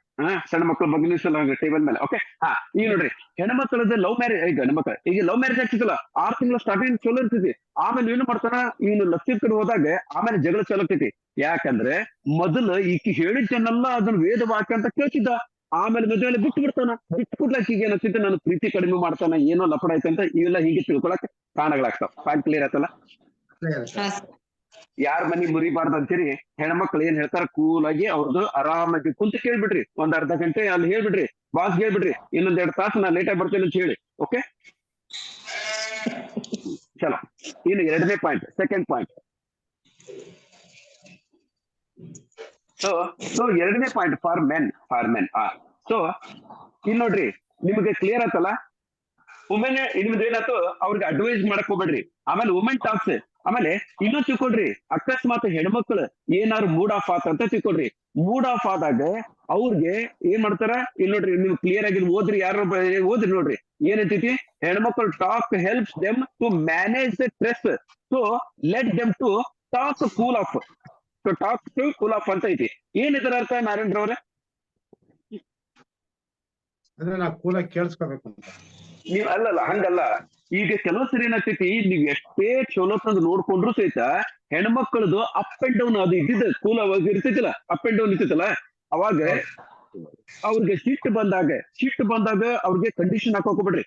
ಸಣ್ಣ ಮಕ್ಕಳು ಬಗ್ಗೆ ನಿಲ್ಸಲ್ಲ ಟೇಬಲ್ ಮೇಲೆ. ಓಕೆ, ಈಗ ನೋಡ್ರಿ, ಹೆಣ್ಮಕ್ಳದ್ದು ಲವ್ ಮ್ಯಾರೇಜ್, ಈಗ ಗಂಡ್ಮಕ್ಳು ಈಗ ಲವ್ ಮ್ಯಾರೇಜ್ ಆಗ್ತಿತ್ತಲ್ಲ, 6 ತಿಂಗಳು ಸ್ಟಾರ್ಟಿಂಗ್ ಚಲೋ ಇರ್ತೈತಿ. ಆಮೇಲೆ ಏನು ಮಾಡ್ತಾನ, ಇವನು ಲಕ್ಷದ ಕಡೆ ಹೋದಾಗ ಆಮೇಲೆ ಜಗಳ ಚಲೋ ಆಗ್ತೈತಿ. ಯಾಕಂದ್ರೆ ಮೊದಲು ಈಕಿ ಹೇಳಿದ್ದನ್ನೆಲ್ಲ ಅದನ್ನ ವೇದ ವಾಕ್ಯ ಅಂತ ಕೇಳ್ತಿದ್ದ. ಆಮೇಲೆ ಮದುವೆ ಬಿಟ್ಟು ಬಿಡ್ತಾನ. ಬಿಟ್ಟು ಬಿಡ್ಲಾಕ ಈಗ ಏನಂತಿದ್ದೆ, ನಾನು ಪ್ರೀತಿ ಕಡಿಮೆ ಮಾಡ್ತಾನ, ಏನೋ ಲಪಡ ಐತೆ ಅಂತ ಇವೆಲ್ಲ ಹೀಗೆ ತಿಳ್ಕೊಳಕ್ ಕಾರಣಗಳಾಗ್ತಾವ. ಪಾಯಿಂಟ್ ಕ್ಲಿಯರ್ ಆಯ್ತಲ್ಲ? ಯಾರ ಮನಿ ಮುರಿಬಾರ್ದು ಅಂತೀರಿ, ಹೆಣ್ಮಕ್ಳು ಏನ್ ಹೇಳ್ತಾರ ಕೂಲ್ ಆಗಿ ಅವ್ರದ್ದು ಆರಾಮಾಗಿ ಕುಂತು ಕೇಳ್ಬಿಡ್ರಿ. ಒಂದ್ ಅರ್ಧ ಗಂಟೆ ಅಲ್ಲಿ ಹೇಳ್ಬಿಡ್ರಿ, ಬಾಸ್ ಹೇಳ್ಬಿಡ್ರಿ, ಇನ್ನೊಂದ್ 2 ತಾಸು ನಾನು ಲೇಟ್ ಆಗಿ ಬರ್ತೇನೆ ಅಂತ ಹೇಳಿ. ಓಕೆ, ಚಲೋ. ಇನ್ನು 2ನೇ ಪಾಯಿಂಟ್, ಸೆಕೆಂಡ್ ಪಾಯಿಂಟ್. ಸೊ 2ನೇ ಪಾಯಿಂಟ್ ಫಾರ್ ಮೆನ್. ಸೊ ಇಲ್ಲಿ ನೋಡ್ರಿ, ನಿಮಗೆ ಕ್ಲಿಯರ್ ಆಯ್ತಲ್ಲ? ವುಮೆನ್ ನಿಮ್ದು ಏನಾಯ್ತು, ಅವ್ರಿಗೆ ಅಡ್ವೈಸ್ ಮಾಡಕ್ ಹೋಗ್ಬೇಡ್ರಿ. ಆಮೇಲೆ ವುಮೆನ್ ಟಾಕ್ಸ್. ಆಮೇಲೆ ಇನ್ನೊಂದು ತಿಳ್ಕೊಳ್ರಿ, ಅಕಸ್ಮಾತ್ ಹೆಣ್ಮಕ್ಳು ಏನಾದ್ರು ಮೂಡ್ ಆಫ್ ಆತ ಅಂತ ತಿಳ್ಕೊಳ್ರಿ. ಮೂಡ್ ಆಫ್ ಆದಾಗ ಅವ್ರಿಗೆ ಏನ್ ಮಾಡ್ತಾರ, ಇಲ್ಲಿ ನೋಡ್ರಿ, ನೀವು ಕ್ಲಿಯರ್ ಆಗಿ ಓದ್ರಿ, ಯಾರು ಓದ್ರಿ ನೋಡ್ರಿ ಏನಂತೈತಿ, ಹೆಣ್ಮಕ್ಳು talk helps them to manage the stress, so let them to talk cool off. Talk to cool off ಅಂತ ಐತಿ. ಏನಿದ್ರ ಅರ್ಥ ನಾರಾಯಣರವ್ರೆ? ಅಂದ್ರೆ ನಾವು ಕೂಲಾಗಿ ಕೇಳಿಸ್ಕೋಬೇಕು ಅಂತ. ನೀವ್ ಅಲ್ಲಲ್ಲ, ಹಂಗಲ್ಲ. ಈಗ ಕೆಲವು ಸರಿ ಏನಾಗ್ತೈತಿ, ನೀವ್ ಎಷ್ಟೇ ಚಲೋ ತಂದು ನೋಡ್ಕೊಂಡ್ರು ಸಹಿತ ಹೆಣ್ಮಕ್ಳದು ಅಪ್ ಅಂಡ್ ಡೌನ್ ಅದು ಇದ್ದಿದ್ದ ಕೂಲ್ ಇರ್ತೈತಿಲ್ಲ, ಅಪ್ ಅಂಡ್ ಡೌನ್ ಇರ್ತೈತಲ್ಲ, ಅವಾಗ ಅವ್ರಿಗೆ ಸಿಟ್ಟು ಬಂದಾಗ ಅವ್ರಿಗೆ ಕಂಡೀಷನ್ ಹಾಕೋಬೇಡ್ರಿ.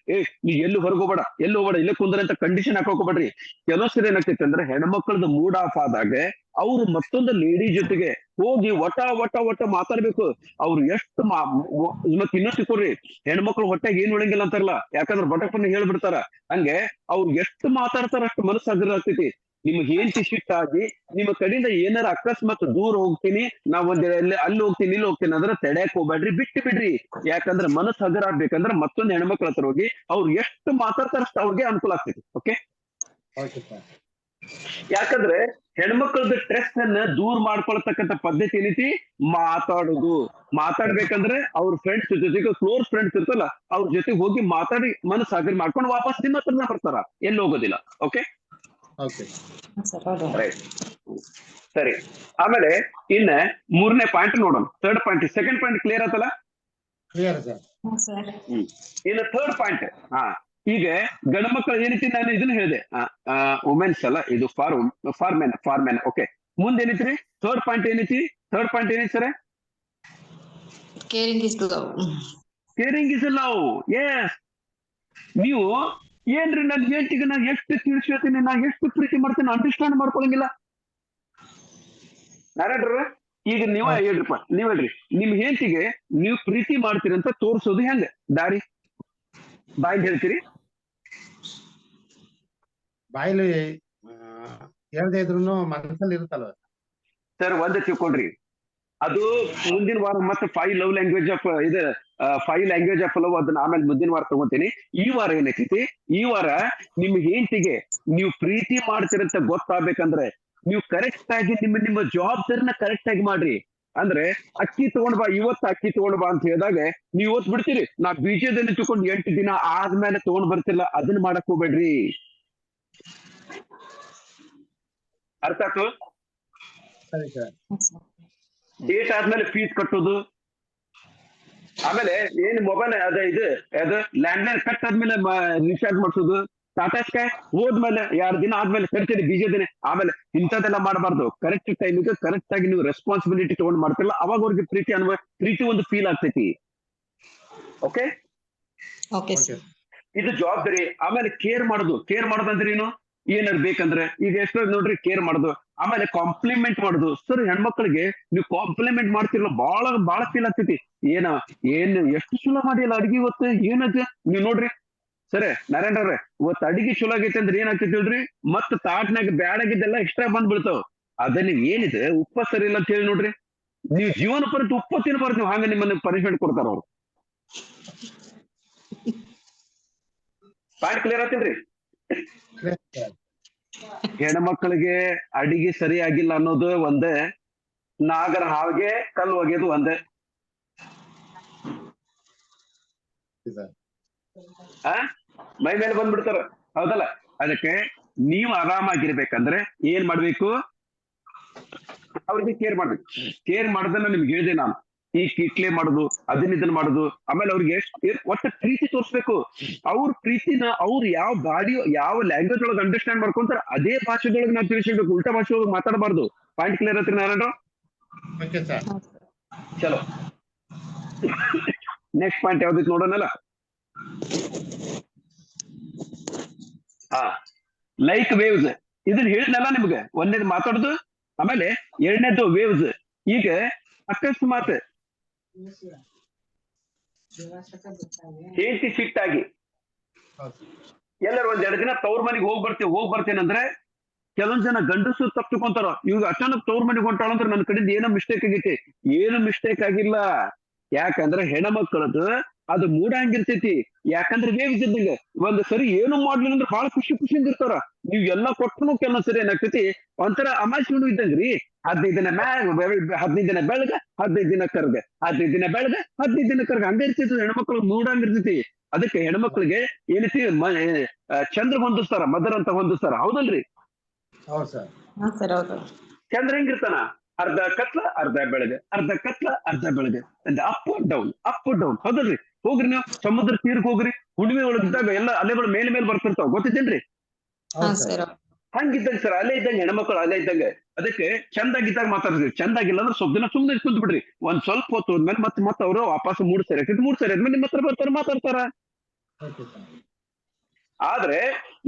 ನೀ ಎಲ್ಲೂ ಹೊರಗೋಬೇಡ, ಇಲ್ಲೇ ಕುಂದ್ರೆ ಅಂತ ಕಂಡೀಷನ್ ಹಾಕೋಬೇಡ್ರಿ. ಕೆಲವು ಸರಿ ಏನಾಗ್ತೈತಿ ಅಂದ್ರೆ ಹೆಣ್ಮಕ್ಳದ ಮೂಡ್ ಆಫ್ ಆದಾಗ ಅವ್ರು ಮತ್ತೊಂದು ಲೇಡಿ ಜೊತೆಗೆ ಹೋಗಿ ಒಟ್ಟ ಮಾತಾಡ್ಬೇಕು. ಅವ್ರು ಎಷ್ಟು ಮತ್ತೆ ಇನ್ನೊಂದು ತಿಳ್ಕೊಡ್ರಿ, ಹೆಣ್ಮಕ್ಳು ಹೊಟ್ಟೆಗೆ ಏನ್ ಉಳಂಗಿಲ್ಲ ಅಂತಾರಲ್ಲ, ಯಾಕಂದ್ರೆ ಬಟಪ್ಪನ್ನ ಹೇಳ್ಬಿಡ್ತಾರ. ಹಂಗೆ ಅವ್ರು ಎಷ್ಟು ಮಾತಾಡ್ತಾರ ಅಷ್ಟು ಮನಸ್ಸು ಹಗುರ ಆಗ್ತೈತಿ. ನಿಮ್ ಹೆಂಡತಿ ಶಿಟ್ಟಾಗಿ ನಿಮ್ಮ ಕಡೆಯಿಂದ ಏನಾರ ಅಕಸ್ಮಾತ್ ದೂರ ಹೋಗ್ತೀನಿ, ನಾವ್ ಅಲ್ಲಿ ಹೋಗ್ತೀನಿ ಇಲ್ಲಿ ಹೋಗ್ತೀನಿ ಅಂದ್ರೆ ತಡೆಯಕ್ ಹೋಗ್ಬೇಡ್ರಿ, ಬಿಟ್ಟು ಬಿಡ್ರಿ. ಯಾಕಂದ್ರೆ ಮನಸ್ಸು ಹಗುರ ಆಗ್ಬೇಕಂದ್ರೆ ಮತ್ತೊಂದು ಹೆಣ್ಮಕ್ಳ ಹತ್ರ ಹೋಗಿ ಅವ್ರು ಎಷ್ಟು ಮಾತಾಡ್ತಾರ ಅಷ್ಟು ಅವ್ರಿಗೆ ಅನುಕೂಲ ಆಗ್ತೈತಿ. ಓಕೆ, ಯಾಕಂದ್ರೆ ಹೆಣ್ಮಕ್ಳದ ಸ್ಟ್ರೆಸ್ ಅನ್ನ ದೂರ ಮಾಡ್ಕೊಳ್ತಕ್ಕಂಥ ಪದ್ಧತಿ ಏನೈತಿ, ಮಾತಾಡ್ಬೇಕಂದ್ರೆ ಅವ್ರ ಫ್ರೆಂಡ್ಸ್ ಜೊತೆಗೆ, ಕ್ಲೋಸ್ ಫ್ರೆಂಡ್ಸ್ ಇರ್ತಲ್ಲ, ಅವ್ರ ಜೊತೆಗೆ ಹೋಗಿ ಮಾತಾಡಿ ಮನಸ್ಸು ಹಗುರ ಮಾಡ್ಕೊಂಡು ವಾಪಸ್ ನಿಮ್ಮ ಹತ್ರನ ಬರ್ತಾರ, ಎಲ್ಲಿ ಹೋಗೋದಿಲ್ಲ. ಓಕೆ, ರೈಟ್, ಸರಿ. ಆಮೇಲೆ ಇನ್ನ 3ನೇ ಪಾಯಿಂಟ್ ನೋಡೋಣ. Third point, second point clear ಆತಲ್ಲ? Clear sir. ಇನ್ನು ಥರ್ಡ್ ಪಾಯಿಂಟ್. ಈಗ ಗಂಡು ಮಕ್ಕಳು ಏನೈತಿ, ನಾನು ಇದನ್ನ ಹೇಳಿದೆ, ವುಮೆನ್ಸ್ ಅಲ್ಲ, ಇದು ಫಾರ್ ಮೆನ್. ಓಕೆ, ಮುಂದೆ ಏನೈತ್ರಿ ಥರ್ಡ್ ಪಾಯಿಂಟ್ ಏನೈತಿ? Sir, caring is love. Yes. ನೀವು ಏನ್ರಿ, ನನ್ ಹೆಂಡತಿಗೆ ನಾನು ಎಷ್ಟು ತಿಳಿಸ್ತೀನಿ, ನಾ ಎಷ್ಟು ಪ್ರೀತಿ ಮಾಡ್ತೀನಿ, ಅಂಡರ್ಸ್ಟ್ಯಾಂಡ್ ಮಾಡ್ಕೊಳಂಗಿಲ್ಲ. ನಾರಾಯಣ್ರ, ಈಗ ನೀವ್ ಹೇಳ್ರಿ, ನಿಮ್ ಹೆಂಡತಿಗೆ ನೀವು ಪ್ರೀತಿ ಮಾಡ್ತೀರಿ ಅಂತ ತೋರ್ಸೋದು ಹೆಂಗ? ದಾರಿ ಬಾಯಿಗೆ ಹೇಳ್ತೀರಿ? ಬಾಯಿಲಿ ಹೇಳ್ದೆ ಇದ್ರು ಮನಸ್ಸಲ್ಲಿ ಇರುತ್ತಲ್ವ ಸರ್? ಒಂದೇ ತಿಳ್ಕೊಳ್ರಿ, ಅದು ಮುಂದಿನ ವಾರ ಮತ್ತೆ 5 ಲ್ಯಾಂಗ್ವೇಜ್ ಆಫ್ ಲವ್ ಅದನ್ನ ಆಮೇಲೆ ಮುಂದಿನ ವಾರ ತಗೋತೀನಿ. ಈ ವಾರ ಏನೈತಿ, ಈ ವಾರ ನಿಮ್ ಹೆಂಡತಿಗೆ ನೀವು ಪ್ರೀತಿ ಮಾಡ್ತೀರಂತ ಗೊತ್ತಾಗ್ಬೇಕಂದ್ರೆ ನೀವು ಕರೆಕ್ಟ್ ಆಗಿ ನಿಮ್ಮ ಜವಾಬ್ದಾರಿನ ಕರೆಕ್ಟ್ ಆಗಿ ಮಾಡ್ರಿ. ಅಂದ್ರೆ ಅಕ್ಕಿ ತಗೊಂಡ್ ಬಾ, ಇವತ್ತು ಅಕ್ಕಿ ತಗೊಂಡ್ ಬಾ ಅಂತ ಹೇಳಿದಾಗ ನೀವ್ ಇವತ್ತು ಬಿಡ್ತೀರಿ, ನಾ ಬೀಜದಲ್ಲಿ ತಗೊಂಡ್ 8 ದಿನ ಆದ್ಮೇಲೆ ತಗೊಂಡ್ ಬರ್ತಿಲ್ಲ, ಅದನ್ನ ಮಾಡಕ್ ಹೋಗ್ಬೇಡ್ರಿ. ಅರ್ಥ ಆಯ್ತು? ಸರಿ ಸರ್. ಡೇಟ್ ಆದ್ಮೇಲೆ ಫೀಸ್ ಕಟ್ಟೋದು, ಆಮೇಲೆ ಏನ್ ಮೊಬೈಲ್ ಅದು ಲ್ಯಾಂಡ್ಲೈನ್ ಕಟ್ ಆದ್ಮೇಲೆ ರೀಚಾರ್ಜ್ ಮಾಡ್ಸೋದು, ಟಾಟಾ ಸ್ಕೈ ಹೋದ್ಮೇಲೆ 2 ದಿನ ಆದ್ಮೇಲೆ ಕಟ್ತೀರಿ ಬೀಜದಿನ, ಆಮೇಲೆ ಇಂಥದ್ದೆಲ್ಲ ಮಾಡಬಾರ್ದು. ಕರೆಕ್ಟ್ ಟೈಮಿಗೆ ಕರೆಕ್ಟ್ ಆಗಿ ನೀವು ರೆಸ್ಪಾನ್ಸಿಬಿಲಿಟಿ ತಗೊಂಡ್ ಮಾಡ್ತಿಲ್ಲ, ಅವಾಗ ಅವ್ರಿಗೆ ಪ್ರೀತಿ ಒಂದು ಫೀಲ್ ಆಗ್ತೈತಿ. Okay, okay sir. ಇದು ಜವಾಬ್ದಾರಿ. ಆಮೇಲೆ ಕೇರ್ ಮಾಡೋದಂದ್ರೆ ಏನು, ಏನಾರು ಬೇಕಂದ್ರೆ ಈಗ ಎಷ್ಟೋ ನೋಡ್ರಿ ಕೇರ್ ಮಾಡೋದು. ಆಮೇಲೆ ಕಾಂಪ್ಲಿಮೆಂಟ್ ಮಾಡೋದು. ಸರ್ ಹೆಣ್ಮಕ್ಳಿಗೆ ನೀವು ಕಾಂಪ್ಲಿಮೆಂಟ್ ಮಾಡ್ತಿರಲ್ಲ, ಬಹಳ ಫೀಲ್ ಆಗ್ತೈತಿ. ಏನು ಎಷ್ಟು ಚಲೋ ಮಾಡಿಲ್ಲ ಅಡ್ಗಿ ಇವತ್ತು, ಏನದ ನೀವ್ ನೋಡ್ರಿ. ಸರಿ ನಾರಾಯಣ ಅವ್ರೆ, ಇವತ್ತು ಅಡಿಗೆ ಚಲೋ ಆಗೈತೆ ಅಂದ್ರೆ ಏನಾಗ್ತೈತಿ ಹೇಳ್ರಿ, ಮತ್ ತಾಟ್ನಾಗ ಬ್ಯಾಡಾಗಿದ್ದೆಲ್ಲ ಎಕ್ಸ್ಟ್ರಾ ಬಂದ್ಬಿಡ್ತಾವ. ಅದನ್ನ ಏನಿದೆ ಉಪ್ಪ ಸರಿ ಇಲ್ಲ ಅಂತ ಹೇಳಿ ನೋಡ್ರಿ, ನೀವು ಜೀವನ ಪರ್ಯಂತ ಉಪ್ಪ ತಿನ್ಬಾರ್ದು, ನೀವು ಹಂಗ ನಿಮ್ಮನ್ನ ಪನಿಷ್ಮೆಂಟ್ ಕೊಡ್ತಾರ ಅವ್ರು. ಪಾಯಿಂಟ್ ಕ್ಲಿಯರ್ ಆಗ್ತಿಲ್ರಿ? ಹೆಣ್ಮಕ್ಳಿಗೆ ಅಡಿಗೆ ಸರಿ ಆಗಿಲ್ಲ ಅನ್ನೋದು ಒಂದೇ, ನಾಗರ ಹಾವಿಗೆ ಕಲ್ಲು ಒಗೆಯೋದು ಒಂದೇ. ಮೈ ಮೇಲೆ ಬಂದ್ಬಿಡ್ತಾರ, ಹೌದಲ್ಲ? ಅದಕ್ಕೆ ನೀವು ಆರಾಮಾಗಿರ್ಬೇಕಂದ್ರೆ ಏನ್ ಮಾಡ್ಬೇಕು, ಅವ್ರಿಗೆ ಕೇರ್ ಮಾಡ್ಬೇಕು. ಕೇರ್ ಮಾಡೋದನ್ನ ನಿಮ್ಗೆ ಹೇಳಿದೆ ನಾನು, ಈ ಕಿಟ್ಲೆ ಮಾಡುದು, ಇದನ್ನ ಮಾಡುದು. ಆಮೇಲೆ ಅವ್ರಿಗೆ ಒಟ್ಟು ಪ್ರೀತಿ ತೋರಿಸ್ಬೇಕು. ಅವ್ರ ಪ್ರೀತಿನ ಅವ್ರು ಯಾವ ಯಾವ ಲ್ಯಾಂಗ್ವೇಜ್ ಒಳಗೆ ಅಂಡರ್ಸ್ಟ್ಯಾಂಡ್ ಮಾಡ್ಕೊಂತಾರ ಅದೇ ಭಾಷೆದೊಳಗೆ ನಾವು ತಿಳಿಸ್ಬೇಕು, ಉಲ್ಟಾ ಭಾಷೆ ಒಳಗೆ ಮಾತಾಡಬಾರ್ದು. ಪಾಯಿಂಟ್ ಕ್ಲಿಯರ್ ಆಯ್ತು ನಾರಾಯಣ? ಚಲೋ, ನೆಕ್ಸ್ಟ್ ಪಾಯಿಂಟ್ ಯಾವ್ದಿತ್ತು ನೋಡೋಣಲ್ಲ. ಲೈಕ್ ವೇವ್ಸ್, ಇದನ್ನ ಹೇಳಿದ್ನಲ್ಲ ನಿಮ್ಗೆ. ಒಂದೇದು ಮಾತಾಡುದು, ಆಮೇಲೆ ಎರಡನೇದು ವೇವ್ಸ್. ಈಗ ಅಕಸ್ಮಾತ್ ಹೆಂಡತಿ ಸಿಟ್ಟಾಗಿ ಎಲ್ಲರೂ 1-2 ದಿನ ತವ್ರ ಮನೆಗೆ ಹೋಗ್ ಬರ್ತೇನೆ ಅಂದ್ರೆ, ಕೆಲವೊಂದ್ ಜನ ಗಂಡಸರು ತಪ್ಪಿಕೊಂತಾರ. ಇವಾಗ ಅಚಾನಕ್ ತವ್ರ ಮನೆಗೆ ಹೊಂಟಾಳಂದ್ರೆ ನನ್ನ ಕಡೆಯಿಂದ ಏನೋ ಮಿಸ್ಟೇಕ್ ಆಗೈತಿ. ಏನು ಮಿಸ್ಟೇಕ್ ಆಗಿಲ್ಲ, ಯಾಕಂದ್ರೆ ಹೆಣ್ಮಕ್ಳದು ಅದು ಮೂಡಂಗಿರ್ತೈತಿ. ಯಾಕಂದ್ರೆ ವೇವ್ಸ್ ಇದ್ದಂಗೆ, ಒಂದ್ ಸರಿ ಏನು ಮಾಡ್ಲಿಲ್ಲ ಅಂದ್ರೆ ಬಹಳ ಖುಷಿಯಿಂದ ಇರ್ತಾರ. ನೀವ್ ಎಲ್ಲಾ ಕೊಟ್ಟನು ಕೆಲವೊಂದ್ ಸರಿ ಏನಾಗ್ತೈತಿ, ಒಂಥರ ಅಮಾಸಿ ಇದ್ದಂಗ್ರಿ. 15 ದಿನ ಮ್ಯಾಗ 15 ದಿನ ಬೆಳಗ 15 ದಿನ ಕರ್ಗ, 15 ದಿನ ಬೆಳಗ 15 ದಿನ ಕರ್ಗ, ಹಂಗ ಇರ್ತೈತಿ ಹೆಣ್ಮಕ್ಳು ಮೂಡಂಗಿರ್ತೈತಿ. ಅದಕ್ಕೆ ಹೆಣ್ಮಕ್ಳಿಗೆ ಏನೈತಿ, ಚಂದ್ರ ಹೊಂದಿಸ್ತಾರ, ಮದರ್ ಅಂತ ಹೊಂದಿಸ್ತಾರ, ಹೌದಲ್ರಿ? ಚಂದ್ರ ಹೆಂಗಿರ್ತಾನ, ಅರ್ಧ ಕತ್ಲ ಅರ್ಧ ಬೆಳಗ್ಗೆ, ಅರ್ಧ ಕತ್ಲ ಅರ್ಧ ಬೆಳಗ್ಗೆ, ಅಪ್ ಡೌನ್ ಹೌದಲ್ರಿ? ಹೋಗ್ರಿ ನೀವು ಸಮುದ್ರ ತೀರಕ್ಕೆ ಹೋಗ್ರಿ, ಹುಣ್ಣಿಮೆ ಒಳಗಿದ್ದಾಗ ಎಲ್ಲ ಅಲೆಗಳು ಮೇಲೆ ಬರ್ತಿರ್ತಾವ, ಗೊತ್ತಿದ್ದೇನ್ರಿ? ಹಂಗಿದ್ದಂಗ ಸರ್, ಅಲೆ ಇದ್ದಂಗೆ ಹೆಣ್ಮಕ್ಳು ಅಲೆ ಇದ್ದಂಗೆ. ಅದಕ್ಕೆ ಚಂದಾಗಿದ್ದಾಗ ಮಾತಾಡ್ತೀವಿ, ಚಂದಾಗಿಲ್ಲ ಅಂದ್ರೆ ಸ್ವಲ್ಪ ದಿನ ಸುಮ್ಮನೆ ಕುಂತ್ ಬಿಡ್ರಿ. ಒಂದ್ ಸ್ವಲ್ಪ ಹೊತ್ತು ಹೋದ್ಮೇಲೆ ಮತ್ತೆ ಅವರು ವಾಪಸ್ ಮೂಡ್ತಾರೆ ಆದ್ಮೇಲೆ ನಿಮ್ಮ ಹತ್ರ ಬರ್ತಾರ, ಮಾತಾಡ್ತಾರ. ಆದ್ರೆ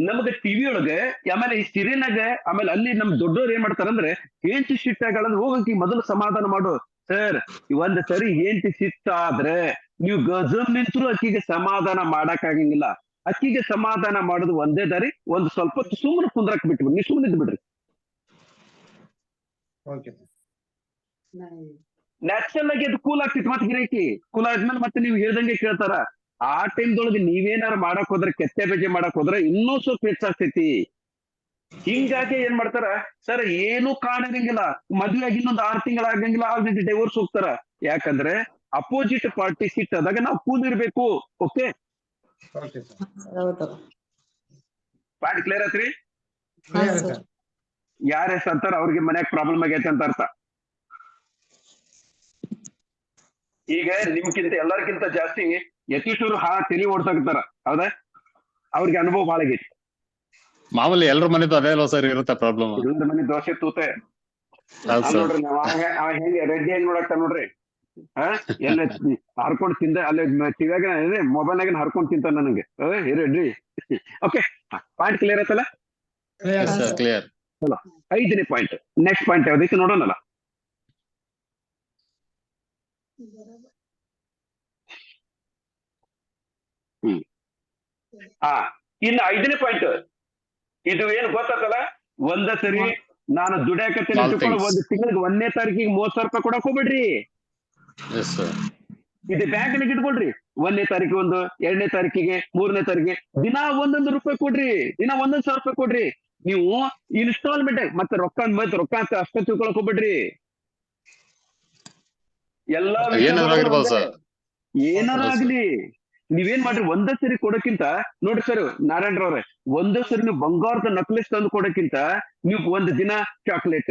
ನಮ್ಗೆ ಟಿವಿ ಒಳಗೆ, ಆಮೇಲೆ ಈ ಸಿರಿನಾಗ, ಆಮೇಲೆ ಅಲ್ಲಿ ನಮ್ ದೊಡ್ಡವ್ರು ಏನ್ ಮಾಡ್ತಾರಂದ್ರೆ, ಹೆಂಡತಿ ಸಿಟ್ಟಾಗಲ್ಲ ಹೋಗಕ್ಕೆ ಮೊದಲು ಸಮಾಧಾನ ಮಾಡು. ಸರ್, ಒಂದ್ ಸರಿ ಹೆಂಡತಿ ಸಿಟ್ಟಾದ್ರೆ ನೀವು ಗಜಮ್ ನಿಂತರು ಅಕ್ಕಿಗೆ ಸಮಾಧಾನ ಮಾಡಕ್ ಆಗಂಗಿಲ್ಲ. ಅಕ್ಕಿಗೆ ಸಮಾಧಾನ ಮಾಡೋದು ಒಂದೇ ದಾರಿ, ಒಂದ್ ಸ್ವಲ್ಪ ಹೊತ್ತು ಸುಮ್ಮನೆ ಕುಂದ್ರಕ್ ಬಿಟ್ಬಿಡ್ರಿ, ನೀವು ಸುಮ್ಮನೆ ಇದ್ದು ಬಿಡ್ರಿ. ನ್ಯಾಚುರಲ್ ಆಗಿ ಅದು ಕೂಲ್ ಆಗ್ತಿತ್ತು. ಮತ್ತೆ ಗಿರಾಕಿ ಕೂಲ್ ಆದ್ಮೇಲೆ ಮತ್ತೆ ನೀವು ಹೇಳ್ದಂಗೆ ಕೇಳ್ತಾರ. ಆ ಟೈಮ್ದೊಳಗೆ ನೀವೇನಾರು ಮಾಡಕ್ ಹೋದ್ರೆ, ಕೆತ್ತೆ ಬೇಜೆ ಮಾಡಕ್ ಹೋದ್ರೆ ಇನ್ನೂ ಸ್ವಲ್ಪ ಹೆಚ್ಚಾಗ್ತೈತಿ. ಹಿಂಗಾಗಿ ಏನ್ ಮಾಡ್ತಾರ ಸರ್, ಏನು ಕಾಣಿರಂಗಿಲ್ಲ, ಮದ್ವೆ ಆಗಿ ಇನ್ನೊಂದು 6 ತಿಂಗಳ ಆಗಂಗಿಲ್ಲ, ಆಲ್ರೆಡಿ ಡೈವೋರ್ಸ್ ಹೋಗ್ತಾರ. ಯಾಕಂದ್ರೆ ಅಪೋಸಿಟ್ ಪಾರ್ಟಿ ಸಿಟ್ಟಾದಾಗ ನಾವು ಕೂಲ್ ಇರ್ಬೇಕು. ಓಕೆ, ಪಾಯಿಂಟ್ ಕ್ಲಿಯರ್ ಆತ್ರಿ? ಯಾರ ಅಂತಾರ ಅವ್ರಿಗೆ ಮನ್ಯಾಗ ಪ್ರಾಬ್ಲಮ್ ಆಗೈತೆ ಅಂತ ಅರ್ಥ. ಈಗ ನಿಮ್ಗಿಂತ ಎಲ್ಲರಿಗಿಂತ ಜಾಸ್ತಿ ಯತೀಶ್ವರು ತಲೆ ಓಡ್ಸಾಕತ್ತಾರ, ಹೌದಾ? ಅವ್ರಿಗೆ ಅನುಭವ ಭಾಳ ಆಗೈತಿ. ಮಾಮೂಲಿ ಎಲ್ರ ಮನೆದು ಅದೇ ಅಲ್ವಾ ಸರ್ ಇರುತ್ತೆ ಪ್ರಾಬ್ಲಮ್. ಎಲ್ಲರ ಮನೆ ದೋಸೆ ತೂತೆ ನೋಡ್ರಿ. ಹೆಂಗೆ ರೆಡ್ಡಿ ಹೆಂಗ್ ನೋಡಕ್ತ ನೋಡ್ರಿ, ಎಲ್ಲ ಹರ್ಕೊಂಡ್ ತಿಂದ, ಅಲ್ಲೇ ಟಿವ್ಯಾಗ ಮೊಬೈಲ್ನಾಗ ಹರ್ಕೊಂಡ್ ತಿಂತ ನನಗೆ ರೆಡ್ಡಿ. ಓಕೆ, ಪಾಯಿಂಟ್ ಕ್ಲಿಯರ್ ಆಯ್ತಲ್ಲ? ಕ್ಲಿಯರ್. 5ನೇ ಪಾಯಿಂಟ್. ನೆಕ್ಸ್ಟ್ ಪಾಯಿಂಟ್ ಯಾವ್ದೈತಿ ನೋಡೋಣಲ್ಲ. ಇನ್ನು 5ನೇ ಪಾಯಿಂಟ್, ಇದು ಏನ್ ಗೊತ್ತಾತಲ್ಲ, ಒಂದ ಸರಿ ನಾನು ದುಡ್ಯಾಕತ್ತೇನೆ ತಿಳ್ಕೊಂಡು 1 ತಿಂಗಳಿಗೆ 1ನೇ ತಾರೀಕಿಗೆ 30,000 ರೂಪಾಯಿ ಕೊಡಕ್ ಹೋಗ್ಬೇಡ್ರಿ. ಇದು ಬ್ಯಾಂಕ್ನಾಗ ಇಟ್ಕೊಳ್ರಿ. 1ನೇ ತಾರೀಕಿಗೆ 1, 2ನೇ ತಾರೀಕಿಗೆ, 3ನೇ ತಾರೀಕಿಗೆ ದಿನ 1 ರೂಪಾಯಿ ಕೊಡ್ರಿ, ದಿನ 1,000 ರೂಪಾಯಿ ಕೊಡ್ರಿ. ನೀವು ಇನ್ಸ್ಟಾಲ್ಮೆಂಟ್ ಮತ್ತೆ ರೊಕ್ಕ ಅಂತ ಅಷ್ಟ ತಿಳ್ಕೊಳಕ್ ಹೋಗ್ಬೇಡ್ರಿ. ಎಲ್ಲಾ ಏನಾದ್ರು ಆಗಿರ್ಬೋದು ವಿಷಯದೊಳಗೂ ಸರ್. ಏನಾರ ಹೌದು ಸರ್. ಆಗ್ಲಿ ನೀವೇನ್ ಮಾಡ್ರಿ ಒಂದೇ ಸರಿ ಕೊಡಕ್ಕಿಂತ ನೋಡ್ರಿ ಸರ್ ನಾರಾಯಣರವ್ರೆ, ಒಂದೇ ಸರಿ ನೀವು ಬಂಗಾರದ ನಕ್ಲೆಸ್ ತಂದು ಕೊಡಕ್ಕಿಂತ ನೀವು ಒಂದ್ ದಿನ ಚಾಕ್ಲೇಟ್,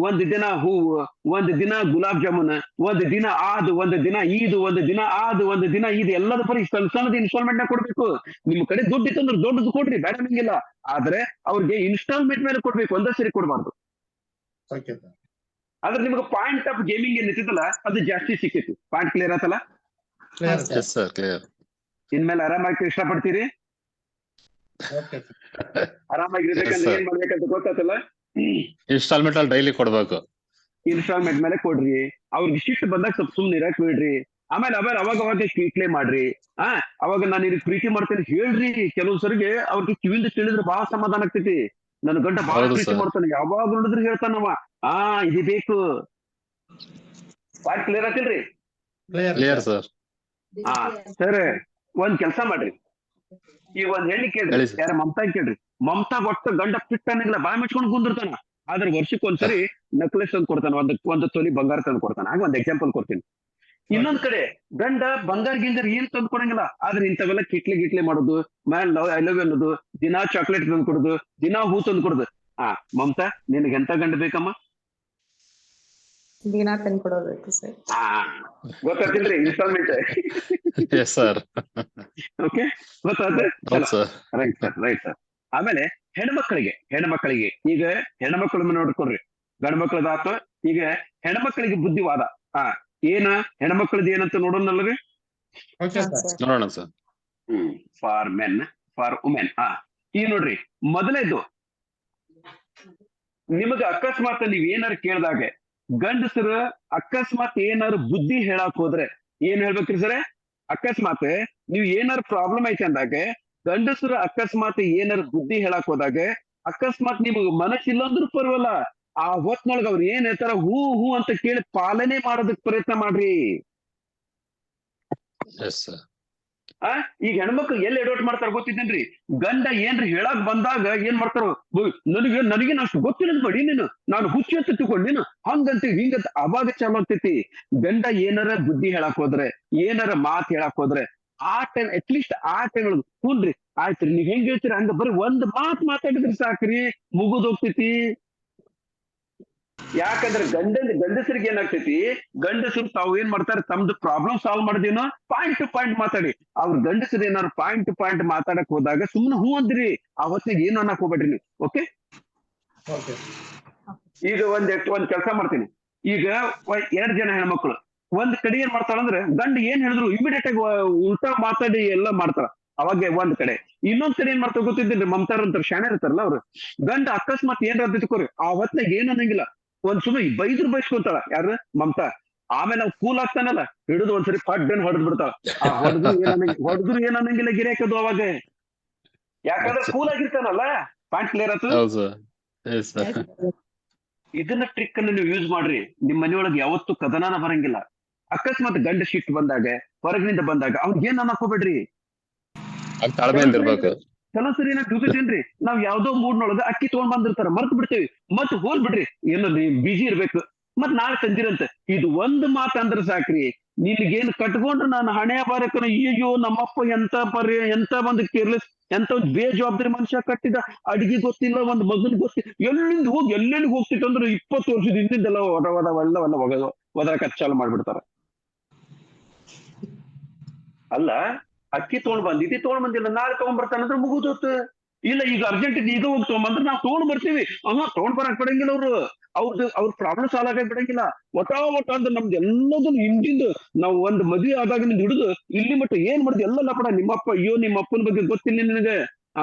ಒಂದ್ ದಿನ ಹೂವು, ಒಂದ್ ದಿನ ಗುಲಾಬ್ ಜಾಮೂನ್, ಒಂದ್ ದಿನ ಆದು, ಒಂದ್ ದಿನ ಈದು, ಒಂದ್ ದಿನ ಆದು, ಒಂದ್ ದಿನ ಇದು ಎಲ್ಲದ ಬರೀ ಸಣ್ಣ ಸಣ್ಣದ ಇನ್ಸ್ಟಾಲ್ಮೆಂಟ್ ನ ಕೊಡ್ಬೇಕು. ನಿಮ್ ಕಡೆ ದುಡ್ಡು ಇತ್ತಂದ್ರೆ ದೊಡ್ಡದು ಕೊಡ್ರಿ, ಬೇಡ ನಂಗಿಲ್ಲ. ಆದ್ರೆ ಅವ್ರಿಗೆ ಇನ್ಸ್ಟಾಲ್ಮೆಂಟ್ ಮೇಲೆ ಕೊಡ್ಬೇಕು, ಒಂದೇ ಸರಿ ಕೊಡ್ಬಾರ್ದು. Okay sir. ಆದ್ರೆ ನಿಮ್ಗೆ ಪಾಯಿಂಟ್ ಆಫ್ ಗೇಮಿಂಗ್ ಏನ್ ಇರ್ತದಲ್ಲ ಅದು ಜಾಸ್ತಿ ಸಿಕ್ಕೈತಿ. ಪಾಯಿಂಟ್ ಕ್ಲಿಯರ್ ಆತಲ್ಲ? Clear sir. Yes sir, clear. ಇನ್ಮೇಲೆ ಆರಾಮಾಗಿ ಇಷ್ಟಪಡ್ತೀರಿ, ಓಕೆ ಸರ್. ಆರಾಮಾಗಿರ್ಬೇಕಂದ್ರೆ ಏನ್ ಮಾಡ್ಬೇಕಂತ ಗೊತ್ತಾತಲ್ಲ? ಇನ್ಸ್ಟಾಲ್ಮೆಂಟ್ ಅಲ್ಲಿ ಡೈಲಿ ಕೊಡ್ಬೇಕು. ಇನ್ಸ್ಟಾಲ್ಮೆಂಟ್ ಮೇಲೆ ಕೊಡ್ರಿ. ಅವ್ರಿಗೆ ಶಿಫ್ಟ್ ಬಂದಾಗ ಸ್ವಲ್ಪ ಸುಮ್ನೆ ಇರಾಕ್ ಬಿಡ್ರಿ. ಆಮೇಲೆ ಅವಾಗ ಕ್ಲೇ ಮಾಡ್ರಿ. ಅವಾಗ ನಾನು ನಿನಗೆ ಪ್ರೀತಿ ಮಾಡ್ತೇನೆ ಹೇಳ್ರಿ. ಕೆಲವು ಸರಿಗೆ ಅವ್ರಿಗೆ ಕಿವಿಂದ ತಿಳಿದ್ರೆ ಬಹಳ ಸಮಾಧಾನ ಆಗ್ತೈತಿ. ನನ್ ಗಂಡ ಬಹಳ ಹೌದು ಪ್ರೀತಿ ಸರ್. ಮಾಡ್ತಾನೆ, ಯಾವಾಗ ನೋಡಿದ್ರು ಹೇಳ್ತಾನವ, ಇದು ಬೇಕು. ಪಾಯಿಂಟ್ ಕ್ಲಿಯರ್ ಆತಿಲ್ರಿ? Clear sir. ಸರ್ ಒಂದ್ ಕೆಲ್ಸ ಮಾಡ್ರಿ, ಈಗ ಒಂದ್ ಹೆಣ್ಣಿ ಕೇಳ್ರಿ, ಹೇಳಿ ಸರ್. ಯಾರ ಮಮತಾ ಕೇಳ್ರಿ. ಮಮತಾ ಒಟ್ಟು ಗಂಡ ಪಿಟ್ಟನಿಲ್ಲ, ಬಾಯಿ ಮುಚ್ಕೊಂಡು ಕುಂದಿರ್ತಾನ. ಆದ್ರೆ ವರ್ಷಕ್ಕೆ ಒಂದ್ಸರಿ ನಕ್ಲೆಸ್ ತಂದು ಕೊಡ್ತಾನ, ಒಂದು ತೊಲಿ ಬಂಗಾರ ತಂದು ಕೊಡ್ತಾನ. ಹಾಗೆ ಒಂದ್ ಎಕ್ಸಾಂಪಲ್ ಕೊಡ್ತೀನಿ. ಇನ್ನೊಂದ್ ಕಡೆ ಗಂಡ ಬಂಗಾರ ಗಿಂಗಾರ ಏನ್ ತಂದು ಕೊಡಂಗಿಲ್ಲ, ಆದ್ರೆ ಇಂಥವೆಲ್ಲ ಗಿಟ್ಲೆ ಮಾಡೋದು, ಮ್ಯಾನ್ ಲವ್ ಐ ಲವ್ ಅನ್ನೋದು, ದಿನಾ ಚಾಕ್ಲೇಟ್ ತಂದು ಕೊಡುದು, ದಿನಾ ಹೂ ತಂದು ಕೊಡುದು. ಮಮತಾ ನಿನಗೆ ಎಂತ ಗಂಡ ಬೇಕಮ್ಮ? ದಿನಾ ತಂದ್ಕೊಡೋಬೇಕು ಸರ್. ಗೊತ್ತಾಗ್ತಿಲ್ರಿ ಇನ್ಸ್ಟಾಲ್ಮೆಂಟ್? Yes sir. ಓಕೆ, ಗೊತ್ತಾದ್ರೆ ಹೌದು ಸರ್. Right sir. ಆಮೇಲೆ ಹೆಣ್ಮಕ್ಳಿಗೆ ಈಗ ಹೆಣ್ಮಕ್ಳ ನೋಡ್ಕೊಡ್ರಿ, ಗಂಡ ಮಕ್ಳದಾತು. ಈಗ ಹೆಣ್ಮಕ್ಳಿಗೆ ಬುದ್ಧಿವಾದ ಏನ ಹೆಣ್ಮಕ್ಳದ್ ಏನಂತ ನೋಡೋಣಲ್ರಿ? ಓಕೆ ಹಾ, ಸರ್. ಸರ್. ನೋಡೋಣ sir. For men, for women. ಈಗ ನೋಡ್ರಿ, ಮೊದಲೇದು ನಿಮಗ ಅಕಸ್ಮಾತ್ ನೀವ್ ಏನಾರ ಕೇಳ್ದಾಗ ಗಂಡಸರು ಅಕಸ್ಮಾತ್ ಏನಾರು ಬುದ್ಧಿ ಹೇಳಕ್ ಹೋದ್ರೆ ಏನ್ ಹೇಳ್ಬೇಕ್ರಿ ಸರ್? ಅಕಸ್ಮಾತ್ ನೀವ್ ಏನಾರು ಪ್ರಾಬ್ಲಮ್ ಐತೆ ಅಂದಾಗ ಗಂಡಸರು ಅಕಸ್ಮಾತ್ ಏನಾರು ಬುದ್ಧಿ ಹೇಳಕ್ ಹೋದಾಗ ಅಕಸ್ಮಾತ್ ನಿಮಗ್ ಮನಸ್ಸಿಲ್ಲ ಅಂದ್ರೂ ಪರವಲ್ಲ, ಆ ಹೊತ್ನೊಳಗ ಅವ್ರು ಏನ್ ಹೇಳ್ತಾರ ಹೂ ಹೂ ಅಂತ ಕೇಳಿ ಪಾಲನೆ ಮಾಡೋದಕ್ ಪ್ರಯತ್ನ ಮಾಡ್ರಿ. Yes sir. ಈಗ ಹೆಣ್ಮಕ್ಳು ಎಲ್ಲಿ ಎಡವಟ್ ಮಾಡ್ತಾರ ಗೊತ್ತಿದ್ದೇನ್ರಿ? ಗಂಡ ಏನ್ರಿ ಹೇಳಕ್ ಬಂದಾಗ ಏನ್ ಮಾಡ್ತಾರ, ನನಗೆ ಅಷ್ಟು ಗೊತ್ತಿಲ್ಲ ಬಡಿ ನೀನು, ನಾನು ಹುಚ್ಚಿ ಅಂತ ತಿಳ್ಕೊಂಡ್ ನೀನು ಹಂಗಂತ ಹಿಂಗಂತ ಅವಾಗ ಚಾಲು ಆಗ್ತೈತಿ. ಗಂಡ ಏನಾರ ಬುದ್ಧಿ ಹೇಳಕ್ ಹೋದ್ರೆ, ಏನಾರ ಮಾತ್ ಹೇಳಕ್ ಹೋದ್ರೆ ಆ ಟೈಮ್ ಅಟ್ಲೀಸ್ಟ್ ಆ ಟೈಮ್ ಒಳಗೆ ಹುನ್ರಿ ಆಯ್ತ್ರಿ ನೀವ್ ಹೆಂಗ್ ಹೇಳ್ತೀರಿ ಹಂಗ ಬರೀ ಒಂದ್ ಮಾತಾಡಿದ್ರೆ ಸಾಕ್ರಿ, ಮುಗಿದ್ ಹೋಗ್ತೈತಿ. ಯಾಕಂದ್ರೆ ಗಂಡಸರಿಗೆ ಏನಾಗ್ತೈತಿ, ಗಂಡಸರು ತಾವು ಏನ್ ಮಾಡ್ತಾರೆ, ತಮ್ದು ಪ್ರಾಬ್ಲಮ್ ಸಾಲ್ವ್ ಮಾಡಿದೇನೋ ಪಾಯಿಂಟ್ ಟು ಪಾಯಿಂಟ್ ಮಾತಾಡಿ. ಅವ್ರ ಗಂಡಸರು ಏನಾದ್ರು ಪಾಯಿಂಟ್ ಟು ಪಾಯಿಂಟ್ ಮಾತಾಡಕ್ ಹೋದಾಗ ಸುಮ್ನೆ ಹೂ ಅಂದ್ರಿ, ಆ ಹೊತ್ತಿಗೆ ಏನು ಅನ್ನಕ್ ಹೋಗ್ಬೇಡ್ರಿ ನೀವು. ಓಕೆ, ಈಗ ಒಂದ್ ಕೆಲಸ ಮಾಡ್ತೀನಿ. ಈಗ 2 ಜನ ಹೆಣ್ಮಕ್ಳು ಒಂದ್ ಕಡೆ ಏನ್ ಮಾಡ್ತಾಳಂದ್ರೆ ಗಂಡ ಏನ್ ಹೇಳಿದ್ರು ಇಮಿಡಿಯೇಟ್ ಆಗಿ ಉಲ್ಟಾ ಮಾತಾಡಿ ಎಲ್ಲ ಮಾಡ್ತಾರ. ಅವಾಗ ಒಂದ್ ಕಡೆ ಇನ್ನೊಂದ್ ಕಡೆ ಏನ್ ಮಾಡ್ತಾರ ಗೊತ್ತಿದ್ದೇನ್ರಿ? ಮಮತಾರ ಅಂತಾರ, ಶಾಣೆ ಇರ್ತಾರಲ್ಲ ಅವ್ರು. ಗಂಡ ಅಕಸ್ಮಾತ್ ಏನ್ ತಿಳ್ಕೊರಿ, ಆ ಹೊತ್ನಾಗ ಏನ್ ಅನ್ನಂಗಿಲ್ಲ, ಒಂದ್ ಸುಮ್ಮನೆ ಬೈಸ್ಕೊಂತಾಳ ಯಾರು? ಮಮತಾ. ಆಮೇಲೆ ನಾವು ಕೂಲ್ ಆಗ್ತಾನಲ್ಲ, ಹಿಡಿದು ಒಂದ್ಸರಿ ಪಡ್ಡನ್ ಹೊಡೆದ್ ಬಿಡ್ತಾಳ. ಹೊಡೆದ್ರು ಏನ್ ಅನ್ನಂಗಿಲ್ಲ ಗಿರಾಕದು ಅವಾಗ, ಯಾಕಂದ್ರೆ ಕೂಲ್ ಆಗಿರ್ತಾನಲ್ಲ. ಪಾಯಿಂಟ್ ಕ್ಲಿಯರ್ ಆಯ್ತು? ಹೌದು ಸರ್. Yes sir. ಇದನ್ನ ಟ್ರಿಕ್ ಅನ್ನು ನೀವು ಯೂಸ್ ಮಾಡ್ರಿ, ನಿಮ್ ಮನೆಯೊಳಗೆ ಯಾವತ್ತೂ ಕದನಾನ ಬರಂಗಿಲ್ಲ. ಅಕಸ್ಮಾತ್ ಗಂಡ ಶಿಫ್ಟ್ ಬಂದಾಗ, ಹೊರಗಿನಿಂದ ಬಂದಾಗ ಅವ್ನಿಗೆ ಏನ್ ಅನ್ನಕೋಬೇಡ್ರಿ. ತಾಳ್ಮೆಯಿಂದ ಇರ್ಬೇಕು. ಕೆಲವು ಸರಿ ಏನಾಗ್ ಗೊತ್ತೇನ್ರಿ, ನಾವ್ ಯಾವ್ದೋ ಮೂಡ್ನೊಳಗ ಅಕ್ಕಿ ತಗೊಂಡ್ ಬಂದಿರ್ತಾರ, ಮರ್ತು ಬಿಡ್ತೇವಿ, ಮತ್ ಹೋಲ್ ಬಿಡ್ರಿ, ಏನೋ ಬಿಜಿ ಇರ್ಬೇಕು, ಮತ್ ನಾಳೆ ತಂದಿರಂತ. ಇದು ಒಂದ್ ಮಾತ್ ಅಂದ್ರೆ ಸಾಕ್ರಿ, ನಿನ್ಗೇನ್ ಕಟ್ಕೊಂಡ್ರೆ ನಾನು ಹಣೆ ಬಾರಕನ ಅಯ್ಯೋ ನಮ್ಮಪ್ಪ ಎಂತ ಒಂದು ಕೇರ್ಲೆಸ್, ಎಂತ ಒಂದು ಬೇಜವಾಬ್ದಾರಿ ಮನುಷ್ಯ ಕಟ್ಟಿದ, ಅಡಿಗೆ ಗೊತ್ತಿಲ್ಲ, ಒಂದ್ ಮಗನ್ ಗೊತ್ತಿಲ್ಲ, ಎಲ್ಲೆಲ್ಲಿ ಹೋಗ್ತಿತ್ತು ಅಂದ್ರೆ 20 ವರ್ಷದ ಹಿಂದಿಂದೆಲ್ಲ ಒದರಕ ಚಾಲು ಮಾಡ್ಬಿಡ್ತಾರ. ಅಲ್ಲ, ಅಕ್ಕಿ ತೊಗೊಂಡ್ ಬಂದಿಲ್ಲ, ನಾಳೆ ತಗೊಂಡ್ ಬರ್ತಾನಂದ್ರೆ ಮುಗುದೋತ್. ಇಲ್ಲ ಈಗ ಅರ್ಜೆಂಟ್ ಈಗ ಹೋಗಿ ತಗೊಂಬಂದ್ರೆ ನಾವು ತಗೊಂಡ್ ಬರ್ತೀವಿ, ತಗೊಂಡ್ ಬರಕ್ ಬಿಡಂಗಿಲ್ಲ ಅವ್ರ ಪ್ರಾಬ್ಲಮ್ ಸಾಲ್ವ್ ಆಗಕ್ ಬಿಡಂಗಿಲ್ಲ. ಒಟ ಅಂದ್ರೆ ನಮ್ದು ಎಲ್ಲದನ್ನು ಹಿಂದಿಂದ ನಾವು ಒಂದ್ ಮದುವೆ ಆದಾಗಿನಿಂದ ಹಿಡಿದು ಇಲ್ಲಿ ಮಟ್ಟ ಏನ್ ಮಾಡಿದ್ವಿ ಎಲ್ಲ ಲಪಡ. ನಿಮ್ಮಪ್ಪ ಅಯ್ಯೋ ನಿಮ್ಮ ಅಪ್ಪನ ಬಗ್ಗೆ ಗೊತ್ತಿಲ್ಲ ನಿನಗೆ,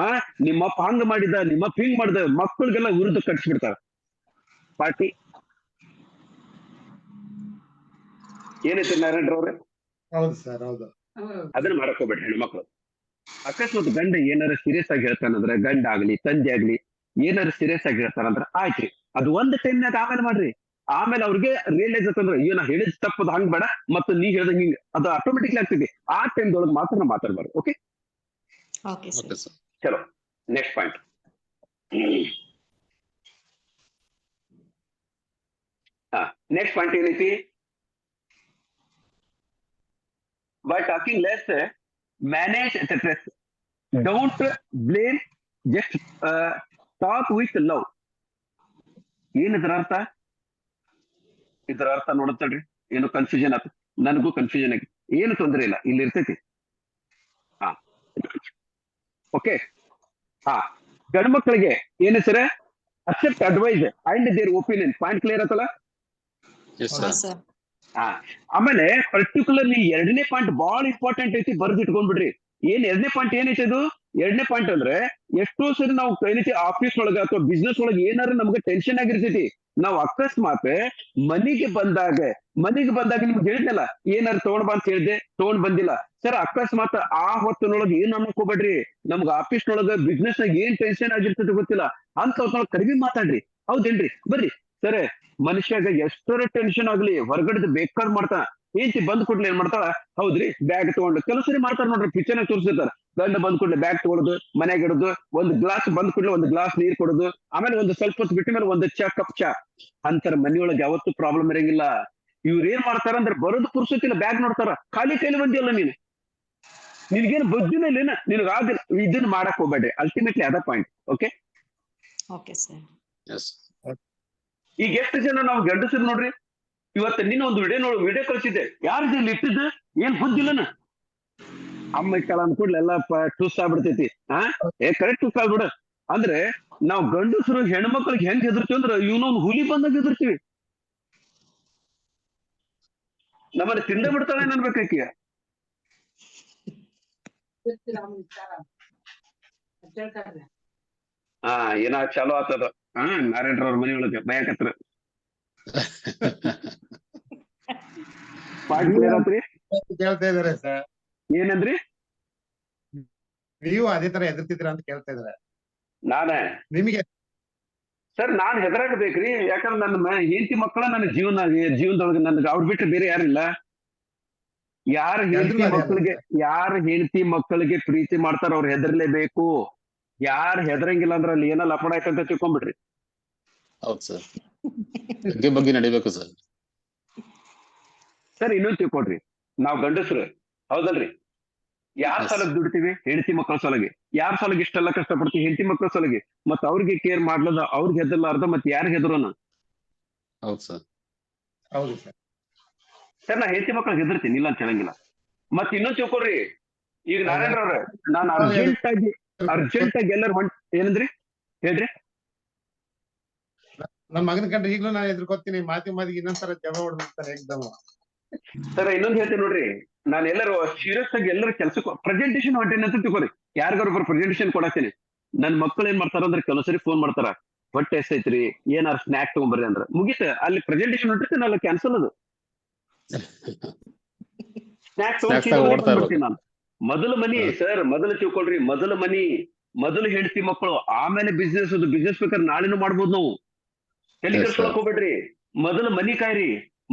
ನಿಮ್ಮಪ್ಪ ಹಂಗ ಮಾಡಿದ, ನಿಮ್ಮಪ್ಪ ಹಿಂಗ್ ಮಾಡಿದ, ಮಕ್ಕಳಿಗೆಲ್ಲ ವಿರುದ್ಧ ಕಟ್ಸಿಬಿಡ್ತಾರ ಪಾರ್ಟಿ. ಏನೈತಿ ನಾರಾಯಣರವ್ರೆ? ಹೌದು ಸರ್, ಹೌದು. ಅದನ್ನ ಮಾಡಕ್ ಹೋಗ್ಬೇಡ್ರಿ ಹೆಣ್ಮಕ್ಳು. ಅಕಸ್ಮಾತ್ ಗಂಡ ಏನಾರ ಸೀರಿಯಸ್ ಆಗಿ ಹೇಳ್ತಾನಂದ್ರೆ, ಗಂಡ ಆಗ್ಲಿ ತಂದೆ ಆಗ್ಲಿ ಏನಾರ ಸೀರಿಯಸ್ ಆಗಿ ಹೇಳ್ತಾರಂದ್ರ ಆಯ್ತ್ರಿ, ಅದು ಒಂದ್ ಟೈಮ್ನಾಗ ಆಮೇಲೆ ಮಾಡ್ರಿ. ಆಮೇಲೆ ಅವ್ರಿಗೆ ರಿಯಲೈಸ್ ಆತಂದ್ರೆ ಅಯ್ಯೋ ನಾ ಹೇಳಿದ ತಪ್ಪದ ಹಂಗ್ ಬೇಡ, ಮತ್ತೆ ನೀ ಹೇಳ್ದಂಗ ಹಿಂಗ ಅದು ಆಟೋಮೆಟಿಕ್ಲಿ ಆಗ್ತದೆ. ಆ ಟೈಮ್ದೊಳಗೆ ಮಾತ್ರ ನಾವು ಮಾತಾಡ್ಬಾರ್ದು. Okay okay sir. ಚಲೋ, ನೆಕ್ಸ್ಟ್ ಪಾಯಿಂಟ್. ನೆಕ್ಸ್ಟ್ ಪಾಯಿಂಟ್ ಏನೈತಿ? by talking less, manage the stress. Don't blame, just talk with love. ಏನ್ ಇದರ ಅರ್ಥ? ಇದರ ಅರ್ಥ ನೋಡತ್ತಳ್ರಿ, ಏನು ಕನ್ಫ್ಯೂಷನ್ ಆತ, ನನಗೂ ಕನ್ಫ್ಯೂಷನ್ ಆಗಿ, ಏನು ತೊಂದರೆ ಇಲ್ಲ, ಇಲ್ಲಿ ಇರ್ತೈತಿ. ಹಾ ಓಕೆ. ಹಾ ಗಂಡು ಮಕ್ಕಳಿಗೆ ಏನ್ sir, accept advice and their opinion. Point clear ಆತಲ್ಲ? ಎಸ್ ಹಾ ಸರ್. ಸರ್. ಹಾ ಆಮೇಲೆ ಪರ್ಟಿಕ್ಯುಲರ್ಲಿ 2ನೇ ಪಾಯಿಂಟ್ ಬಹಳ ಇಂಪಾರ್ಟೆಂಟ್ ಐತಿ, ಬರ್ದ್ ಇಟ್ಕೊಂಡ್ಬಿಡ್ರಿ. ಏನ್ 2ನೇ ಪಾಯಿಂಟ್ ಏನೈತಿ ಅದು? 2ನೇ ಪಾಯಿಂಟ್ ಅಂದ್ರೆ ಎಷ್ಟೋ ಸರಿ ನಾವು ಏನೈತಿ ಆಫೀಸ್ ಒಳಗ ಅಥವಾ ಬಿಸ್ನೆಸ್ ಒಳಗ ಏನಾರ ನಮ್ಗೆ ಟೆನ್ಷನ್ ಆಗಿರ್ತೈತಿ. ನಾವು ಅಕಸ್ಮಾತ್ ಮನಿಗೆ ಬಂದಾಗ ನಿಮ್ಗೆ ಹೇಳಿದ್ನಲ್ಲ, ಏನಾರು ತಗೊಂಡ್ ಬಾ ಅಂತ ಹೇಳಿದೆ, ತಗೊಂಡ್ ಬಂದಿಲ್ಲ ಸರ್. ಅಕಸ್ಮಾತ್ ಆ ಹೊತ್ತಿನೊಳಗೆ ಏನ್ ಅನ್ಕೋಬೇಡ್ರಿ, ನಮ್ಗ ಆಫೀಸ್ನೊಳಗ ಬಿಸ್ನೆಸ್ ನಾಗ ಏನ್ ಟೆನ್ಷನ್ ಆಗಿರ್ತೈತಿ ಗೊತ್ತಿಲ್ಲ, ಅಂತ ಹೊತ್ತಿನೊಳಗೆ ಕಡಿಮೆ ಮಾತಾಡ್ರಿ. ಹೌದೇನ್ರಿ? ಬರ್ರಿ ಸರ್, ಮನುಷ್ಯಾಗ ಎಷ್ಟರ ಟೆನ್ಷನ್ ಆಗ್ಲಿ ಹೊರಗಡೆ ಬೇಕಾದ್ ಮಾಡ್ತಾನ. ಹೆಂಡತಿ ಬಂದ್ ಕೂಡ್ಲೆ ಏನ್ ಮಾಡ್ತಾಳ? ಹೌದ್ರಿ ಬ್ಯಾಗ್ ತಗೊಂಡು, ಕೆಲವು ಸರಿ ಮಾಡ್ತಾರ ನೋಡ್ರಿ, ಪಿಕ್ಚರ್ ತೋರಿಸಿರ್ತಾರ. ಗಂಡ ಬಂದ್ ಕೂಡ್ಲೆ ಬ್ಯಾಗ್ ತಗೊಳೋದು, ಮನೆಗೆ ಇಡೋದು, ಒಂದು ಗ್ಲಾಸ್ ಬಂದ್ ಕೂಡ್ಲೆ ಒಂದು ಗ್ಲಾಸ್ ನೀರ್ ಕೊಡೋದು, ಆಮೇಲೆ ಒಂದು ಸ್ವಲ್ಪ ಹೊತ್ತು ಬಿಟ್ಟ ಮೇಲೆ ಒಂದು ಕಪ್ ಚಾ ಅಂತಾರ. ಮನೆಯೊಳಗೆ ಯಾವತ್ತೂ ಪ್ರಾಬ್ಲಮ್ ಇರಂಗಿಲ್ಲ. ಇವ್ರ ಏನ್ ಮಾಡ್ತಾರ ಅಂದ್ರೆ ಬರೋದು ಪುರ್ಸೊತ್ತಿಲ್ಲ, ಬ್ಯಾಗ್ ನೋಡ್ತಾರ, ಖಾಲಿ ಕೈಲಿ ಬಂದಿಯಲ್ಲ ನೀನು, ನಿನ್ಗೇನು ಬುದ್ಧಿನ ಇಲ್ಲ, ನಿನಗ ಆಗಿಲ್ಲ. ಇದನ್ನ ಮಾಡಕ್ ಹೋಗ್ಬೇಡ್ರಿ. ಅಲ್ಟಿಮೇಟ್ಲಿ ಅದ point. Okay okay sir. Yes ಈಗ ಎಷ್ಟು ಜನ ನಾವು ಗಂಡಸರು ನೋಡ್ರಿ, ಇವತ್ತು ನಿನ್ನ ಒಂದು ವಿಡಿಯೋ ಕಳಿಸಿದ್ದೆ, ಯಾರ್ದು ಇಲ್ಲಿ ಇಟ್ಟಿದ್ದು, ಏನ್ ಬುದ್ಧಿಲ್ಲನ ಅಮ್ಮ ಇಟ್ಟಳ ಅಂದ್ಕೂಡ್ಲೆ ಎಲ್ಲ ಟೂಸ್ ಆಗ್ಬಿಡ್ತೈತಿ. ಕರೆಕ್ಟ್ ಟೂಸ್ ಆಗ್ಬಿಡ. ಅಂದ್ರೆ ನಾವು ಗಂಡಸರು ಹೆಣ್ಮಕ್ಳಿಗೆ ಹೆಂಗ್ ಹೆದರ್ತೀವಿ ಅಂದ್ರೆ ಇವನೊಂದು ಹುಲಿ ಬಂದಾಗ ಹೆದರ್ತೀವಿ. ನಮ್ಮನ್ನ ತಿಂದ ಬಿಡ್ತಾಳೆ ಅನ್ಬೇಕಾಕಿ. ಹಾ ಏನ ಚಾಲೋ ಆತದ. ನಾರಾಯಣರವ್ರ ಮನೆಯೊಳಗೆ ಭಯಕತ್ರ ಪಾಯಿಂಟ್ ಕ್ಲಿಯರ್ ಆತ್ರಿ? ಕೇಳ್ತಾ ಇದಾರೆ ಸರ್. ಏನಂದ್ರಿ? ನೀವು ಅದೇ ತರ ಎದುರ್ತಿದ್ರ ಅಂತ ಕೇಳ್ತಾ ಇದಾರೆ. ನಾನೇ ನಿಮಗೆ ಸರ್, ನಾನ್ ಹೆದರಾಗಬೇಕ್ರಿ. ಯಾಕಂದ್ರೆ ನನ್ನ ಹೆಂಡತಿ ಮಕ್ಕಳ ನನ್ನ ಜೀವನದೊಳಗೆ ನನ್ಗೆ ಅವ್ರು ಬಿಟ್ಟರೆ ಬೇರೆ ಯಾರಿಲ್ಲ. ಯಾರ ಹೆಂಡತಿ ಮಕ್ಕಳಿಗೆ ಪ್ರೀತಿ ಮಾಡ್ತಾರ ಅವ್ರು ಹೆದರ್ಲೇಬೇಕು. ಯಾರು ಹೆದರಂಗಿಲ್ಲ ಅಂದ್ರೆ ಅಲ್ಲಿ ಏನೋ ಲಪಡ ಆಯ್ತಂತ ತಿಳ್ಕೊಂಡ್ಬಿಡ್ರಿ. ಹೌದು ಸರ್, ಬಗ್ಗೆ ನಡಿಬೇಕು ಸರ್. ಸರ್ ಇನ್ನೊಂದು ತಿಳ್ಕೊಡ್ರಿ, ನಾವ್ ಗಂಡಸ್ರು ಹೌದಲ್ರಿ, ಯಾರ ಸಲಗ್ ದುಡ್ತೀವಿ? ಹೆಂಡತಿ ಮಕ್ಕಳ ಸಲಗೆ. ಯಾರ ಸಲಗೆ ಇಷ್ಟೆಲ್ಲ ಕಷ್ಟಪಡ್ತೀವಿ? ಹೆಂಡತಿ ಮಕ್ಕಳ ಸಲಗೆ. ಮತ್ ಅವ್ರಿಗೆ ಕೇರ್ ಮಾಡ್ಲದ, ಅವ್ರಿಗೆ ಹೆದರ್ಲಾರ್ದ ಮತ್ ಯಾರಿಗೆ ಹೆದರೋಣ? ಹೌದು ಸರ್. ಹೌದು ಸರ್. ಸರ್ ನಾ ಹೆಂಡತಿ ಮಕ್ಕಳಿಗೆ ಹೆದರ್ತೀನಿ, ಇಲ್ಲ ಅಂತ ಹೇಳಂಗಿಲ್ಲ. ಮತ್ ಇನ್ನೊಂದು ತಿಳ್ಕೊಡ್ರಿ, ಈಗ ನಾರಾಯಣರವ್ರೆ, ನಾನು ಅರ್ಜೆಂಟ್ ಆಗಿ ಎಲ್ಲರೂ ಏನಂದ್ರಿ ಹೇಳ್ರಿ? ನಮ್ ಮಗನ ಕಂಡ್ರೆ ಈಗ್ಲೂ ನಾನು ಎದುರ್ಕೊತೀನಿ, ಮಾತಿಗೆ ಇನ್ನೊಂದ್ಸರ ಜಗಳ ಹೊಡ್ಬಿಡ್ತಾರೆ ಏಕ್ದಮ್. ಸರ್ ಇನ್ನೊಂದು ಹೇಳ್ತೀನಿ ನೋಡ್ರಿ, ನಾನು ಎಲ್ಲರೂ ಸೀರಿಯಸ್ ಆಗಿ ಎಲ್ಲರೂ ಕೆಲ್ಸಕ್ಕೆ ಪ್ರೆಸೆಂಟೇಶನ್ ಹೊಂಟೇನೆ ಅಂತ ತಿಳ್ಕೊರಿ. ಯಾರಿಗಾರೊಬ್ಬರು ಪ್ರೆಸೆಂಟೇಶನ್ ಕೊಡಾಕ್ತೀನಿ. ನನ್ ಮಕ್ಕಳು ಏನ್ ಮಾಡ್ತಾರ ಅಂದ್ರೆ ಕೆಲವೊಂದ್ಸರಿ ಫೋನ್ ಮಾಡ್ತಾರ, ಹೊಟ್ಟೆ ಎಷ್ಟೈತ್ರಿ, ಏನಾರು ಸ್ನಾಕ್ ತಗೊಂಬರ್ರಿ ಅಂದ್ರೆ ಮುಗೀತ. ಅಲ್ಲಿ ಪ್ರೆಸೆಂಟೇಶನ್ ಹೊಂಟಿರ್ತೀನಿ, ಅಲ್ಲಿ ಕ್ಯಾನ್ಸಲ್ ಅದು. ಸ್ನಾಕ್ ತಗೊಂಡ್ಬಿಡ್ತೀನಿ ನಾನು. ಮೊದಲು ಮನಿ ಸರ್, ಮೊದಲು ತಿಳ್ಕೊಳ್ರಿ, ಮೊದಲು ಹೆಂಡತಿ ಮಕ್ಕಳು, ಆಮೇಲೆ ಬಿಸ್ನೆಸ್. ಬಿಸ್ನೆಸ್ ಬೇಕಾದ್ರೆ ನಾಳೆನೂ ಮಾಡ್ಬೋದು ನಾವು, ತಲೆ ಕೆಡ್ಸ್ಕೊಳಕ್ ಹೋಗ್ಬೇಡ್ರಿ. ಮೊದಲು ಮನಿ ಕಾಯ್ರಿ.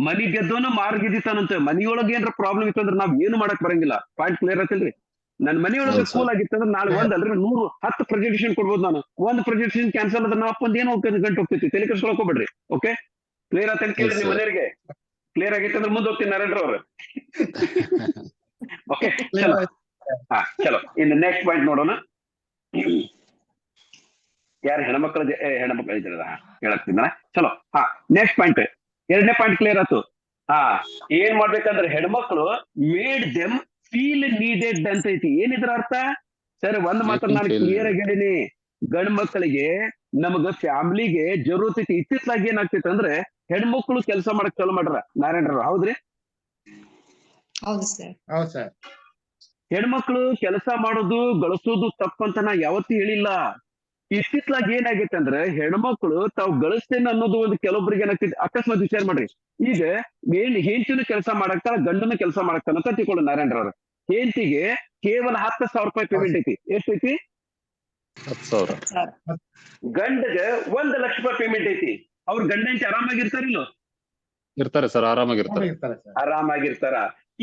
ಮನಿ ಗೆದ್ದವನ ಮಾರ್ಗಿದಿತಾನಂತೆ. ಮನಿಯೊಳಗೆ ಏನ್ರ ಪ್ರಾಬ್ಲಮ್ ಇತ್ತು ಅಂದ್ರೆ ನಾವ್ ಏನು ಮಾಡಕ್ ಬರಂಗಿಲ್ಲ. ಪಾಯಿಂಟ್ ಕ್ಲಿಯರ್ ಆತಿಲ್ರಿ? ನನ್ ಮನಿಯೊಳಗೆ ಕೂಲ್ ಆಗಿತ್ತಂದ್ರೆ ನಾಳೆ ಒಂದಲ್ರಿ 110 ಪ್ರೆಸೆಂಟೇಶನ್ ಕೊಡ್ಬೋದು ನಾನು. ಒಂದು ಪ್ರೆಸೆಂಟೇಶನ್ ಕ್ಯಾನ್ಸಲ್ ಆದ್ರೆ ನಮ್ಮ ಅಪ್ಪಂದ ಏನು ಗಂಟು ಹೋಗ್ತೈತಿ. ತಲೆ ಕೆಡ್ಸ್ಕೊಳಕ್ ಹೋಗ್ಬೇಡ್ರಿ. ಓಕೆ ಕ್ಲಿಯರ್ ಆತ ಕೇಳಿ ನಿಮ್ಮ ಮನೆಯವರಿಗೆ? ಕ್ಲಿಯರ್ ಆಗೈತೆ ಅಂದ್ರೆ ಮುಂದೆ ಹೋಗ್ತೀನಿ ನಾರಾಯಣರಾವ್ ಅವ್ರ. ಓಕೆ ಚಲೋ ಇನ್ನು ನೆಕ್ಸ್ಟ್ ಪಾಯಿಂಟ್ ನೋಡೋಣ. ಯಾರು ಹೆಣ್ಮಕ್ಳ ಇದ್ರಲ್ಲ ಹೇಳಕ್ತಿದ್ದ. ಚಲೋ ನೆಕ್ಸ್ಟ್ ಪಾಯಿಂಟ್, 2ನೇ ಪಾಯಿಂಟ್ ಕ್ಲಿಯರ್ ಆಯ್ತು. ಏನ್ ಮಾಡ್ಬೇಕಂದ್ರೆ ಹೆಣ್ಮಕ್ಳು ಮೇಡ್ ದೆಮ್ ಫೀಲ್ ನೀಡೆಡ್ ಅಂತ ಐತಿ. ಏನಿದ್ರ ಅರ್ಥ ಸರ್? ಒಂದ್ ಮಾತ್ರ ನಾನು ಕ್ಲಿಯರ್ ಆಗಿ ಹೇಳಿನಿ, ಗಂಡ್ ಮಕ್ಕಳಿಗೆ ನಮಗ ಫ್ಯಾಮಿಲಿಗೆ ಜರೂರತ್ ಐತಿ. ಇತ್ತಿತ್ಲಾಗಿ ಏನಾಗ್ತೈತೆ ಅಂದ್ರೆ ಹೆಣ್ಮಕ್ಳು ಕೆಲಸ ಮಾಡಕ್ ಚಾಲು ಮಾಡ್ರ ನಾರಾಯಣರಾವ್. ಹೌದ್ರಿ? ಹೌದು ಸರ್. ಹೌದು ಸರ್. ಹೆಣ್ಮಕ್ಳು ಕೆಲಸ ಮಾಡೋದು ಗಳಿಸೋದು ತಪ್ಪಂತ ನಾ ಯಾವತ್ತೂ ಹೇಳಿಲ್ಲ. ಇತ್ತಿತ್ಲಾಗಿ ಏನಾಗೈತೆ ಅಂದ್ರೆ ಹೆಣ್ಮಕ್ಳು ತಾವು ಗಳಿಸ್ತೇನೆ ಅನ್ನೋದು ಒಂದು ಕೆಲವೊಬ್ರಿಗೆ ಏನಾಗ್ತೈತಿ. ಅಕಸ್ಮಾತ್ ವಿಚಾರ ಮಾಡ್ರಿ, ಈಗ ಹೆಂಡತಿನೂ ಕೆಲಸ ಮಾಡಕ್ತಾಳ, ಗಂಡನ ಕೆಲಸ ಮಾಡಕ್ತಾನ ಅಂತ ತಿಳ್ಕೊಳ್ಳಿ ನಾರಾಯಣರವ್ರ. ಹೆಂಡತಿಗೆ ಕೇವಲ 10,000 ರೂಪಾಯಿ ಪೇಮೆಂಟ್ ಐತಿ. ಎಷ್ಟೈತಿ? 10,000. ಗಂಡಗೆ 1,00,000 ರೂಪಾಯಿ ಪೇಮೆಂಟ್ ಐತಿ. ಅವ್ರ ಗಂಡ ಹೆಂಡತಿ ಆರಾಮಾಗಿರ್ತಾರಿಲ್ಲ? ಇರ್ತಾರೆ ಸರ್, ಆರಾಮಾಗಿರ್ತಾರೆ. ಆರಾಮಾಗಿರ್ತಾರ.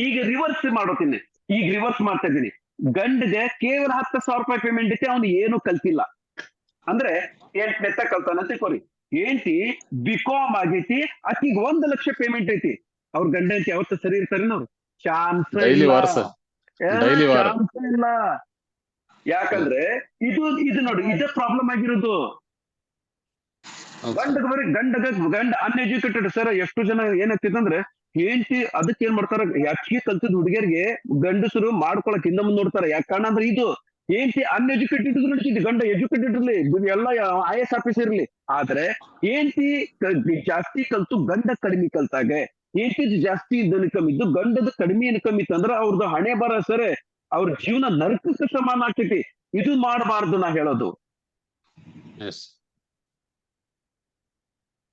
ಈಗ ರಿವರ್ಸ್ ಮಾಡೋತೀನಿ, ಈಗ ರಿವರ್ಸ್ ಮಾಡ್ತಾ ಇದ್ದೀನಿ. ಗಂಡಗೆ ಕೇವಲ 10,000 ರೂಪಾಯಿ ಪೇಮೆಂಟ್ ಐತಿ, ಅವ್ನು ಏನು ಕಲ್ತಿಲ್ಲ ಅಂದ್ರೆ 8ನೇ ಕಲ್ತಾನ ಅಂತ ತಿಳ್ಕೊರಿ. ಹೆಂಡತಿ ಬಿಕಾಮ್ ಆಗೈತಿ, ಆಕಿಗೆ 1,00,000 ಪೇಮೆಂಟ್ ಐತಿ. ಅವ್ರ ಗಂಡ ಹೆಂಡತಿ ಯಾವತ್ತು ಸರಿ ಇರ್ತಾರೇನ? ಅವ್ರು ಚಾನ್ಸ್ ಡೈಲಿ ಇಲ್ಲ, ವಾರ ಸರ್, ಡೈಲಿ ವಾರ. ಚಾನ್ಸ್ ಇಲ್ಲ. ಯಾಕಂದ್ರೆ ಇದು ನೋಡಿ, ಇದೇ ಪ್ರಾಬ್ಲಮ್ ಆಗಿರೋದು. ಗಂಡ ಅನ್ಎಜುಕೇಟೆಡ್ ಸರ್. ಎಷ್ಟು ಜನ ಏನಾಗ್ತಿದಂದ್ರೆ ಹೆಂಡತಿ ಅದಕ್ಕೆ ಏನ್ ಮಾಡ್ತಾರ, ಹೆಚ್ಚಿಗೆ ಕಲ್ತದ ಹುಡುಗಿಯರಿಗೆ ಗಂಡಸರು ಮಾಡ್ಕೊಳಕ್ ಹಿಂದ ಮುಂದೆ ನೋಡ್ತಾರೆ. ಯಾಕ ಕಾರಣ ಅಂದ್ರೆ ಇದು ಹೆಂಡತಿ ಅನ್ಎಜುಕೇಟೆಡ್ ನಡೀತಿದ್ವಿ, ಗಂಡ ಎಜುಕೇಟೆಡ್ ಇರ್ಲಿ, ಎಲ್ಲ IAS ಆಫೀಸರ್ ಇರ್ಲಿ. ಆದ್ರೆ ಹೆಂಡತಿ ಜಾಸ್ತಿ ಕಲ್ತು ಗಂಡ ಕಡಿಮೆ ಕಲ್ತಾಗೆ, ಹೆಂಡತಿ ಜಾಸ್ತಿ ಇನ್ಕಮ್ ಇದ್ದು ಗಂಡದ ಕಡಿಮೆ ಇನ್ಕಮ್ ಇತ್ತಂದ್ರ ಅವ್ರದ್ದು ಹಣೆ ಬರ ಸರ್, ಅವ್ರ ಜೀವನ ನರಕಕ್ಕೆ ಸಮಾನ ಆಗ್ತೈತಿ. ಇದು ಮಾಡಬಾರ್ದು ನಾ ಹೇಳೋದು. ಎಸ್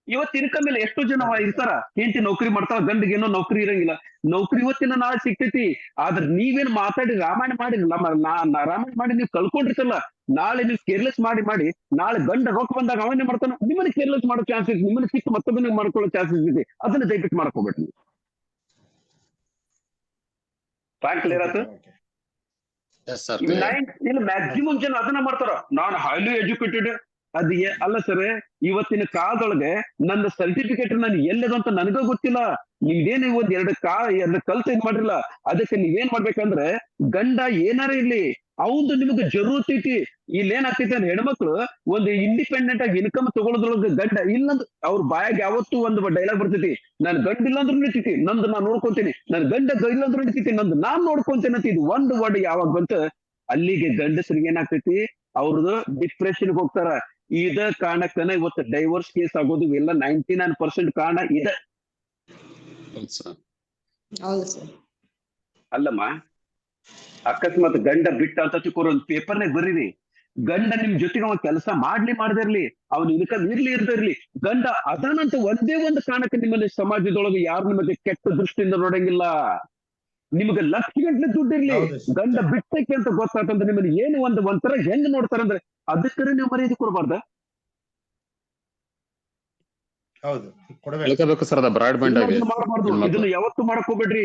ಇವತ್ತು ಇನ್ಕಮ್ ಇಲ್ಲ. ಎಷ್ಟೋ ಜನ ಇರ್ತಾರ, ಹೆಂಡತಿ ನೌಕರಿ ಮಾಡ್ತಾರ, ಗಂಡಿಗೇನೋ ನೌಕರಿ ಇರಂಗಿಲ್ಲ. ನೌಕರಿ ಇವತ್ತಿನ ನಾಳೆ ಸಿಗ್ತೈತಿ. ಆದ್ರೆ ನೀವೇನ್ ಮಾತಾಡಿ ರಾಮಾಯಣ ಮಾಡಿ ರಾಮಾಯಣ ಮಾಡಿ ನೀವು ಕಳ್ಕೊಂಡಿರ್ತಲ್ಲ. ನಾಳೆ ನೀವು ಕೇರ್ಲೆಸ್ ಮಾಡಿ ನಾಳೆ ಗಂಡ ರೊಕ್ಕ ಬಂದಾಗ ಅವನ್ನೇ ಮಾಡ್ತಾನ, ನಿಮ್ಮನ್ನ ಕೇರ್ಲೆಸ್ ಮಾಡೋ ಚಾನ್ಸ್ ಇದೆ, ನಿಮ್ಮನ್ನ ಸಿಕ್ಕ ಮತ್ತೊಬ್ಬನ ಮಾಡ್ಕೊಳ್ಳೋ ಚಾನ್ಸಸ್ ಇದೆ. ಅದನ್ನ ದಯವಿಟ್ಟು ಮಾಡ್ಕೋಬೇಡಿ ನೀವು. ಕ್ಲಿಯರ್ ಆಯ್ತು? Yes sir. ಇಲ್ಲಿ ಮ್ಯಾಕ್ಸಿಮಮ್ ಜನ ಅದನ್ನ ಮಾಡ್ತಾರ, ನಾನು ಹೈಲಿ ಎಜುಕೇಟೆಡ್. ಅಲ್ಲ ಸರ್, ಇವತ್ತಿನ ಕಾಲದೊಳಗೆ ನನ್ನ ಸರ್ಟಿಫಿಕೇಟ್ ನಾನು ಎಲ್ಲದು ಅಂತ ನನಗ ಗೊತ್ತಿಲ್ಲ. ನೀವೇನು ಎರಡು ಕಲ್ತು ಏನ್ ಮಾಡಿರಲ್ಲ. ಅದಕ್ಕೆ ನೀವೇನ್ ಮಾಡ್ಬೇಕಂದ್ರೆ ಗಂಡ ಏನಾರ ಇರ್ಲಿ, ಅವಂದು ನಿಮ್ಗೆ ಜರೂರತ್ ಐತಿ. ಇಲ್ಲಿ ಏನಾಗ್ತೈತಿ ಅಂದ್ರೆ ಹೆಣ್ಮಕ್ಳು ಒಂದು ಇಂಡಿಪೆಂಡೆಂಟ್ ಆಗಿ ಇನ್ಕಮ್ ತಗೊಳೋದ್ರೊಳಗೆ ಗಂಡ ಇಲ್ಲಂದ್ರ ಅವ್ರ ಬಾಯಾಗ ಯಾವತ್ತೂ ಒಂದು ಡೈಲಾಗ್ ಬರ್ತೈತಿ, ನನ್ ಗಂಡ ಇಲ್ಲಾಂದ್ರೂ ನಡೀತೈತಿ, ನಂದು ನಾನ್ ನೋಡ್ಕೊಂತೀನಿ, ನನ್ ಗಂಡ ಇಲ್ಲಾಂದ್ರೂ ನಡೀತೈತಿ, ನಂದು ನಾನ್ ನೋಡ್ಕೊಂತೇನೆ ಅಂತ. ಇದು ಒಂದು ವರ್ಡ್ ಯಾವಾಗ ಬಂತ ಅಲ್ಲಿಗೆ ಗಂಡಸರಿಗೆ ಏನಾಗ್ತೈತಿ, ಅವ್ರದ್ದು ಡಿಪ್ರೆಷನ್ಗೆ ಹೋಗ್ತಾರ. ಇದ ಕಾರಣಕ್ಕನ ಇವತ್ತು ಡೈವರ್ಸ್ ಕೇಸ್ ಆಗೋದು ಇವೆಲ್ಲ 99% ಕಾರಣ ಇದೆ. ಹೌದು ಸರ್. ಅಲ್ಲಮ್ಮ, ಅಕಸ್ಮಾತ್ ಗಂಡ ಬಿಟ್ಟ ಅಂತ ತಿಳ್ಕೊರ, ಒಂದು ಪೇಪರ್ನಾಗ ಬರೀರಿ, ಗಂಡ ನಿಮ್ ಜೊತೆಗೆ ಅವ ಕೆಲಸ ಮಾಡ್ದಿರ್ಲಿ, ಅವ್ನ ಇನ್ಕಮ್ ಇರ್ಲಿ, ಗಂಡ ಅದಾನಂತ ಒಂದೇ ಒಂದು ಕಾರಣಕ್ಕೆ ನಿಮ್ಮಲ್ಲಿ ಸಮಾಜದೊಳಗೆ ಯಾರು ನಿಮಗೆ ಕೆಟ್ಟ ದೃಷ್ಟಿಯಿಂದ ನೋಡಂಗಿಲ್ಲ. ನಿಮ್ಗೆ ಲಕ್ಷ ಗಂಟೆ ದುಡ್ಡಿರ್ಲಿ, ಗಂಡ ಬಿಟ್ಟಕ್ಕೆ ಅಂತ ಗೊತ್ತಾಗ್ತಂದ್ರೆ ನಿಮ್ಮಲ್ಲಿ ಏನು ಒಂಥರ ಹೆಂಗ್ ನೋಡ್ತಾರಂದ್ರೆ ಅದಕ್ಕರೆ ನೀವು ಮರ್ಯಾದೆ ಕೊಡಬಾರ್ದ? ಹೇಳ್ಕೋಬೇಕು ಸರ್, ಅದ ಬ್ರಾಡ್ ಬ್ಯಾಂಡ್ ಆಗಿ ಮಾಡಬಾರ್ದು. ಇದನ್ನ ಯಾವತ್ತು ಮಾಡಕ್ ಹೋಗ್ಬೇಡ್ರಿ.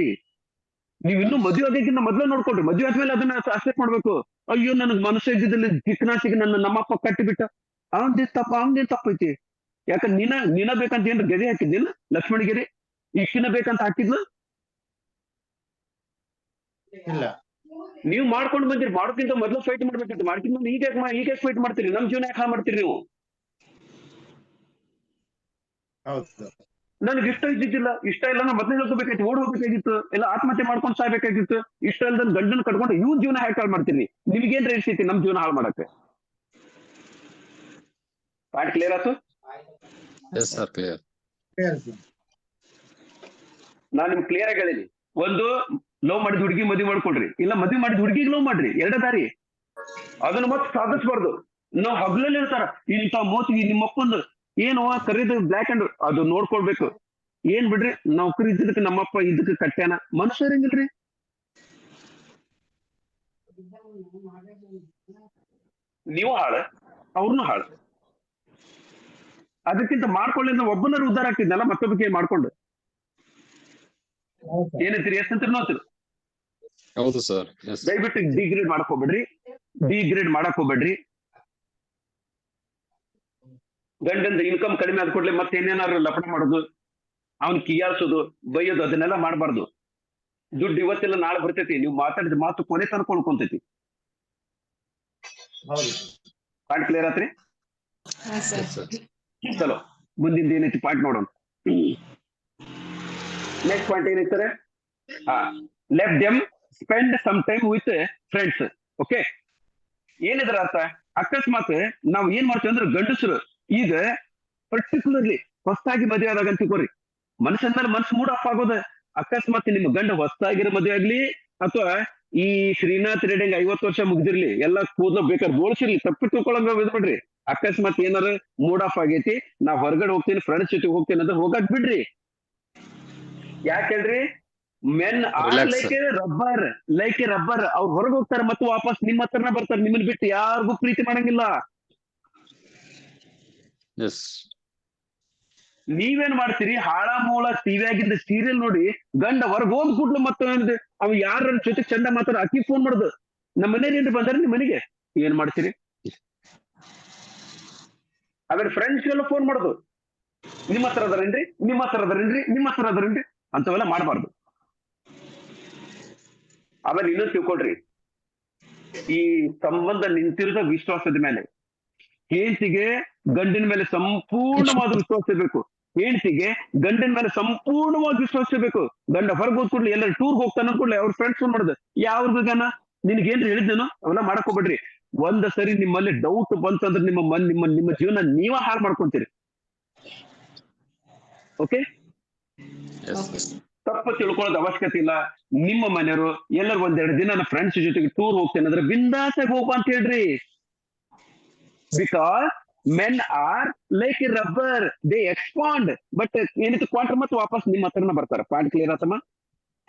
ನೀವ್ ಇನ್ನೂ ಮದುವೆ ಆಗೋಕ್ಕಿಂತ ಮೊದ್ಲೇ ನೋಡ್ಕೊಳ್ರಿ. ಮದುವೆ ಆದ್ಮೇಲೆ ಅದನ್ನ ಅಕ್ಸೆಪ್ಟ್ ಮಾಡ್ಬೇಕು. ಅಯ್ಯೋ ನನಗ್ ಮನಸ್ಸು ಇದ್ದಿದ್ದಲ್ಲಿ ಚಿಕ್ಕನಾಸಿಗೆ ನಮ್ಮಪ್ಪ ಕಟ್ಟಿಬಿಟ್ಟ, ಅವನ್ದೇನ್ ತಪ್ಪೈತಿ? ಯಾಕಂದ್ರೆ ನೀನ ಬೇಕಂತ ಏನ್ರ ಗೆರೆ ಹಾಕಿದ್ದಿಲ್ಲ ಲಕ್ಷ್ಮಣಗಿರಿ? ಇಷ್ಟಿನ ಬೇಕಂತ ಹಾಕಿದ್ಲ? ಇಲ್ಲ. ನೀವು ಮಾಡ್ಕೊಂಡು ಬಂದಿರಿ, ಮಾಡೋಕ್ಕಿಂತ ಮೊದ್ಲು ಫೈಟ್ ಮಾಡ್ಬೇಕಿತ್ತು. ಮಾಡ್ಕಿಂತ ಈಗ ಫೈಟ್ ಮಾಡ್ತೀರಿ, ನಮ್ ಜೀವನ ಯಾಕೆ ಮಾಡ್ತೀರಿ ನೀವು? ನನಗೆ ಇಷ್ಟ ಇದ್ದಿದ್ದಿಲ್ಲ, ಇಷ್ಟ ಇಲ್ಲ, ನಾ ಮೊದ್ಲೇ ಹೇಳ್ಕೋಬೇಕಾಯ್ತು, ಓಡ್ ಹೋಗ್ಬೇಕಾಗಿತ್ತು, ಎಲ್ಲ ಆತ್ಮಹತ್ಯೆ ಮಾಡ್ಕೊಂಡು ಸಾಯ್ಬೇಕಾಗಿತ್ತು. ಇಷ್ಟ ಇಲ್ದನ್ ಗಂಡನ ಕಟ್ಕೊಂಡು ಇವ್ನ ಜೀವನ ಹ್ಯಾಕ್ ಹಾಳು ಮಾಡ್ತೀರಿ? ನಿಮ್ಗೇನ್ ರೇಟ್ ನಮ್ ಜೀವನ ಹಾಳು ಮಾಡಕ್ಕೆ? ಪಾಯಿಂಟ್ ಕ್ಲಿಯರ್ ಆಯ್ತು? ನಾನ್ ನಿಮ್ಗೆ ಕ್ಲಿಯರ್ ಆಗಿ ಹೇಳಿನಿ. ಒಂದು, ಲವ್ ಮಾಡಿದ ಹುಡುಗಿ ಮದುವೆ ಮಾಡ್ಕೊಳ್ರಿ, ಇಲ್ಲ ಮದುವೆ ಮಾಡಿದ ಹುಡುಗಿಗೆ ಲವ್ ಮಾಡ್ರಿ, ಎರಡೇ ದಾರಿ. ಅದನ್ನ ಮತ್ತೆ ಸಾಧಿಸ್ಬಾರ್ದು. ನಾವು ಹಗ್ಲಲ್ಲಿ ಹೇಳ್ತಾರ ಇಂಥ ಮೋತಿಗೆ ನಿಮ್ಮಪ್ಪಂದು ಏನು ಕರೀದು ಬ್ಲಾಕ್ ಅಂಡ್ ಅದು ನೋಡ್ಕೊಳ್ಬೇಕು. ಏನ್ ಬಿಡ್ರಿ, ನೌಕರಿ ಇದ್ದದಕ್ಕೆ ನಮ್ಮಪ್ಪ ಇದಕ್ಕೆ ಕಟ್ಟ್ಯಾನ, ಮನುಷ್ಯರ್ ಹೆಂಗಿಲ್ರಿ? ನೀವು ಹಾಳ, ಅವ್ರನ್ನು ಹಾಳ. ಅದಕ್ಕಿಂತ ಮಾಡ್ಕೊಳ್ಳಿ, ಒಬ್ಬನರು ಉದ್ಧಾರ ಆಗ್ತಿದ್ನಲ್ಲ ಮತ್ತೊಬ್ಬಕ್ಕೆ ಮಾಡ್ಕೊಂಡು. ಏನಂತೀರಿ? ಎಷ್ಟಂತೀರಿ ನೋಡ್ತೀರಿ? ಹೌದು ಸರ್. ದಯವಿಟ್ಟು ಡಿಗ್ರೇಡ್ ಮಾಡಕ್ ಹೋಗ್ಬೇಡ್ರಿ. ಗಂಡಂದ ಇನ್ಕಮ್ ಕಡಿಮೆ ಆದ ಕೂಡಲೇ ಮತ್ತೆ ಏನೇನಾದ್ರು ಲಪಡ ಮಾಡೋದು, ಅವ್ನ್ ಕಿಯಾಸೋದು, ಬೈಯೋದು, ಅದನ್ನೆಲ್ಲ ಮಾಡಬಾರ್ದು. ದುಡ್ಡು ಇವತ್ತೆಲ್ಲ ನಾಳೆ ಬರ್ತೈತಿ, ನೀವು ಮಾತಾಡಿದ ಮಾತು ಕೊನೆ ತನಕ ಉಳ್ಕೊಂತೈತಿ. ಪಾಯಿಂಟ್ ಕ್ಲಿಯರ್ ಆತ್ರಿ? ಚಲೋ, ಮುಂದಿನ ಏನೈತಿ ಪಾಯಿಂಟ್ ನೋಡೋಣ. ನೆಕ್ಸ್ಟ್ ಪಾಯಿಂಟ್ ಏನೈತಾರೆ? Let them spend some time with friends. Okay, ಏನಿದ್ರ ಅರ್ಥ? ಅಕಸ್ಮಾತ್ ನಾವು ಏನ್ ಮಾಡ್ತೀವಿ ಅಂದ್ರೆ ಗಂಡಸರು ಈಗ ಪರ್ಟಿಕ್ಯುಲರ್ಲಿ ಹೊಸದಾಗಿ ಮದುವೆ ಆದಾಗ ಅಂತ ತಿಳ್ಕೊರಿ, ಮನುಷ್ಯನ ಮೇಲೆ ಮನ್ಸು ಮೂಡ್ ಆಫ್ ಆಗೋದ. ಅಕಸ್ಮಾತ್ ನಿಮ್ಮ ಗಂಡ ಹೊಸದಾಗಿರೋ ಮದುವೆ ಆಗ್ಲಿ ಅಥವಾ ಈ ಶ್ರೀನಾಥ್ ರೆಡ್ಡಿಂಗ್ 50 ವರ್ಷ ಮುಗ್ದಿರ್ಲಿ, ಎಲ್ಲ ಕೂದಲು ಬೇಕಾದ್ರೆ ಬೋಳ್ಸಿರ್ಲಿ, ತಪ್ಪು ತಿಳ್ಕೊಳಂಗ ಬಿಡ್ರಿ. ಅಕಸ್ಮಾತ್ ಏನಾರ ಮೂಡ್ ಆಫ್ ಆಗೈತಿ, ನಾ ಹೊರಗಡೆ ಹೋಗ್ತೀನಿ, ಫ್ರೆಂಡ್ಸ್ ಜೊತೆ ಹೋಗ್ತೀನಿ ಅಂದ್ರೆ ಹೋಗಕ್ ಬಿಡ್ರಿ. ಯಾಕೆಳ್ರಿ? Men are like a rubber. ಅವ್ರು ಹೊರಗೆ ಹೋಗ್ತಾರೆ ಮತ್ತು ವಾಪಸ್ ನಿಮ್ಮ ಹತ್ರನ ಬರ್ತಾರೆ, ನಿಮ್ಮನ್ನ ಬಿಟ್ಟು ಯಾರಿಗೂ ಪ್ರೀತಿ ಮಾಡಂಗಿಲ್ಲ. ನೀವೇನ್ ಮಾಡ್ತೀರಿ? ಹಾಳ ಮೂಳ ಟಿವಿಯಾಗಿದ್ದ ಸೀರಿಯಲ್ ನೋಡಿ ಗಂಡ ಹೊರಗೆ ಹೋದ್ ಕೂಡ್ಲು ಮತ್ತೆ ಅವ್ ಯಾರ ಜೊತೆ ಚಂದ ಮಾತಾಡ ಅಕ್ಕಿ ಫೋನ್ ಮಾಡುದು, ನಮ್ಮ ಮನೇಲಿ ಬಂದಾರ ನಿಮ್ ಮನೆಗೆ, ಏನ್ ಮಾಡ್ತೀರಿ? ಆಮೇಲೆ ಫ್ರೆಂಡ್ಸ್ಗೆಲ್ಲ ಫೋನ್ ಮಾಡುದು, ನಿಮ್ಮ ಹತ್ರ ಅದರೇನ್ರಿ, ಅಂತವೆಲ್ಲ ಮಾಡಬಾರ್ದು. ಆಮೇಲೆ ಇನ್ನೊಂದು ತಿಳ್ಕೊಳ್ರಿ, ಈ ಸಂಬಂಧ ನಿಂತಿರೋದ ವಿಶ್ವಾಸದ ಮೇಲೆ. ಹೆಂಡತಿಗೆ ಗಂಡಿನ ಮೇಲೆ ಸಂಪೂರ್ಣವಾದ ವಿಶ್ವಾಸ ಇರಬೇಕು, ಹೆಂಡತಿಗೆ ಗಂಡಿನ ಮೇಲೆ ಸಂಪೂರ್ಣವಾದ ವಿಶ್ವಾಸ ಇರಬೇಕು. ಗಂಡ ಹೊರಗೆ ಹೋದ್ ಕೂಡ್ಲೆ ಎಲ್ಲರೂ ಟೂರ್ಗೆ ಹೋಗ್ತಾನ ಕೂಡ್ಲೆ ಅವ್ರ ಫ್ರೆಂಡ್ಸ್ ಫೋನ್ ಮಾಡುದು, ಯಾವ್ದಾನ ನಿನ್ಗೇನ್ರಿ ಹೇಳಿದ್ದೇನು, ಅವೆಲ್ಲ ಮಾಡಕ್ ಹೋಗ್ಬೇಡ್ರಿ. ಒಂದ್ ಸರಿ ನಿಮ್ಮಲ್ಲಿ ಡೌಟ್ ಬಂತಂದ್ರೆ ನಿಮ್ಮ ಜೀವನ ನೀವ ಹಾಳು ಮಾಡ್ಕೊಂತೀರಿ. Okay, Okay, sir. ತಪ್ಪು ತಿಳ್ಕೊಳ್ಳೋದು ಅವಶ್ಯಕತೆ ಇಲ್ಲ. ನಿಮ್ಮ ಮನೆಯವರು ಎಲ್ಲರೂ ಒಂದೆರಡು ದಿನ ಫ್ರೆಂಡ್ಸ್ ಜೊತೆಗೆ ಟೂರ್ ಹೋಗ್ತೇನೆ ಅಂದ್ರೆ ಬಿಂದಾಸಾಗಿ ಹೋಗು ಅಂತ ಹೇಳ್ರಿ. Because men are like rubber, they expand, but ಏನಿತ್ತು ಕ್ವಾಂಟರ್ ಮತ್ತೆ ವಾಪಸ್ ನಿಮ್ಮ ಹತ್ರನ ಬರ್ತಾರೆ. ಪಾಯಿಂಟ್ ಕ್ಲಿಯರ್ ಆತಮ್ಮ?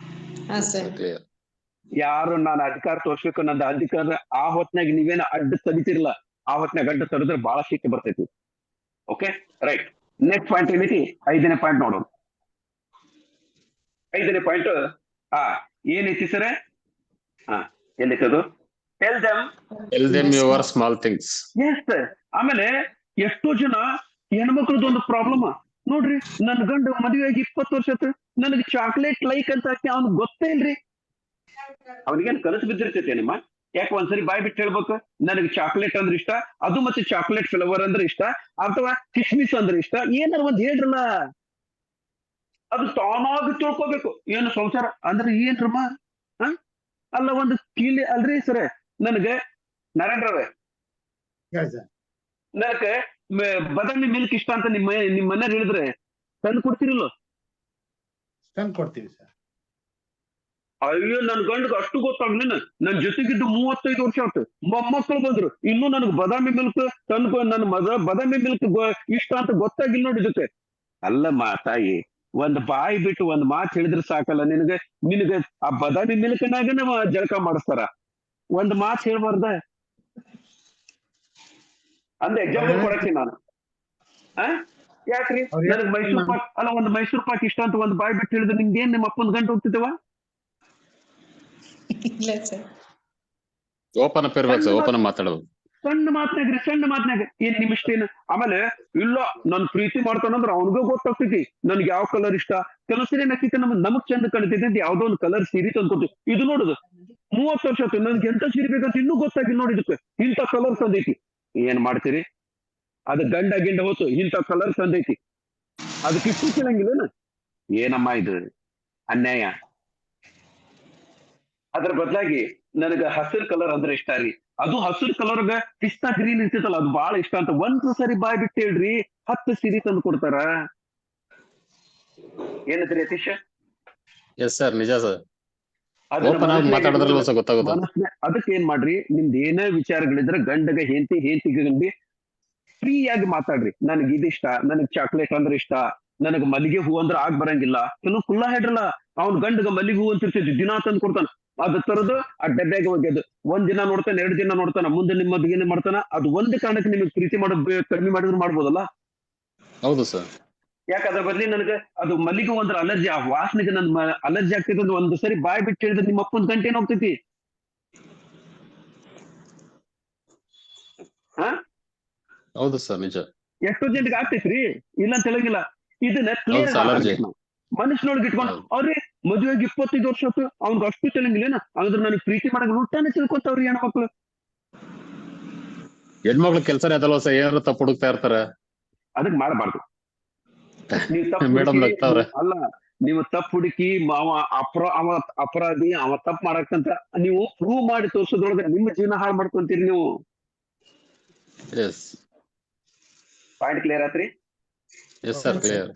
Sir. ಕ್ಲಿಯರ್. ಯಾರು ನಾನು ಅಧಿಕಾರ ತೋರ್ಸ್ಬೇಕು, ನಂದು ಅಧಿಕಾರ ಆ ಹೊತ್ನಾಗ ನೀವೇನು ಅಡ್ಡ ತಡಿತಿರಲ್ಲ, ಆ ಹೊತ್ನಾಗ ಅಡ್ಡ ತಡಿದ್ರೆ ಬಹಳ ಸಿಟ್ಟು ಬರ್ತೈತಿ. Okay, right. ನೆಕ್ಸ್ಟ್ ಪಾಯಿಂಟ್ ಏನೈತಿ? 5ನೇ ಪಾಯಿಂಟ್ ನೋಡೋಣ. 5ನೇ ಪಾಯಿಂಟ್ ಏನೈತಿ ಸರ್? ಎಲ್ಲೈತದು? Tell them your small things. Yes. ಆಮೇಲೆ ಎಷ್ಟೋ ಜನ ಹೆಣ್ಮಕ್ಳದ್ದು ಒಂದು ಪ್ರಾಬ್ಲಮ್ ನೋಡ್ರಿ, ನನ್ ಗಂಡ ಮದುವೆಯಾಗಿ 20 ವರ್ಷ ಆಯ್ತು, ನನಗೆ ಚಾಕ್ಲೇಟ್ ಲೈಕ್ ಅಂತ ಅವ್ನಿಗೆ ಗೊತ್ತೇ ಇಲ್ರಿ. ಅವನಿಗೇನ್ ಕನಸು ಬಿದ್ದಿರ್ತೈತೆ ನಿಮ್ಮ? ಯಾಕೆ ಒಂದ್ಸರಿ ಬಾಯ್ ಬಿಟ್ಟು ಹೇಳ್ಬೇಕು, ನನಗೆ ಚಾಕ್ಲೇಟ್ ಅಂದ್ರೆ ಇಷ್ಟ, ಅದು ಮತ್ತೆ ಚಾಕ್ಲೇಟ್ ಫ್ಲೇವರ್ ಅಂದ್ರೆ ಇಷ್ಟ, ಅಥವಾ ಕಿಸ್ಮಿಸ್ ಅಂದ್ರೆ ಇಷ್ಟ, ಏನಾರ ಒಂದ್ ಹೇಳ್ರಲ್ಲ. ಅದು ತಾನಾಗಿ ತಿಳ್ಕೋಬೇಕು. ಏನು ಸಂಸಾರ ಅಂದ್ರೆ ಏನ್ರಮ್ಮ? ಅಲ್ಲ ಒಂದು ಕೀಲಿ ಅಲ್ರಿ ಸರ್, ನನಗೆ ನರೇಂದ್ರವೇ ನನಗೆ ಬಾದಾಮಿ ಮಿಲ್ಕ್ ಇಷ್ಟ ಅಂತ ನಿಮ್ಮ ಮನೆಯವ್ರು ಹೇಳಿದ್ರೆ ತಂದು ಕೊಡ್ತಿರಲ್ಲ? ತಂದು ಕೊಡ್ತೀವಿ ಸರ್. ಅಯ್ಯೋ, ನನ್ ಗಂಡಗ್ ಅಷ್ಟು ಗೊತ್ತಾಗ್ಲಿನ, ನನ್ ಜೊತೆಗಿದ್ದು 35 ವರ್ಷ ಆಯ್ತು, ಮೊಮ್ಮಕ್ಕಳು ಬಂದ್ರು, ಇನ್ನು ನನಗೆ ಬಾದಾಮಿ ಮಿಲ್ಕ್ ತಂದು ನನ್ನ ಬಾದಾಮಿ ಮಿಲ್ಕ್ ಇಷ್ಟ ಅಂತ ಗೊತ್ತಾಗಿಲ್ಲ ನೋಡಿ ಜೊತೆ. ಅಲ್ಲ ತಾಯಿ, ಒಂದ್ ಬಾಯಿ ಬಿಟ್ಟು ಒಂದ್ ಮಾತು ಹೇಳಿದ್ರೆ ಸಾಕಲ್ಲ ನಿನಗೆ ಆ ಬಾದಾಮಿ ಮಿಲ್ಕ್ನಾಗ ಜಳಕ ಮಾಡಿಸ್ತಾರ, ಒಂದ್ ಮಾತು ಹೇಳ್ಬಾರ್ದ? ಅಂದ ಎಕ್ಸಾಂಪಲ್ ಕೊಡಕ್ಕೆ ನಾನು ಯಾಕ್ರಿ ನನಗ್ ಮೈಸೂರ್ ಪಾಕ್ ಅಲ್ಲ, ಒಂದ್ ಮೈಸೂರ್ ಪಾಕ್ ಇಷ್ಟ ಅಂತ ಒಂದ್ ಬಾಯಿ ಬಿಟ್ಟು ಹೇಳಿದ್ರೆ ನಿಮ್ಗೆ ಏನ್ ನಿಮ್ಮ ಅಪ್ಪನ ಗಂಟು ಹೋಗ್ತಿದ್ದೇವ? ಇಲ್ಲ ಸರ್. ಓಪನ್ ಅಪ್ ಇರ್ಬೇಕು ಸರ್, ಓಪನ್ ಮಾತಾಡೋದು. ಸಣ್ಣ ಮಾತ್ನಾಗ ಏನ್ ನಿಮ್ ಇಷ್ಟ ಏನು? ಆಮೇಲೆ ಇಲ್ಲ ನನ್ ಪ್ರೀತಿ ಮಾಡ್ತಾನಂದ್ರ ಅವನಿಗೂ ಗೊತ್ತಾಗ್ತೈತಿ ನನ್ಗೆ ಯಾವ ಕಲರ್ ಇಷ್ಟ. ಕೆಲಸರಿ ಏನಾಗ್ತೈತಿ, ನಮಗ್ ಚಂದ ಕಾಣ್ತೈತಿ ಅಂತ ಯಾವ್ದೋ ಒಂದು ಕಲರ್ ಸೀರೆ ತಂದ್ಕೊಡ್ತೀವಿ. ಇದು ನೋಡುದು 30 ವರ್ಷ ಆಯ್ತು, ನನ್ಗೆ ಎಂತ ಸೀರೆ ಬೇಕಂತ ಇನ್ನೂ ಗೊತ್ತಾಗಿಲ್ಲ ನೋಡಿ ಇದಕ್ಕೆ, ಇಂಥ ಕಲರ್ ತಂದೈತಿ. ಏನ್ ಮಾಡ್ತೀರಿ? ಅದು ಗಂಡ ಹೋತು ಇಂಥ ಕಲರ್ ತಂದೈತಿ, ಅದಕ್ಕೆ ಇಷ್ಟು ಕೇಳಂಗಿಲ್ಲ. ಏನಮ್ಮ ಇದು ಅನ್ಯಾಯ. ಅದ್ರ ಬದಲಾಗಿ ನನಗ ಹಸಿರು ಕಲರ್ ಅಂದ್ರೆ ಇಷ್ಟ ರೀ, ಅದು ಹಸಿರು ಕಲರ್ಗ ಪಿಸ್ತಾ ಗ್ರೀನ್ ಇರ್ತೈತಲ್ಲ ಅದು ಬಹಳ ಇಷ್ಟ ಅಂತ ಒಂದ್ ಸರಿ ಬಾಯ್ ಬಿಟ್ಟು ಹೇಳ್ರಿ, 10 ಸೀರೆ ತಂದು ಕೊಡ್ತಾರ. ಏನಂದ್ರಿ ಯತೀಶ್? ಎಸ್ ಸರ್, ನಿಜ ಸರ್. ಓಪನ್ ಆಗಿ ಮಾತಾಡೋದ್ರಲ್ಲ ಸರ್ ಗೊತ್ತಾಗುತ್ತೆ. ಅದಕ್ಕೆ ಏನ್ ಮಾಡ್ರಿ, ನಿಮ್ದು ಏನೇ ವಿಚಾರಗಳಿದ್ರೆ ಗಂಡಗ ಹೆಂಡತಿಗೆ ಗಂಡಿ ಫ್ರೀ ಆಗಿ ಮಾತಾಡ್ರಿ. ನನಗೆ ಇದಿಷ್ಟ, ನನಗ್ ಚಾಕ್ಲೇಟ್ ಅಂದ್ರೆ ಇಷ್ಟ, ನನಗ್ ಮಲ್ಲಿಗೆ ಹೂ ಅಂದ್ರೆ ಆಗ್ ಬರಂಗಿಲ್ಲ. ಕೆಲವು ಕುಲ್ಲ ಹೇಳ್ರಲ್ಲ, ಅವ್ನ್ ಗಂಡಗ ಮಲ್ಲಿಗೆ ಹೂ ಅಂತ ಇರ್ತೈತಿ, ದಿನಾ ತಂದು ಕೊಡ್ತಾನ. ಅದ್ ತರದು ಆ ಡಬ್ಬ್ಯಾಗ ಹೋಗ್ಯದು, 1 ದಿನ ನೋಡ್ತಾನೆ, 2 ದಿನ ನೋಡ್ತಾನ, ಮುಂದೆ ನಿಮ್ಮ ಮದ್ವೆನೇ ಮಾಡ್ತಾನ. ಅದು ಒಂದ್ ಕಾರಣಕ್ಕೆ ನಿಮಗೆ ಪ್ರೀತಿ ಮಾಡೋದು ಕಡಿಮೆ ಮಾಡಿದ್ರು ಮಾಡ್ಬೋದಲ್ಲ? ಹೌದು ಸರ್. ಯಾಕೆ ಅದ್ರ ಬದ್ಲಿ ನನಗೆ ಅದು ಮಲ್ಲಿಗೆ ಅಂದ್ರೆ ಅಲರ್ಜಿ, ಆ ವಾಸನೆಗೆ ನನ್ ಅಲರ್ಜಿ ಆಗ್ತೈತೆ ಅಂತ ಒಂದ್ ಸರಿ ಬಾಯ್ ಬಿಟ್ಟು ಹೇಳಿದ್ರೆ ನಿಮ್ಮ ಅಪ್ಪನ ಗಂಟೆ ಏನ್ ಹೋಗ್ತೈತಿ? ಹೌದು ಸರ್, ನಿಜ. ಎಷ್ಟೋ ಜನಕ್ಕೆ ಆಗ್ತೈತ್ರಿ, ಇಲ್ಲ ಅಂತ ಹೇಳಂಗಿಲ್ಲ. ಇದನ್ನ ಕ್ಲಿಯರ್ ಮನುಷ್ಯನೊಳಗೆ ಇಟ್ಕೊಂಡು ಅವ್ರಿ ಮದುವೆಗೆ 25 ವರ್ಷ ಆಯ್ತು, ಅವ್ನಿಗೆ ಅಷ್ಟು ತಿಳಿಯಂಗಿಲ್ಲ, ಅಂದ್ರೆ ನನಗೆ ಪ್ರೀತಿ ಮಾಡಕ್ ಊಟನೇ ತಿಳ್ಕೊತಾವ್ರಿ ಹೆಣ್ಮಕ್ಳು. ಹೆಣ್ಮಕ್ಳು ಕೆಲಸನೇ ಅದಲ್ವ ಸರ್, ಏನಾದ್ರು ತಪ್ಪು ಹುಡುಕ್ತಾ ಇರ್ತಾರ. ಅದಕ್ ಮಾಡಬಾರ್ದು. ಮೇಡಮ್ ನಗ್ತಾವ್ರೆ. ಅಲ್ಲ, ನೀವು ತಪ್ಪು ಹುಡುಕಿ ಅವ ಅಪರಾಧಿ, ಅವ ತಪ್ಪು ಮಾಡಕ್ಕಂತ ನೀವು ಪ್ರೂವ್ ಮಾಡಿ ತೋರ್ಸೋದ್ರೊಳಗೆ ನಿಮ್ಮ ಜೀವನ ಹಾಳು ಮಾಡ್ಕೊಂತೀರಿ ನೀವು. ಪಾಯಿಂಟ್ ಕ್ಲಿಯರ್ ಆತ್ರಿ? Yes sir, clear.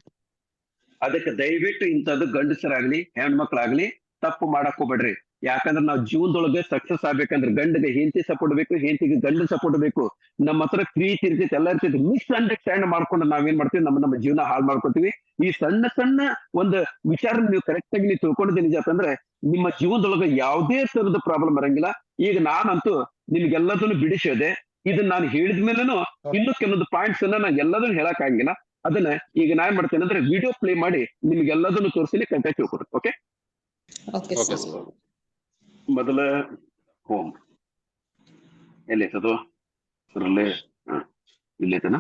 ಅದಕ್ಕೆ ದಯವಿಟ್ಟು ಇಂಥದ್ದು ಗಂಡಸರಾಗ್ಲಿ ಹೆಣ್ಮಕ್ಳಾಗ್ಲಿ ತಪ್ಪು ಮಾಡಕ್ ಹೋಗ್ಬೇಡ್ರಿ. ಯಾಕಂದ್ರೆ ನಾವು ಜೀವನದೊಳಗೆ ಸಕ್ಸಸ್ ಆಗ್ಬೇಕಂದ್ರೆ ಗಂಡಗೆ ಹೆಂಡತಿ ಸಪೋರ್ಟ್ ಬೇಕು, ಹೆಂಡತಿಗೆ ಗಂಡ ಸಪೋರ್ಟ್ ಬೇಕು. ನಮ್ಮ ಹತ್ರ ಪ್ರೀತಿ ಇರ್ತೈತಿ, ಎಲ್ಲ ಇರ್ತೈತಿ, ಮಿಸ್ ಅಂಡರ್ಸ್ಟ್ಯಾಂಡ್ ಮಾಡ್ಕೊಂಡು ನಾವೇನ್ ಮಾಡ್ತೀವಿ, ನಮ್ಮ ಜೀವನ ಹಾಳು ಮಾಡ್ಕೊತೀವಿ. ಈ ಸಣ್ಣ ಒಂದು ವಿಚಾರ ನೀವು ಕರೆಕ್ಟ್ ಆಗಿ ನೀವು ತಿಳ್ಕೊಂಡಿದ್ದೆ ನಿಜ ಅಂತಂದ್ರೆ ನಿಮ್ಮ ಜೀವನದೊಳಗೆ ಯಾವುದೇ ತರದ ಪ್ರಾಬ್ಲಮ್ ಬರಂಗಿಲ್ಲ. ಈಗ ನಾನಂತೂ ನಿಮ್ಗೆಲ್ಲದನ್ನು ಬಿಡಿಸೋದೆ, ಇದನ್ನ ನಾನು ಹೇಳಿದ ಮೇಲೆನು ಇನ್ನೂ ಕೆಲವೊಂದು ಪಾಯಿಂಟ್ಸ್ ಅನ್ನ ನಾನು ಎಲ್ಲದನ್ನು ಹೇಳಕ್ ಆಗಿಲ್ಲ. ಅದನ್ನ ಈಗ ನಾನ್ ಮಾಡ್ತೇನೆ ಅಂದ್ರೆ ವಿಡಿಯೋ ಪ್ಲೇ ಮಾಡಿ ನಿಮ್ಗೆಲ್ಲದನ್ನು ತೋರಿಸಿ ಕರೆಕ್ಟಾಗಿ ತಿಳ್ಕೊಡ್ರಿ. ಓಕೆ, ಮೊದಲ ಹೋಮ್ ಎಲ್ಲೈತದು ಇಲ್ಲೇ ಇಲ್ಲೈತನ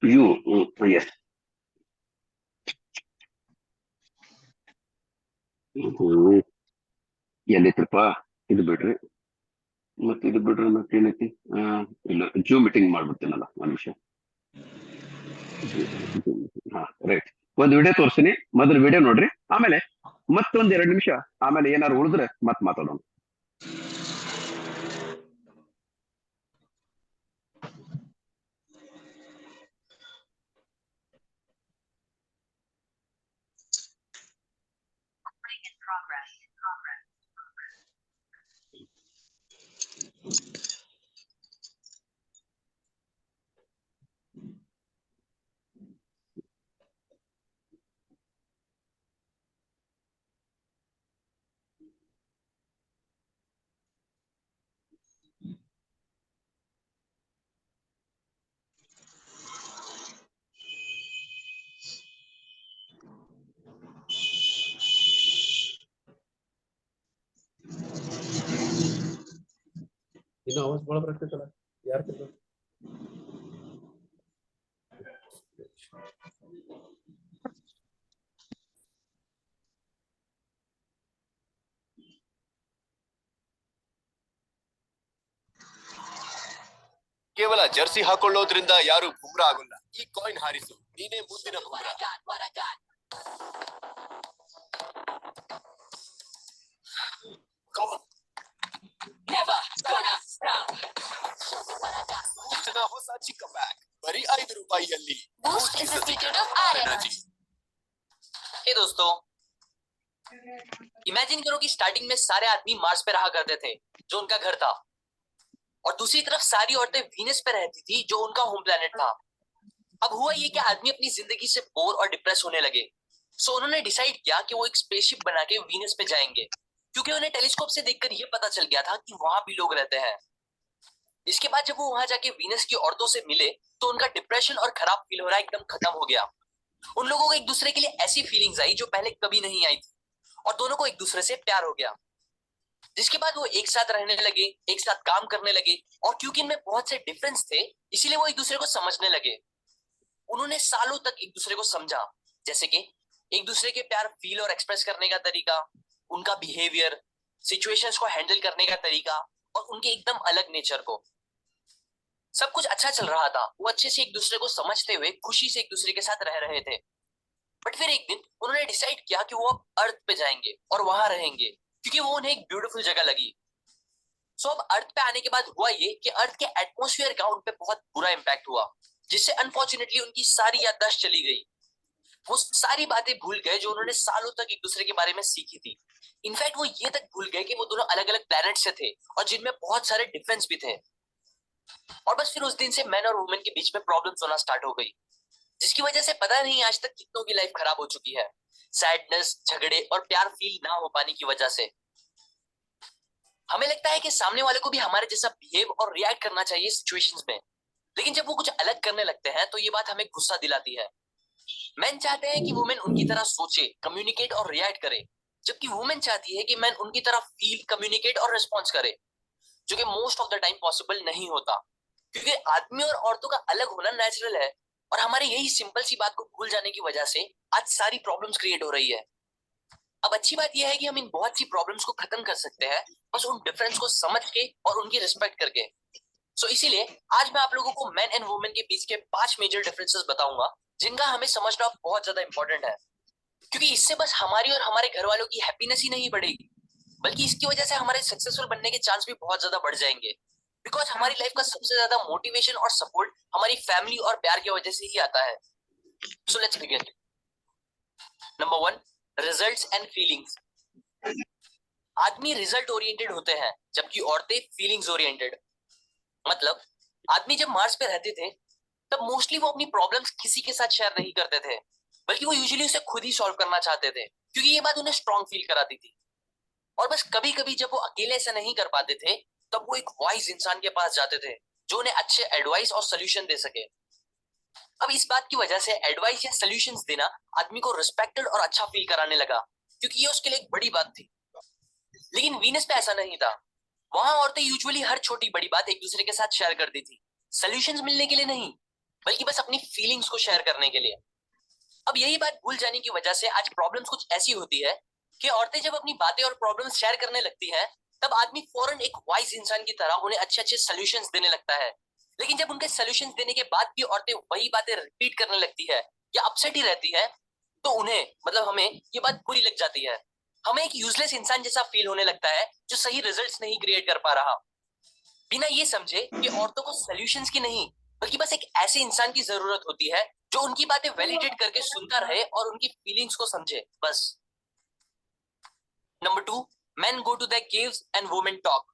ಯು ಎಸ್ ಹ್ಮ್. ಎಲ್ಲಿತ್ರಪ್ಪ? ಇದು ಬಿಡ್ರಿ, ಮತ್ತೆ ಇದು ಬಿಡ್ರಿ, ಮತ್ತೇನೈತಿ? ಇಲ್ಲ, ಜೂಮ್ ಮೀಟಿಂಗ್ ಮಾಡ್ಬಿಡ್ತೀನಲ್ಲ, ಒಂದ್ ನಿಮಿಷ. ಹಾ, ರೈಟ್. ಒಂದ್ ವಿಡಿಯೋ ತೋರಿಸ್ತೀನಿ, ಮೊದಲು ವಿಡಿಯೋ ನೋಡ್ರಿ, ಆಮೇಲೆ ಮತ್ತೊಂದ್ 2 ನಿಮಿಷ, ಆಮೇಲೆ ಏನಾರು ಉಳಿದ್ರೆ ಮತ್ ಮಾತಾಡೋಣ. ಇನ್ನು ಆವಾಜ್ ಬಹಳ ಬರ್ತೈತಲ್ಲ, ಯಾರ್ ಕೇಳ್ತಾರೆ? ಕೇವಲ ಜರ್ಸಿ ಹಾಕೊಳ್ಳೋದ್ರಿಂದ ಯಾರು ಬುಮ್ರಾ ಆಗೋಲ್ಲ. ಈ ಕಾಯಿನ್ ಹಾರಿಸು, ನೀನೇ ಮುಂದಿನ ಬುಮ್ರಾ. ನೂತನ ಹೊಸ ಚಿಕ್ಕ ಬ್ಯಾಗ್ ಬರೀ ₹5 Boost Institute of Energy. हे दोस्तों, इमेजिन करो कि स्टार्टिंग में सारे आदमी मार्स पे रहा करते थे, जो उनका घर था, और दूसरी तरफ सारी औरतें वीनस पे रहती थी, जो उनका होम प्लेनेट था। अब हुआ ये कि आदमी अपनी जिंदगी से बोर और डिप्रेस होने लगे, सो उन्होंने डिसाइड किया कि वो एक स्पेसशिप बना के वीनस पे जाएंगे, क्योंकि उन्हें टेलीस्कोप से देखकर ये पता चल गया था कि वहां भी लोग रहते हैं। इसके बाद जब वो वहां जाके वीनस की औरतों से मिले, तो उनका डिप्रेशन और खराब फील हो रहा एकदम खत्म हो गया। उन लोगों को एक दूसरे के लिए ऐसी फीलिंग्स आई जो पहले कभी नहीं आई थी, और दोनों को एक दूसरे से प्यार हो गया। जिसके बाद वो एक साथ रहने लगे, एक साथ काम करने लगे, और क्योंकि इनमें बहुत से डिफरेंस थे, इसीलिए वो एक दूसरे को समझने लगे। उन्होंने सालों तक एक दूसरे को समझा, जैसे कि एक दूसरे के प्यार फील और एक्सप्रेस करने का तरीका, उनका बिहेवियर, सिचुएशंस को हैंडल करने का तरीका, और उनके एकदम अलग नेचर को। सब कुछ अच्छा चल रहा था, वो अच्छे से एक दूसरे को समझते हुए खुशी से एक दूसरे के साथ रह रहे थे। बट फिर एक दिन उन्होंने डिसाइड किया कि वो अब अर्थ पे जाएंगे और वहां रहेंगे, क्योंकि वो उन्हें एक ब्यूटीफुल जगह लगी। सो अब अर्थ पे आने के बाद हुआ ये कि अर्थ के एटमॉस्फेयर का उन पे बहुत बुरा इम्पैक्ट हुआ, जिससे अनफॉर्चुनेटली उनकी सारी याददाश्त चली गई। वो सारी बातें भूल गए जो उन्होंने सालों तक एक दूसरे के बारे में सीखी थी। इनफैक्ट वो ये तक भूल गए कि वो दोनों अलग अलग प्लैनेट से थे, और जिनमें बहुत सारे डिफरेंस भी थे। और बस फिर उस दिन से मैन और वुमेन के बीच में प्रॉब्लम्स होना स्टार्ट हो गई, जिसकी वजह से पता नहीं आज तक कितनों की लाइफ खराब हो चुकी है, सैडनेस, झगड़े और प्यार फील ना हो पाने की वजह से। हमें लगता है कि सामने वाले को भी हमारे जैसा बिहेव और रिएक्ट करना चाहिए सिचुएशंस में, लेकिन जब वो कुछ अलग करने लगते हैं तो ये बात हमें गुस्सा दिलाती है। मैन चाहते हैं कि वुमेन उनकी तरह सोचे, कम्युनिकेट और रिएक्ट करे, जबकि वुमेन चाहती है कि मैन उनकी तरह फील, कम्युनिकेट और रिस्पॉन्स करे, जो कि most of the time possible नहीं होता, क्योंकि आदमी और औरतों का अलग होना नेचुरल है, और हमारे यही सिंपल सी बात को भूल जाने की वजह से आज सारी प्रॉब्लम्स क्रिएट हो रही है। अब अच्छी बात यह है कि हम इन बहुत सी प्रॉब्लम्स को खत्म कर सकते हैं, बस उन डिफरेंस को समझ के और उनकी रिस्पेक्ट करके। सो इसीलिए आज मैं आप लोगों को मैन एंड वुमेन के बीच के 5 मेजर डिफरेंसेस बताऊंगा, जिनका हमें समझना बहुत ज्यादा इंपॉर्टेंट है, क्योंकि इससे बस हमारी और हमारे घर वालों की हैप्पीनेस ही नहीं बढ़ेगी, बल्कि इसकी वजह से हमारे सक्सेसफुल बनने के चांस भी बहुत ज्यादा बढ़ जाएंगे। बिकॉज हमारी लाइफ का सबसे ज्यादा मोटिवेशन और सपोर्ट हमारी फैमिली और प्यार की वजह से ही आता है। So let's begin. Number 1, results and feelings. आदमी रिजल्ट ओरिएंटेड होते हैं, जबकि औरतें फीलिंग्स ओरिएंटेड। मतलब आदमी जब मार्स पे रहते थे, तब मोस्टली वो अपनी प्रॉब्लम्स किसी के साथ शेयर नहीं करते थे, बल्कि वो यूजुअली उसे खुद ही सॉल्व करना चाहते थे, क्योंकि ये बात उन्हें स्ट्रॉन्ग फील कराती थी। और बस कभी कभी जब वो अकेले ऐसा नहीं कर पाते थे, तब वो एक वाइज इंसान के पास जाते थे, जो उन्हें अच्छे एडवाइस और सोल्यूशन दे सके। अब इस बात की वजह से एडवाइस या सोल्यूशंस देना आदमी को रिस्पेक्टेड और अच्छा फील कराने लगा, क्योंकि ये उसके लिए एक बड़ी बात थी। लेकिन वीनस पे ऐसा नहीं था। वहां औरतें यूजुअली हर छोटी बड़ी बात एक दूसरे के साथ शेयर करती थी, सोल्यूशंस मिलने के लिए नहीं, बल्कि बस अपनी फीलिंग्स को शेयर करने के लिए। अब यही बात भूल जाने की वजह से आज प्रॉब्लम्स कुछ ऐसी होती है कि औरतें जब अपनी बातें और प्रॉब्लम्स शेयर करने लगती हैं, तब आदमी फौरन एक वाइज इंसान की तरह उन्हें अच्छे अच्छे सॉल्यूशंस देने लगता है। लेकिन जब उनके सॉल्यूशंस देने के बाद भी औरतें वही बातें रिपीट करने लगती है या अपसेट ही रहती है, तो उन्हें मतलब हमें ये बात बुरी लग जाती है। हमें एक यूजलेस इंसान जैसा फील होने लगता है जो सही रिजल्ट्स नहीं क्रिएट कर पा रहा, बिना ये समझे कि औरतों को सॉल्यूशंस की नहीं बल्कि बस एक ऐसे इंसान की जरूरत होती है जो उनकी बातें वैलिडेट करके सुनता रहे और उनकी फीलिंग्स को समझे, बस। Number 2, men go to their caves and women talk।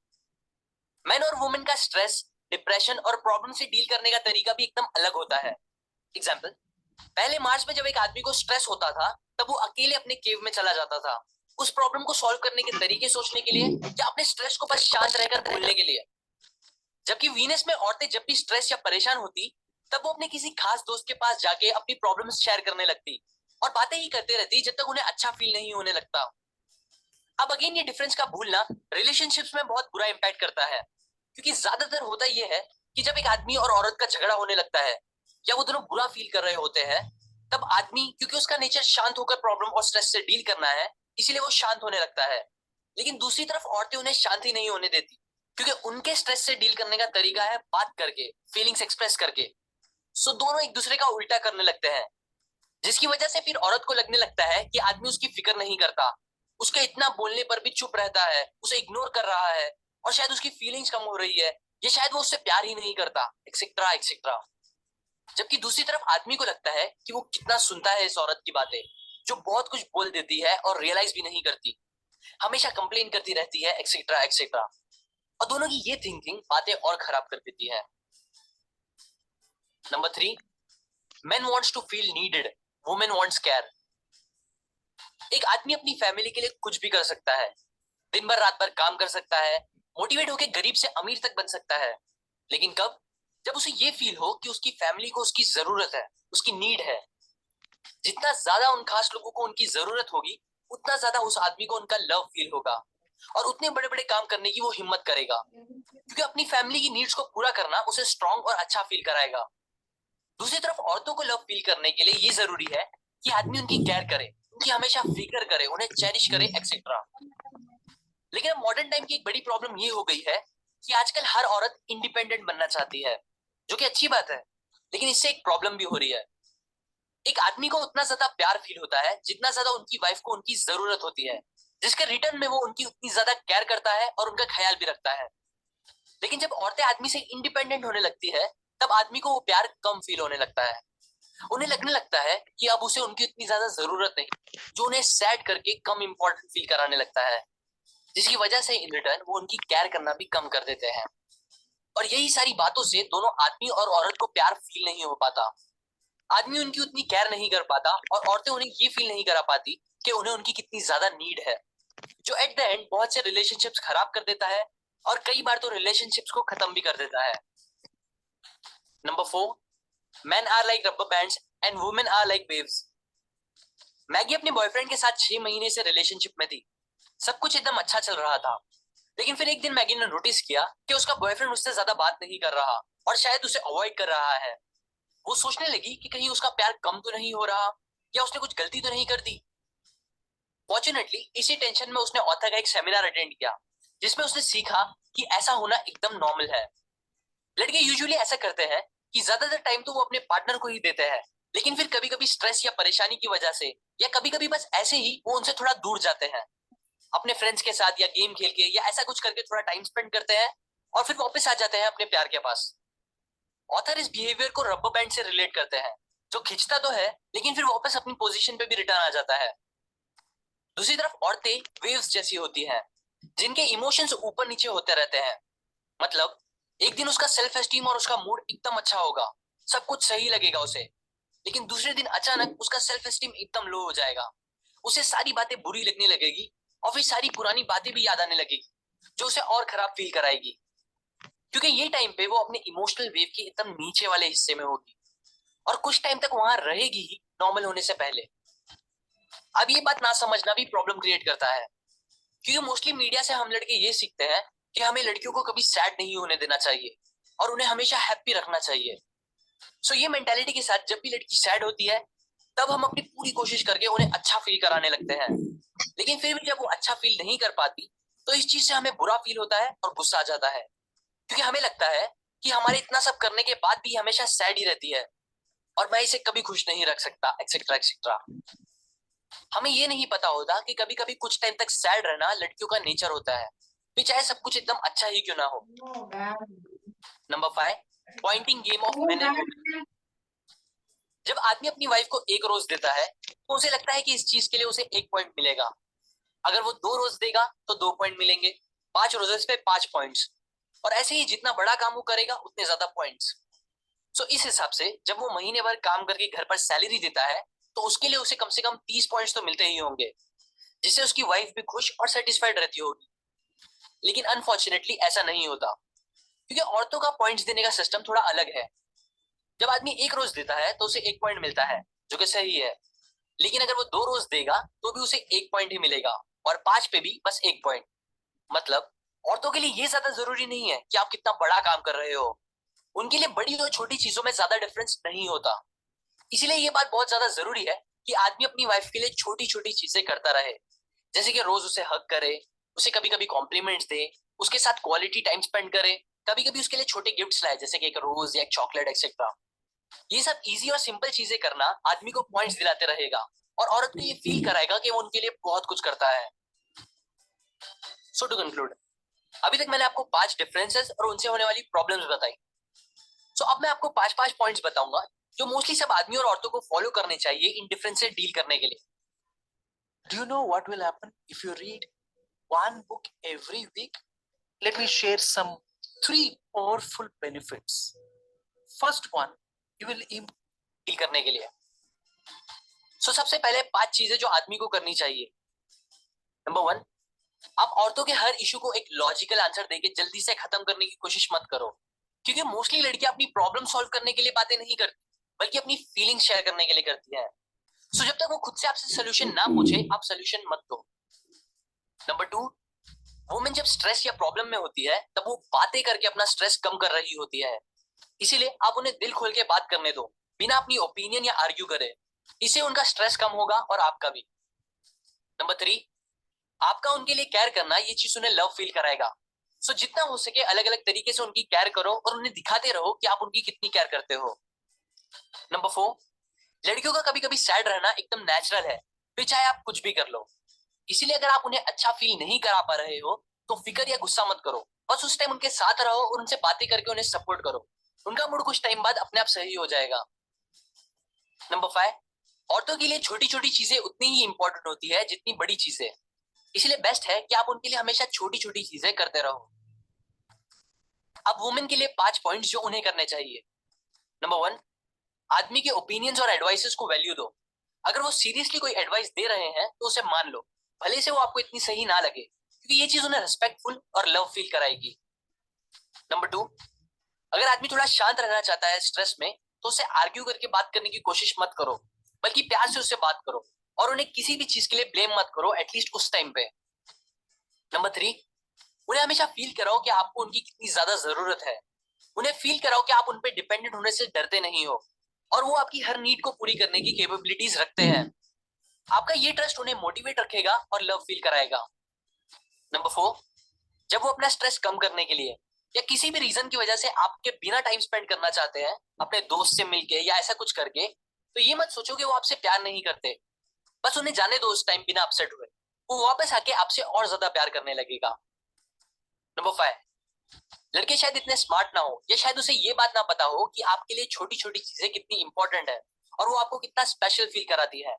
Man और वुमेन का स्ट्रेस, डिप्रेशन और प्रॉब्लम से डील करने का तरीका भी एकदम अलग होता है। एग्जाम्पल, पहले मार्च में जब एक आदमी को स्ट्रेस होता था तब वो अकेले अपने केव में चला जाता था, उस प्रॉब्लम को सॉल्व करने के तरीके सोचने के लिए या अपने स्ट्रेस को बस शांत रहकर भूलने के लिए। जबकि वीनस में औरतें जब भी स्ट्रेस या परेशान होती तब वो अपने किसी खास दोस्त के पास जाके अपनी प्रॉब्लम्स शेयर करने लगती और बातें ही करते रहती जब तक उन्हें अच्छा फील नहीं होने लगता। अब अगेन ये डिफरेंस का भूलना रिलेशनशिप्स में बहुत बुरा इंपैक्ट करता है, क्योंकि ज्यादातर होता ये है कि जब एक आदमी और औरत का झगड़ा होने लगता है या वो दोनों बुरा फील कर रहे होते हैं, तब आदमी, क्योंकि उसका नेचर शांत होकर प्रॉब्लम और स्ट्रेस से डील करना है, इसीलिए वो शांत होने लगता है। लेकिन दूसरी तरफ औरतें उन्हें शांति नहीं होने देती, क्योंकि उनके स्ट्रेस से डील करने का तरीका है बात करके, फीलिंग्स एक्सप्रेस करके। सो दोनों एक दूसरे का उल्टा करने लगते हैं, जिसकी वजह से फिर औरत को लगने लगता है कि आदमी उसकी फिक्र नहीं करता, उसके इतना बोलने पर भी चुप रहता है, उसे इग्नोर कर रहा है और शायद उसकी फीलिंग्स कम हो रही है, ये शायद वो उससे प्यार ही नहीं करता, एक्सेट्रा एक्सेट्रा। जबकि दूसरी तरफ आदमी को लगता है कि वो कितना सुनता है इस औरत की बातें, जो बहुत कुछ बोल देती है और रियलाइज भी नहीं करती, हमेशा कंप्लेन करती रहती है, एक्सेट्रा एक्सेट्रा। और दोनों की ये थिंकिंग बातें और खराब कर देती है। Number 3, men wants to feel needed, women wants care। एक आदमी अपनी फैमिली के लिए कुछ भी कर सकता है, दिन भर रात भर काम कर सकता है, मोटिवेट होकर गरीब से अमीर तक बन सकता है, लेकिन कब? जब उसे ये फील हो कि उसकी फैमिली को उसकी जरूरत है, उसकी नीड है। जितना ज्यादा उन खास लोगों को उनकी जरूरत होगी, उतना ज्यादा उस आदमी को उनका लव फील होगा और उतने बड़े बड़े काम करने की वो हिम्मत करेगा, क्योंकि अपनी फैमिली की नीड्स को पूरा करना उसे स्ट्रॉन्ग और अच्छा फील कराएगा। दूसरी तरफ औरतों को लव फील करने के लिए ये जरूरी है कि आदमी उनकी केयर करे, उनकी हमेशा फिक्र करे, उन्हें चेरिश करे, एक्सेट्रा। लेकिन अब मॉडर्न टाइम की एक बड़ी प्रॉब्लम ये हो गई है कि आजकल हर औरत इंडिपेंडेंट बनना चाहती है, जो कि अच्छी बात है, लेकिन इससे एक प्रॉब्लम भी हो रही है। एक आदमी को उतना ज्यादा प्यार फील होता है जितना ज्यादा उनकी वाइफ को उनकी जरूरत होती है, जिसके रिटर्न में वो उनकी उतनी ज्यादा केयर करता है और उनका ख्याल भी रखता है। लेकिन जब औरतें आदमी से इंडिपेंडेंट होने लगती है, तब आदमी को वो प्यार कम फील होने लगता है। उन्हें लगने लगता है कि अब उसे उनकी इतनी ज्यादा जरूरत नहीं, जो उन्हें सैड करके कम इंपॉर्टेंट फील कराने लगता है, जिसकी वजह से इन रिटर्न वो उनकी केयर करना भी कम कर देते हैं। और यही सारी बातों से दोनों आदमी और औरत को प्यार फील नहीं हो पाता। आदमी उनकी उतनी केयर नहीं कर पाता और औरतें उन्हें ये फील नहीं करा पाती कि उन्हें उनकी कितनी ज्यादा नीड है, जो एट द एंड बहुत से रिलेशनशिप्स खराब कर देता है और कई बार तो रिलेशनशिप्स को खत्म भी कर देता है। Number 4, men are like rubber bands and women are like waves। Maggi अपने बॉयफ्रेंड के साथ 6 महीने से रिलेशनशिप में थी, सब कुछ एकदम अच्छा चल रहा था, लेकिन फिर एक दिन मैगी ने नोटिस किया कि उसका बॉयफ्रेंड उससे ज्यादा बात नहीं कर रहा और शायद उसे अवॉइड कर रहा है। वो सोचने लगी कि कहीं उसका प्यार कम तो नहीं हो रहा या उसने कुछ गलती तो नहीं कर दी। फॉर्चुनेटली इसी टेंशन में उसने ऑथर का एक सेमिनार अटेंड किया, जिसमें उसने सीखा कि ऐसा होना एकदम नॉर्मल है। लड़के यूजुअली ऐसा करते हैं कि ज्यादातर टाइम तो वो अपने पार्टनर को ही देते हैं, लेकिन फिर कभी कभी स्ट्रेस या परेशानी की वजह से या कभी कभी बस ऐसे ही वो उनसे थोड़ा दूर जाते हैं, अपने फ्रेंड्स के साथ या गेम खेल के या ऐसा कुछ करके थोड़ा टाइम स्पेंड करते हैं और फिर वापस आ जाते हैं अपने प्यार के पास। ऑथर इस बिहेवियर को रबर बैंड से रिलेट करते हैं, जो खींचता तो है लेकिन फिर वापस अपनी पोजीशन पे भी रिटर्न आ जाता है। दूसरी तरफ औरतें वेव्स जैसी होती हैं, जिनके इमोशंस ऊपर नीचे होते रहते हैं। मतलब एक दिन उसका सेल्फ एस्टीम और उसका मूड एकदम अच्छा होगा, सब कुछ सही लगेगा उसे, लेकिन दूसरे दिन अचानक उसका सेल्फ एस्टीम एकदम लो हो जाएगा, उसे सारी बातें बुरी लगने लगेगी और फिर सारी पुरानी बातें भी याद आने लगेगी, जो उसे और खराब फील कराएगी, क्योंकि ये टाइम पे वो अपने इमोशनल वेव के एकदम नीचे वाले हिस्से में होगी और कुछ टाइम तक वहां रहेगी ही नॉर्मल होने से पहले। अब ये बात ना समझना भी प्रॉब्लम क्रिएट करता है, क्योंकि मोस्टली मीडिया से हम लड़के ये सीखते हैं कि हमें लड़कियों को कभी सैड नहीं होने देना चाहिए और उन्हें हमेशा हैप्पी रखना चाहिए। सो ये मेंटालिटी के साथ जब भी लड़की सैड होती है, तब हम अपनी पूरी कोशिश करके उन्हें अच्छा फील कराने लगते हैं, लेकिन फिर भी जब वो अच्छा फील नहीं कर पाती तो इस चीज से हमें बुरा फील होता है और गुस्सा आ जाता है, क्योंकि हमें लगता है कि हमारे इतना सब करने के बाद भी हमेशा सैड ही रहती है और मैं इसे कभी खुश नहीं रख सकता, एक्सेट्रा एक्सेट्रा। हमें ये नहीं पता होता कि कभी कभी कुछ टाइम तक सैड रहना लड़कियों का नेचर होता है, फिर चाहे सब कुछ एकदम अच्छा ही क्यों ना हो। Number 5, pointing game of men and women. जब आदमी अपनी वाइफ को 1 रोज देता है तो उसे लगता है कि इस चीज के लिए उसे 1 पॉइंट मिलेगा। अगर वो 2 रोज देगा तो 2 पॉइंट मिलेंगे, 5 रोजेस पे 5 पॉइंट्स, और ऐसे ही जितना बड़ा काम वो करेगा उतने ज्यादा पॉइंट्स। सो इस हिसाब से जब वो महीने भर काम करके घर पर सैलरी देता है तो उसके लिए उसे कम से कम 30 पॉइंट्स तो मिलते ही होंगे, जिससे उसकी वाइफ भी खुश और सेटिस्फाइड रहती होगी। लेकिन अनफॉर्चुनेटली ऐसा नहीं होता, क्योंकि औरतों का पॉइंट्स देने का सिस्टम थोड़ा अलग है। जब आदमी 1 रोज देता है तो उसे 1 पॉइंट मिलता है, जो कि सही है। लेकिन अगर वो 2 रोज देगा तो भी उसे 1 पॉइंट ही मिलेगा, और 5 पे भी बस 1 पॉइंट। मतलब औरतों के लिए ये ज्यादा जरूरी नहीं है कि आप कितना बड़ा काम कर रहे हो, उनके लिए बड़ी और छोटी चीजों में ज्यादा डिफरेंस नहीं होता। इसीलिए ये बात बहुत ज्यादा जरूरी है कि आदमी अपनी वाइफ के लिए छोटी छोटी चीजें करता रहे, जैसे कि रोज उसे हग करे, उसे कभी कभी कॉम्प्लीमेंट्स दे, उसके साथ क्वालिटी टाइम स्पेंड करे, कभी कभी उसके लिए छोटे गिफ्ट्स लाए जैसे कि एक रोज या एक चॉकलेट एक्सेट्रा। ये सब इजी और सिंपल चीजें करना आदमी को पॉइंट्स दिलाते रहेगा और औरत को ये फील कराएगा कि वो उनके लिए बहुत कुछ करता है। सो टू कंक्लूड, अभी तक मैंने आपको 5 डिफरेंसेस और उनसे होने वाली प्रॉब्लम्स बताई। सो अब मैं आपको 5 पॉइंट्स बताऊंगा जो मोस्टली सब आदमी और औरतों को फॉलो करने चाहिए इन डिफरेंस से डील करने के लिए। Do you know what will happen if you read one book every week? Let me share some 3 powerful benefits. First one, you will deal करने के लिए। सो सबसे पहले 5 चीजें जो आदमी को करनी चाहिए। नंबर 1, आप औरतों के हर इशू को एक लॉजिकल आंसर देके जल्दी से खत्म करने की कोशिश मत करो, क्योंकि मोस्टली लड़कियां अपनी प्रॉब्लम सॉल्व करने के लिए बातें नहीं करती, बल्कि अपनी फीलिंग्स शेयर करने के लिए करती है। सो जब तक वो खुद से आपसे सोल्यूशन ना पूछे, आप सोल्यूशन मत दो। नंबर 2, वुमेन जब स्ट्रेस या प्रॉब्लम में होती है तब वो बातें करके अपना स्ट्रेस कम कर रही होती है, इसीलिए आप उन्हें दिल खोल के बात करने दो, बिना अपनी ओपिनियन या आर्ग्यू करे। इससे उनका स्ट्रेस कम होगा और आपका भी। नंबर 3, आपका उनके लिए केयर करना ये चीज उन्हें लव फील कराएगा। सो जितना हो सके अलग अलग तरीके से उनकी केयर करो और उन्हें दिखाते रहो कि आप उनकी कितनी केयर करते हो। नंबर 4, लड़कियों का कभी कभी सैड रहना एकदम नेचुरल है, फिर चाहे आप कुछ भी कर लो। इसीलिए अगर आप उन्हें अच्छा फील नहीं करा पा रहे हो तो फिक्र या गुस्सा मत करो, बस उस टाइम उनके साथ रहो और उनसे बातें करके उन्हें सपोर्ट करो। उनका मूड कुछ टाइम बाद अपने आप सही हो जाएगा। नंबर 5, औरतों के लिए छोटी छोटी चीजें उतनी ही इंपॉर्टेंट होती है जितनी बड़ी चीजें, इसलिए बेस्ट है कि आप उनके लिए हमेशा छोटी छोटी चीजें करते रहो। अब वुमेन के लिए 5 पॉइंट्स जो उन्हें करने चाहिए। नंबर 1, आदमी के ओपिनियंस और एडवाइसेस को वैल्यू दो। अगर वो सीरियसली कोई एडवाइस दे रहे हैं तो उसे मान लो, भले से वो आपको इतनी सही ना लगे, क्योंकि ये चीज उन्हें रिस्पेक्टफुल और लव फील कराएगी। नंबर 2, अगर आदमी थोड़ा शांत रहना चाहता है स्ट्रेस में तो उसे आर्ग्यू करके बात करने की कोशिश मत करो, बल्कि प्यार से उससे बात करो और उन्हें किसी भी चीज के लिए ब्लेम मत करो, एटलीस्ट उस टाइम पे। नंबर 3, उन्हें हमेशा फील कराओ कि आपको उनकी कितनी ज्यादा जरूरत है। उन्हें फील कराओ कि आप उन पे डिपेंडेंट होने से डरते नहीं हो और वो आपकी हर नीड को पूरी करने की कैपेबिलिटीज रखते हैं। आपका ये ट्रस्ट उन्हें मोटिवेट रखेगा और लव फील कराएगा। नंबर 4, जब वो अपना स्ट्रेस कम करने के लिए या किसी भी रीजन की वजह से आपके बिना टाइम स्पेंड करना चाहते हैं, अपने दोस्त से मिलके या ऐसा कुछ करके, तो ये मत सोचो कि वो आपसे प्यार नहीं करते, बस उन्हें जाने दो उस टाइम बिना अपसेट हुए, वो वापस आके आपसे और ज्यादा प्यार करने लगेगा। नंबर 5, लड़के शायद इतने स्मार्ट ना हो या शायद उसे ये बात ना पता हो कि आपके लिए छोटी छोटी चीजें कितनी इंपॉर्टेंट है और वो आपको कितना स्पेशल फील कराती है।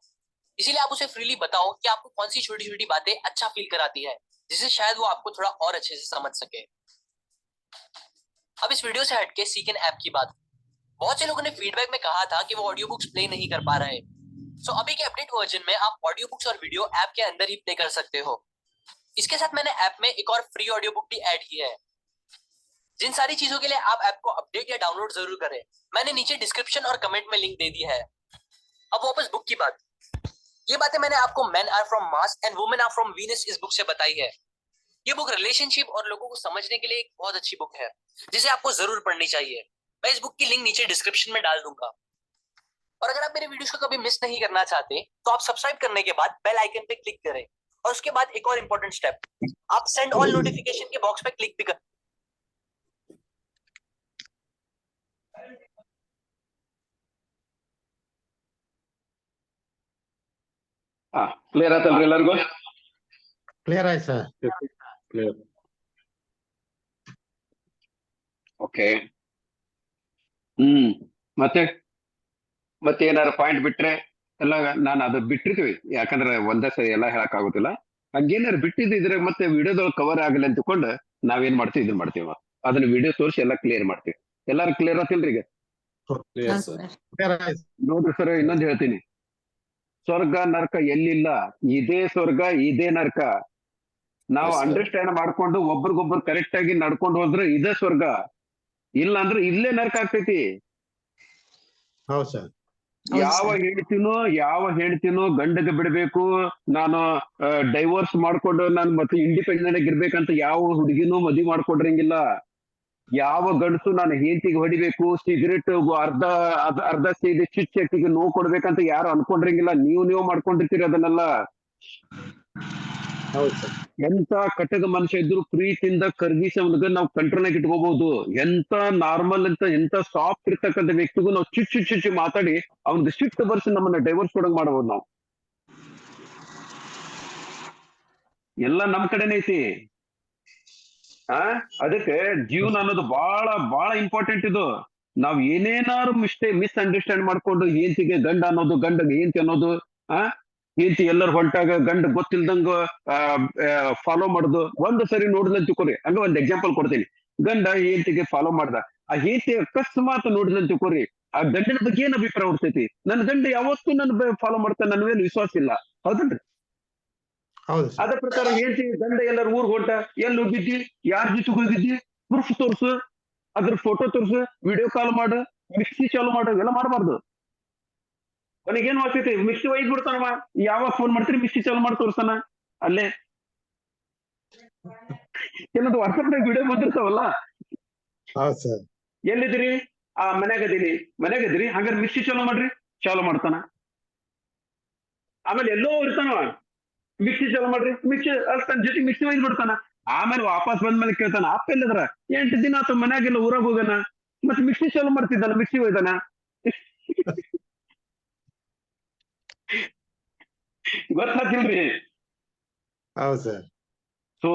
इसीलिए आप उसे फ्रीली बताओ कि आपको कौन सी छोटी छोटी बातें अच्छा फील कराती है, जिससे शायद वो आपको थोड़ा और अच्छे से समझ सके। अब इस वीडियो से हटके सीकन ऐप की बात। बहुत से लोगों ने फीडबैक में कहा था कि वो ऑडियो बुक्स प्ले नहीं कर पा रहे। सो अभी के अपडेट वर्जन में आप ऑडियो बुक्स और वीडियो ऐप के अंदर ही प्ले कर सकते हो। इसके साथ मैंने ऐप में एक और फ्री ऑडियो बुक भी ऐड की है। जिन सारी चीजों के लिए आप ऐप को अपडेट या डाउनलोड जरूर करें, मैंने नीचे डिस्क्रिप्शन और कमेंट में लिंक दे दी है। अब वापस बुक की बात। ये बातें मैंने आपको men are from Mars and women are from Venus इस बुक से बताई है। ये बुक रिलेशनशिप और लोगों को समझने के लिए एक बहुत अच्छी बुक है, जिसे आपको जरूर पढ़नी चाहिए। मैं इस बुक की लिंक नीचे डिस्क्रिप्शन में डाल दूंगा। और अगर आप मेरे वीडियोस को कभी मिस नहीं करना चाहते तो आप सब्सक्राइब करने के बाद बेल आइकन पे क्लिक करें और उसके बाद एक और इंपॉर्टेंट स्टेप, आप सेंड ऑल नोटिफिकेशन के बॉक्स पे क्लिक भी कर। ಕ್ಲಿಯರ್ ಆತಲ್ರಿ ಎಲ್ಲರಿಗೂ? ಕ್ಲಿಯರ್ ಆಯ್ತು ಸರ್. ಕ್ಲಿಯರ್. ಓಕೆ. ಮತ್ತೆ ಏನಾರ ಪಾಯಿಂಟ್ ಬಿಟ್ರೆ ಎಲ್ಲ ನಾನು ಅದು ಬಿಟ್ಟಿರ್ತೀವಿ, ಯಾಕಂದ್ರೆ ಒಂದೇ ಸರಿ ಎಲ್ಲ ಹೇಳಕ್ ಆಗುದಿಲ್ಲ. ಹಂಗೇನಾರು ಬಿಟ್ಟಿದ್ರೆ ಮತ್ತೆ ವಿಡಿಯೋದೊಳಗೆ ಕವರ್ ಆಗಲ್ಲ ಅಂತ ತಿಳ್ಕೊಂಡು ನಾವೇನ್ ಮಾಡ್ತೀವಿ ಇದನ್ನ ಮಾಡ್ತೀವಿ, ಅದನ್ನ ವಿಡಿಯೋ ತೋರಿಸಿ ಎಲ್ಲ ಕ್ಲಿಯರ್ ಮಾಡ್ತೀವಿ. ಎಲ್ಲಾರು ಕ್ಲಿಯರ್ ಆತಿಲ್ರಿ ಈಗ? Clear sir. ಕ್ಲಿಯರ್ ಆಯ್ತು. ನೋಡ್ರಿ ಸರ್, ಇನ್ನೊಂದು ಹೇಳ್ತೀನಿ, ಸ್ವರ್ಗ ನರಕ ಎಲ್ಲಿಲ್ಲ, ಇದೇ ಸ್ವರ್ಗ ಇದೇ ನರಕ. ನಾವು Yes, sir. ಅಂಡರ್ಸ್ಟ್ಯಾಂಡ್ ಮಾಡ್ಕೊಂಡು ಒಬ್ರಿಗೊಬ್ರು ಕರೆಕ್ಟ್ ಆಗಿ ನಡ್ಕೊಂಡು ಹೋದ್ರೆ ಇದೇ ಸ್ವರ್ಗ, ಇಲ್ಲ ಅಂದ್ರೆ ಇಲ್ಲೇ ನರಕ ಆಗ್ತೈತಿ. ಹೌದು ಸರ್. ಯಾವ ಹೇಳ್ತೀನೋ ಗಂಡಗೆ ಬಿಡ್ಬೇಕು, ನಾನು ಡೈವೋರ್ಸ್ ಮಾಡ್ಕೊಂಡು ನಾನು ಮತ್ತೆ ಇಂಡಿಪೆಂಡೆಂಟ್ ಆಗಿ ಇರ್ಬೇಕಂತ ಯಾವ ಹುಡುಗಿನೂ ಮದುವೆ ಮಾಡ್ಕೊಡ್ರಂಗಿಲ್ಲ. ಯಾವ ಗಂಡಸು ನಾನು ಹೆಂಡತಿಗೆ ಹೊಡಿಬೇಕು, ಸಿಗರೇಟ್ ಅರ್ಧ ಸೇದಿ ಚುಚ್ಚಟ್ಟಿಗೆ ನೋವು ಕೊಡ್ಬೇಕಂತ ಯಾರು ಅನ್ಕೊಂಡ್ರಂಗಿಲ್ಲ. ನೀವು ಮಾಡ್ಕೊಂಡಿರ್ತೀರಿ ಅದನ್ನೆಲ್ಲ. ಹೌದು ಸರ್. ಎಂತ ಕಟ್ಟದ ಮನುಷ್ಯ ಇದ್ರು ಪ್ರೀತಿಯಿಂದ ಕರ್ಗಿಸಿ ಅವನಿಗೆ ನಾವು ಕಂಟ್ರೋಲ್ ಆಗಿ ಇಟ್ಕೋಬಹುದು. ಎಂತ ನಾರ್ಮಲ್ ಅಂತ ಎಂತ ಸಾಫ್ಟ್ ಇರ್ತಕ್ಕಂಥ ವ್ಯಕ್ತಿಗೂ ನಾವು ಚುಚ್ಚು ಮಾತಾಡಿ ಅವ್ನಿಗೆ ಸಿಟ್ಟು ಬರ್ಸಿ ನಮ್ಮನ್ನ ಡೈವರ್ಸ್ ಕೊಡಂಗ್ ಮಾಡಬಹುದು. ನಾವು ಎಲ್ಲ ನಮ್ ಕಡೆನೇ ಐತಿ. ಅದಕ್ಕೆ ಜೀವನ ಅನ್ನೋದು ಬಹಳ ಇಂಪಾರ್ಟೆಂಟ್. ಇದು ನಾವ್ ಏನೇನಾರು ಮಿಸ್ಅಂಡರ್ಸ್ಟ್ಯಾಂಡ್ ಮಾಡ್ಕೊಂಡು ಹೆಂಡತಿಗೆ ಗಂಡ ಅನ್ನೋದು, ಗಂಡಗೆ ಹೆಂಡತಿ ಅನ್ನೋದು, ಹೆಂಡತಿ ಎಲ್ಲರೂ ಹೊಂಟಾಗ ಗಂಡ ಗೊತ್ತಿಲ್ದಂಗ ಫಾಲೋ ಮಾಡುದು. ಒಂದು ಸರಿ ನೋಡಿದ್ಲಂತ ತಿಳ್ಕೊರಿ, ಹಂಗ ಒಂದ್ ಎಕ್ಸಾಂಪಲ್ ಕೊಡ್ತೀನಿ. ಗಂಡ ಹೆಂಡತಿಗೆ ಫಾಲೋ ಮಾಡ್ದ, ಆ ಹೆಂಡತಿ ಅಕಸ್ಮಾತ್ ನೋಡಿದ್ಲಂತ ತಿಳ್ಕೊರಿ, ಆ ಗಂಡನ ಬಗ್ಗೆ ಏನ್ ಅಭಿಪ್ರಾಯ ಹೊಡ್ತೈತಿ? ನನ್ನ ಗಂಡ ಯಾವತ್ತೂ ನನ್ನ ಫಾಲೋ ಮಾಡ್ತಾನೆ, ನನ್ನ ಮೇಲೆ ವಿಶ್ವಾಸ ಇಲ್ಲ, ಹೌದಲ್ರಿ? ಹೌದು ಸರ್. ಅದ ಪ್ರಕಾರ ಹೇಳ್ತಿ ಗಂಡ ಎಲ್ಲರೂ ಊರ್ ಹೊಂಟ, ಎಲ್ಲಿ ಹೋಗಿದ್ದಿ, ಯಾರ ಜೊತೆ ಹೋಗಿದ್ದಿ, ಪ್ರೂಫ್ ತೋರ್ಸು, ಅದ್ರ ಫೋಟೋ ತೋರ್ಸು, ವಿಡಿಯೋ ಕಾಲ್ ಮಾಡು, ಮಿಕ್ಸಿ ಚಾಲು ಮಾಡು, ಎಲ್ಲ ಮಾಡಬಾರ್ದು. ಅವನಿಗೇನ್ ಆಗ್ತೈತಿ, ಮಿಕ್ಸಿ ಒಯ್ದ್ ಬಿಡ್ತಾನವ. ಯಾವಾಗ ಫೋನ್ ಮಾಡ್ತೀರಿ ಮಿಕ್ಸಿ ಚಾಲು ಮಾಡಿ ತೋರ್ಸಾನ ಅಲ್ಲೇ. ಕೆಲವೊಂದು ವಾಟ್ಸಪ್ ನಾಗ ವಿಡಿಯೋ ಬಂದಿರ್ತಾವಲ್ಲ, ಹೌದು ಸರ್. ಎಲ್ಲಿದ್ದೀರಿ? ಮನ್ಯಾಗದಿರಿ, ಹಂಗಾರೆ ಮಿಕ್ಸಿ ಚಾಲು ಮಾಡ್ರಿ, ಚಾಲು ಮಾಡ್ತಾನ. ಆಮೇಲೆ ಎಲ್ಲೋ ಇರ್ತಾನವ, ಮಿಕ್ಸಿ ಚಾಲು ಮಾಡ್ರಿ, ಮಿಕ್ಸಿ ಅಲ್ಲಿ ತನ್ನ ಜೊತೆ ಮಿಕ್ಸಿ ಒಯ್ದು ಬಿಡ್ತಾನ. ಆಮೇಲೆ ವಾಪಸ್ ಬಂದ್ಮೇಲೆ ಕೇಳ್ತಾನ, ಅಪ್ಪ ಎಲ್ಲದ್ರ? 8 ದಿನ ಆತ ಮನ್ಯಾಗೆಲ್ಲ ಊರಾಗ ಹೋಗನ, ಮತ್ತೆ ಮಿಕ್ಸಿ ಚಾಲು ಮಾಡ್ತಿದ್ದಾನ, ಮಿಕ್ಸಿ ಒಯ್ದಾನ. ಗೊತ್ತಾಗ್ತಿಲ್ರಿ? ಹೌದು ಸರ್. ಸೊ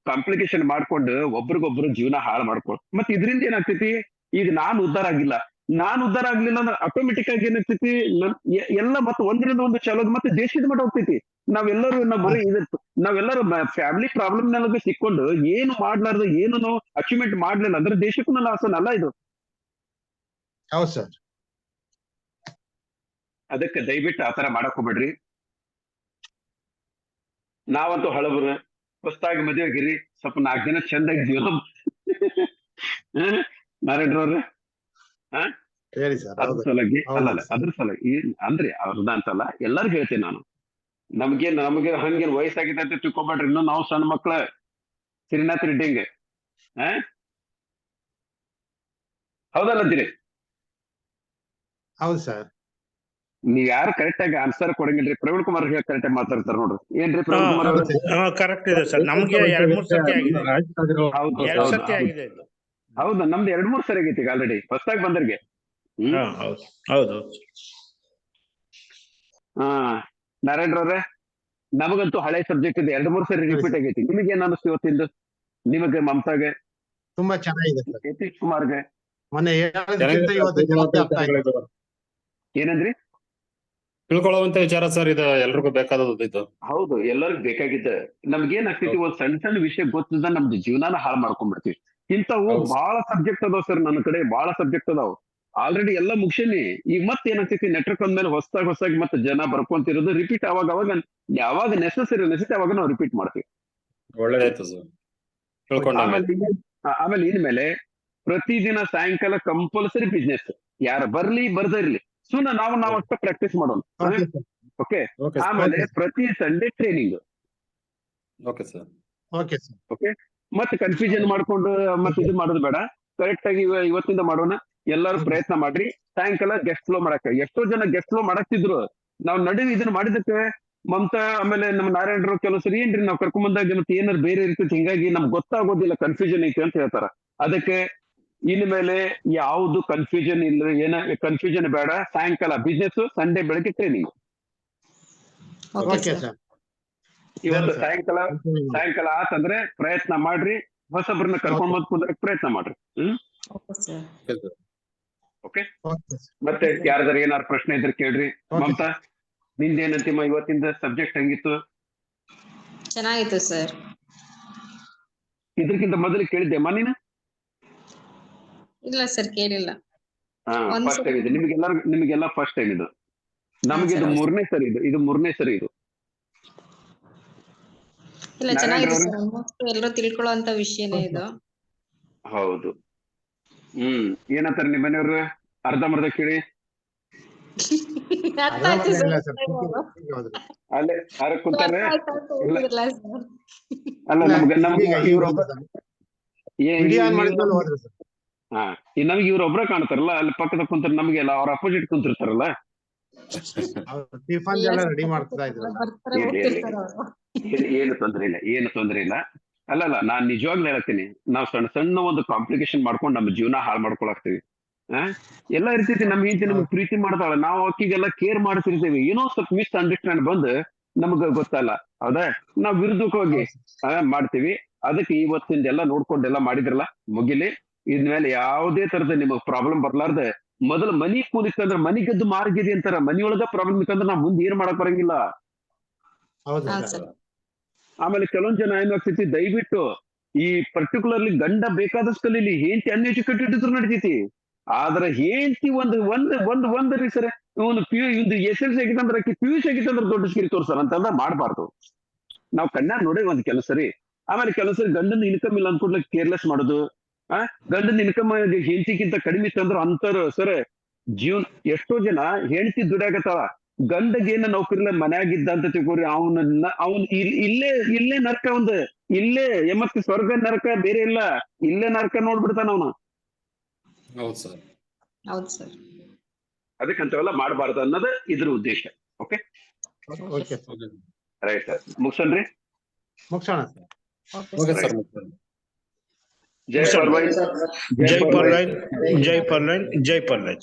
ಕಾಂಪ್ಲಿಕೇಶನ್ ಮಾಡ್ಕೊಂಡು ಒಬ್ರಿಗೊಬ್ರು ಜೀವನ ಹಾಳು ಮಾಡ್ಕೊಂಡು ಮತ್ತೆ ಇದರಿಂದ ಏನಾಗ್ತೈತಿ, ಈಗ ನಾನು ಉದ್ಧಾರ ಆಗ್ಲಿಲ್ಲ ಅಂದ್ರೆ ಆಟೋಮೆಟಿಕ್ ಆಗಿ ಏನಾಗ್ತೈತಿ, ಎಲ್ಲ ಮತ್ತೆ ಒಂದರಿಂದ ಒಂದು ಚಾಲೋದು ಮತ್ತೆ ದೇಶದ ಮಟ್ಟ ಹೋಗ್ತೈತಿ. ನಾವೆಲ್ಲರೂ ನಾವೆಲ್ಲರೂ ಫ್ಯಾಮಿಲಿ ಪ್ರಾಬ್ಲಮ್ ನಮಗೆ ಸಿಕ್ಕೊಂಡು ಏನು ಮಾಡ್ಲಾರ್ದು, ಏನು ನಾವು ಅಚೀವ್ಮೆಂಟ್ ಮಾಡ್ಲಿಲ್ಲ ಅಂದ್ರೆ ದೇಶಕ್ಕೂ ಲಾಸನ್ ಅಲ್ಲ ಇದು. ಹೌದು ಸರ್. ಅದಕ್ಕೆ ದಯವಿಟ್ಟು ಆತರ ಮಾಡಕ್ ಹೋಗ್ಬೇಡ್ರಿ. ನಾವಂತೂ ಹಳಬ್ರು, ಹೊಸದಾಗಿ ಮದುವೆ ಆಗಿರಿ, ಸ್ವಲ್ಪ 4 ದಿನ ಚಂದಾಗಿ ಜೀವನ ನಾರಾಯಣ್ರವ್ರ ಹೇಳಿ ಸರ್. ಅದ್ರ ಸಲುವಾಗಿ ಅದ್ರ ಸಲುವಾಗಿ ಅಂದ್ರೆ ಅವ್ರದ ಅಂತಲ್ಲ, ಎಲ್ಲರಿಗೂ ಹೇಳ್ತೇನೆ ನಾನು. ನಮ್ಗೆ ಹಂಗೇನ್ ವಯಸ್ಸಾಗಿದೆ ಅಂತ ತಿಳ್ಕೊಬೇಡ್ರಿ. ಇನ್ನು ನಾವು ಸಣ್ಣ ಮಕ್ಳ ಶ್ರೀನಾಥ್ ರೆಡ್ಡಿಂಗ್ ಹೌದಲ್ಲಂತೀರಿ? ಹೌದು ಸರ್. ನೀವ್ ಯಾರು ಕರೆಕ್ಟ್ ಆಗಿ ಆನ್ಸರ್ ಕೊಡಂಗಿಲ್ರಿ. ಪ್ರವೀಣ್ ಕುಮಾರ್ ಕರೆಕ್ಟ್ ಆಗಿ ಮಾತಾಡ್ತಾರ ನೋಡ್ರಿ. ಏನ್ರಿ ಪ್ರವೀಣ್ ಕುಮಾರ್ ಅವ್ರ? ಕರೆಕ್ಟ್ ಇದೆ ಸರ್. ನಮ್ಗೆ 2-3 ಸತಿ ಆಗಿದೆ. 2 ಸತಿ ಆಗಿದೆ ಇದು. ಹೌದು, ನಮ್ದು 2-3 ಸರಿ ಆಗೈತಿ ಈಗ ಆಲ್ರೆಡಿ ಹೊಸದಾಗಿ ಬಂದರ್ಗೆ. ಹೌದು. ನಾರಾಯಣ್ರವ್ರೆ, ನಮಗಂತೂ ಹಳೆ ಸಬ್ಜೆಕ್ಟ್ ಇದೆ, 2-3 ಸರಿ ರಿಪೀಟ್ ಆಗೈತಿ. ನಿಮಗೆ ಏನ್ ಅನಿಸ್ತು ಇವತ್ತಿಂದು? ನಿಮಗೆ, ಮಮತಾಗೆ ತುಂಬಾ ಚೆನ್ನಾಗಿದೆ ಸರ್. ಯತೀಶ್ ಕುಮಾರ್ಗೆ ಮೊನ್ನೆ ಏನಂದ್ರಿ? ತಿಳ್ಕೊಳ್ಳುವಂತ ವಿಚಾರ ಸರ್, ಇದು ಎಲ್ರಿಗೂ ಬೇಕಾದದ್ದು ಇದು. ಹೌದು, ಎಲ್ಲರಿಗೂ ಬೇಕಾಗಿದ್ದ. ನಮ್ಗೇನ್ ಆಗ್ತೈತಿ, ಒಂದ್ ಸಣ್ಣ ವಿಷಯ ಗೊತ್ತಿದ್ದ ನಮ್ದು ಜೀವನಾನ ಹಾಳು ಮಾಡ್ಕೊಂಡ್ಬಿಡ್ತೀವಿ. ಇಂಥವು ಬಹಳ ಸಬ್ಜೆಕ್ಟ್ ಅದಾವ ಸರ್, ನನ್ನ ಕಡೆ ಬಹಳ ಸಬ್ಜೆಕ್ಟ್ ಅದಾವ. ಆಲ್ರೆಡಿ ಎಲ್ಲ ಮುಗಿಸೇನಿ. ಈಗ ಮತ್ತೆ ಏನಾಗ್ತೈತಿ, ನೆಟ್ವರ್ಕ್ ಅಂದ್ಮೇಲೆ ಹೊಸದಾಗಿ ಮತ್ತೆ ಜನ ಬರ್ಕೊಂತಿರೋದು ರಿಪೀಟ್ ಯಾವಾಗ ನೆಸೆಸರಿ ಅವಾಗ ನಾವು ರಿಪೀಟ್ ಮಾಡ್ತೀವಿ. ಒಳ್ಳೇದಾಯ್ತು ಸರ್. ಆಮೇಲೆ ಇನ್ಮೇಲೆ ಪ್ರತಿದಿನ ಸಾಯಂಕಾಲ ಕಂಪಲ್ಸರಿ ಬಿಸ್ನೆಸ್, ಯಾರು ಬರ್ಲಿ ಬರ್ದೇ ಇರ್ಲಿ, ಸುಮ್ಮನೆ ನಾವು ಅಷ್ಟ ಪ್ರಾಕ್ಟೀಸ್ ಮಾಡೋಣ. ಓಕೆ. ಆಮೇಲೆ ಪ್ರತಿ Sunday training. Okay sir. Okay. ಮತ್ತೆ ಕನ್ಫ್ಯೂಷನ್ ಮಾಡ್ಕೊಂಡು ಮತ್ತೆ ಇದು ಮಾಡೋದು ಬೇಡ. ಕರೆಕ್ಟ್ ಆಗಿ ಇವತ್ತಿಂದ ಮಾಡೋಣ. ಎಲ್ಲರೂ ಪ್ರಯತ್ನ ಮಾಡ್ರಿ. ಸಾಯಂಕಾಲ ಗೆಸ್ಟ್ ಫ್ಲೋ ಮಾಡಕ್ಕೆ ಎಷ್ಟೋ ಜನ ಗೆಸ್ಟ್ ಫ್ಲೋ ಮಾಡಕ್ತಿದ್ರು. ನಾವು ನಡುವೆ ಇದನ್ನ ಮಾಡಿದಕ್ಕೆ ಮಮತಾ ಆಮೇಲೆ ನಮ್ಮ ನಾರಾಯಣರಾವ್ ಕೆಲವು ಸರಿ ಏನ್ರಿ ನಾವ್ ಕರ್ಕೊಂಡ್ ಬಂದಾಗ ಮತ್ತೆ ಏನಾರು ಬೇರೆ ಇರ್ತೈತಿ ಹಿಂಗಾಗಿ ನಮ್ಗೆ ಗೊತ್ತಾಗೋದಿಲ್ಲ ಕನ್ಫ್ಯೂಷನ್ ಐತಿ ಅಂತ ಹೇಳ್ತಾರ. ಅದಕ್ಕೆ ಇನ್ಮೇಲೆ ಯಾವ್ದು ಕನ್ಫ್ಯೂಷನ್ ಇಲ್ಲ, ಏನ ಕನ್ಫ್ಯೂಷನ್ ಬೇಡ. ಸಾಯಂಕಾಲ ಬಿಸ್ನೆಸ್, ಸಂಡೇ ಬೆಳಗ್ಗೆ training. Okay okay sir. Sir. ಇವತ್ತು ಸಾಯಂಕಾಲ ಆತಂದ್ರೆ ಪ್ರಯತ್ನ ಮಾಡ್ರಿ, ಹೊಸಬ್ರನ್ನ ಕರ್ಕೊಂಡ್ ಬಂದ್ ಕುಂದ್ರಕ್ ಪ್ರಯತ್ನ ಮಾಡ್ರಿ. Okay sir. Okay, okay sir. ಮತ್ತೆ ಯಾರ್ದಾರ ಏನಾರು ಪ್ರಶ್ನೆ ಇದ್ರೆ ಕೇಳ್ರಿ. ಮಮತಾ ನಿಂದೇನಂತಿಮ್ಮ ಇವತ್ತಿಂದ ಸಬ್ಜೆಕ್ಟ್ ಹೆಂಗಿತ್ತು? ಚೆನ್ನಾಗಿತ್ತು ಸರ್. ಇದಕ್ಕಿಂತ ಮೊದಲು ಕೇಳಿದ್ದೆಮ್ಮ ನೀನು? ಇಲ್ಲ ಸರ್, ಕೇಳಿಲ್ಲ. ಫಸ್ಟ್ ಟೈಮ್ ಇದು ನಿಮಗೆಲ್ಲ ಫಸ್ಟ್ ಟೈಮ್ ಇದು. ನಮ್ಗೆ ಇದು ಮೂರನೇ ಸರಿ ಇದು ಮೂರನೇ ಸರಿ ಇದು. ಇಲ್ಲ, ಚೆನ್ನಾಗಿದೆ ಸರ್. ಆಲ್ಮೋಸ್ಟ್ ಎಲ್ಲರೂ ತಿಳ್ಕೊಳ್ಳುವಂತ ವಿಷಯನೇ ಇದು. ಹೌದು. ಏನಂತಾರೆ ನಿಮ್ಮ ಮನೆಯವ್ರು? ಅರ್ಧಂಬರ್ಧ ಕೇಳಿ ಅರ್ಥ ಆಯ್ತು ಸರ್. ಅಲ್ಲೇ ಯಾರ ಕುಂತಾರೆ? ಇಲ್ಲ ಸರ್. ಅಲ್ಲ ನಮ್ಗೆ ಇವ್ರೊಬ್ಬ ನಮ್ಗೆ ಇವ್ರೊಬ್ರ ಕಾಣ್ತಾರಲ್ಲ, ಅಲ್ಲಿ ಪಕ್ಕದ ಕುಂತಾರೆ, ನಮ್ಗೆಲ್ಲ ಅವ್ರ ಅಪೋಸಿಟ್ ಕುಂತಿರ್ತಾರಲ್ಲ. ಟಿಫನ್ ಎಲ್ಲ ರೆಡಿ ಮಾಡ್ತಾ ಇದ್ರಲ್ಲ. ಬರ್ತಾರೆ, ಹೋಗ್ತಿರ್ತಾರೆ ಅವ್ರು. ಏನು ತೊಂದ್ರೆ ಇಲ್ಲ. ಅಲ್ಲಲ್ಲ, ನಾನ್ ನಿಜವಾಗ್ಲೂ ಹೇಳ್ತೀನಿ, ನಾವ್ ಸಣ್ಣ ಒಂದು ಕಾಂಪ್ಲಿಕೇಶನ್ ಮಾಡ್ಕೊಂಡು ನಮ್ಮ ಜೀವನ ಹಾಳು ಮಾಡ್ಕೊಳಾಕ್ತಿವಿ. ಎಲ್ಲ ಇರ್ತೈತಿ. ನಮ್ ಹೆಂಡತಿ ನಮ್ಗೆ ಪ್ರೀತಿ ಮಾಡ್ತಾಳ, ನಾವು ಅಕ್ಕಿಗೆಲ್ಲ ಕೇರ್ ಮಾಡ್ತಿರ್ತೇವಿ. ಏನೋ ಸ್ವಲ್ಪ ಮಿಸ್ ಅಂಡರ್ಸ್ಟ್ಯಾಂಡ್ ಬಂದು ನಮ್ಗ ಗೊತ್ತಲ್ಲ, ಹೌದಾ? ನಾವ್ ವಿರುದ್ಧವಾಗಿ ಮಾಡ್ತೀವಿ. ಅದಕ್ಕೆ ಇವತ್ತಿಂದೆಲ್ಲ ನೋಡ್ಕೊಂಡೆಲ್ಲ ಮಾಡಿದ್ರಲ್ಲ, ಮುಗಿಲಿ. ಇದ್ಮೇಲೆ ಯಾವುದೇ ತರದ ನಿಮಗ್ ಪ್ರಾಬ್ಲಮ್ ಬರ್ಲಾರ್ದೆ ಮೊದಲು ಮನಿ ಕೂದಿತ್ತಂದ್ರ ಮನಿ ಗೆದ್ದು ಮಾರ್ಗಿದಿ ಅಂತಾರ. ಮನಿಯೊಳಗ ಪ್ರಾಬ್ಲಮ್ ಇತ್ತಂದ್ರ ನಾವ್ ಮುಂದೆ ಏನ್ ಮಾಡಕ್ ಬರಂಗಿಲ್ಲ. ಆಮೇಲೆ ಕೆಲವೊಂದ್ ಜನ ಏನಾಗ್ತೈತಿ, ದಯವಿಟ್ಟು ಈ ಪರ್ಟಿಕ್ಯುಲರ್ಲಿ ಗಂಡ ಬೇಕಾದಷ್ಟು ಕಲೀಲಿ, ಹೆಂಡತಿ ಅನ್ಎಜುಕೇಟೆಡ್ ಇದ್ರು ನಡಿತೈತಿ. ಆದ್ರೆ ಹೆಂಡತಿ ಒಂದ್ ರೀ ಸರ್, ಒಂದು SLC ಆಗಿತ್ತಂದ್ರೆ PUC ಆಗಿತ್ತಂದ್ರೆ ದೊಡ್ಡ ಸ್ಕಿರಿ ತೋರ್ಸಾರ ಅಂತಂದ ಮಾಡ್ಬಾರ್ದು. ನಾವ್ ಕಣ್ಣಾರ ನೋಡಿ ಒಂದ್ ಕೆಲಸ ರೀ. ಆಮೇಲೆ ಕೆಲಸ ಗಂಡನ ಇನ್ಕಮ್ ಇಲ್ಲ ಅಂದ್ಕೊಡ್ಲಿ ಕೇರ್ಲೆಸ್ ಮಾಡೋದು. ಗಂಡನ ಇನ್ಕಮ್ ಹೆಂಡತಿಗಿಂತ ಕಡಿಮೆ ಇತ್ತಂದ್ರ ಅಂತಾರ ಸರ್. ಜೀವನ ಎಷ್ಟೋ ಜನ ಹೆಂಡತಿ ದುಡಿಯಾಗತ್ತಾಳ, ಗಂಡಗೇನ ನೌಕರಿಲ್ಲ ಮನ್ಯಾಗಿದ್ದ ಅಂತ ತಿಳ್ಕೊರಿ, ಅವನ್ ಇಲ್ಲೇ ನರಕ, ಇಲ್ಲೇ ಮತ್ತೆ ಸ್ವರ್ಗ ನರಕ ಬೇರೆ ಇಲ್ಲ, ಇಲ್ಲೇ ನರಕ ನೋಡ್ಬಿಡ್ತಾನ ಅವನು. ಹೌದು ಸರ್. ಅದಕ್ಕಂತವೆಲ್ಲ ಮಾಡಬಾರ್ದು ಅನ್ನೋದು ಇದ್ರ ಉದ್ದೇಶ. ಓಕೆ ರೈಟ್ ಸರ್, ಮುಗಿಸನ್ರಿ? ಮುಗಿಸೋಣ ಸರ್. ಜೈ ಪರ್ವೈನ್, ಜೈ ಪರ್ವೈನ್.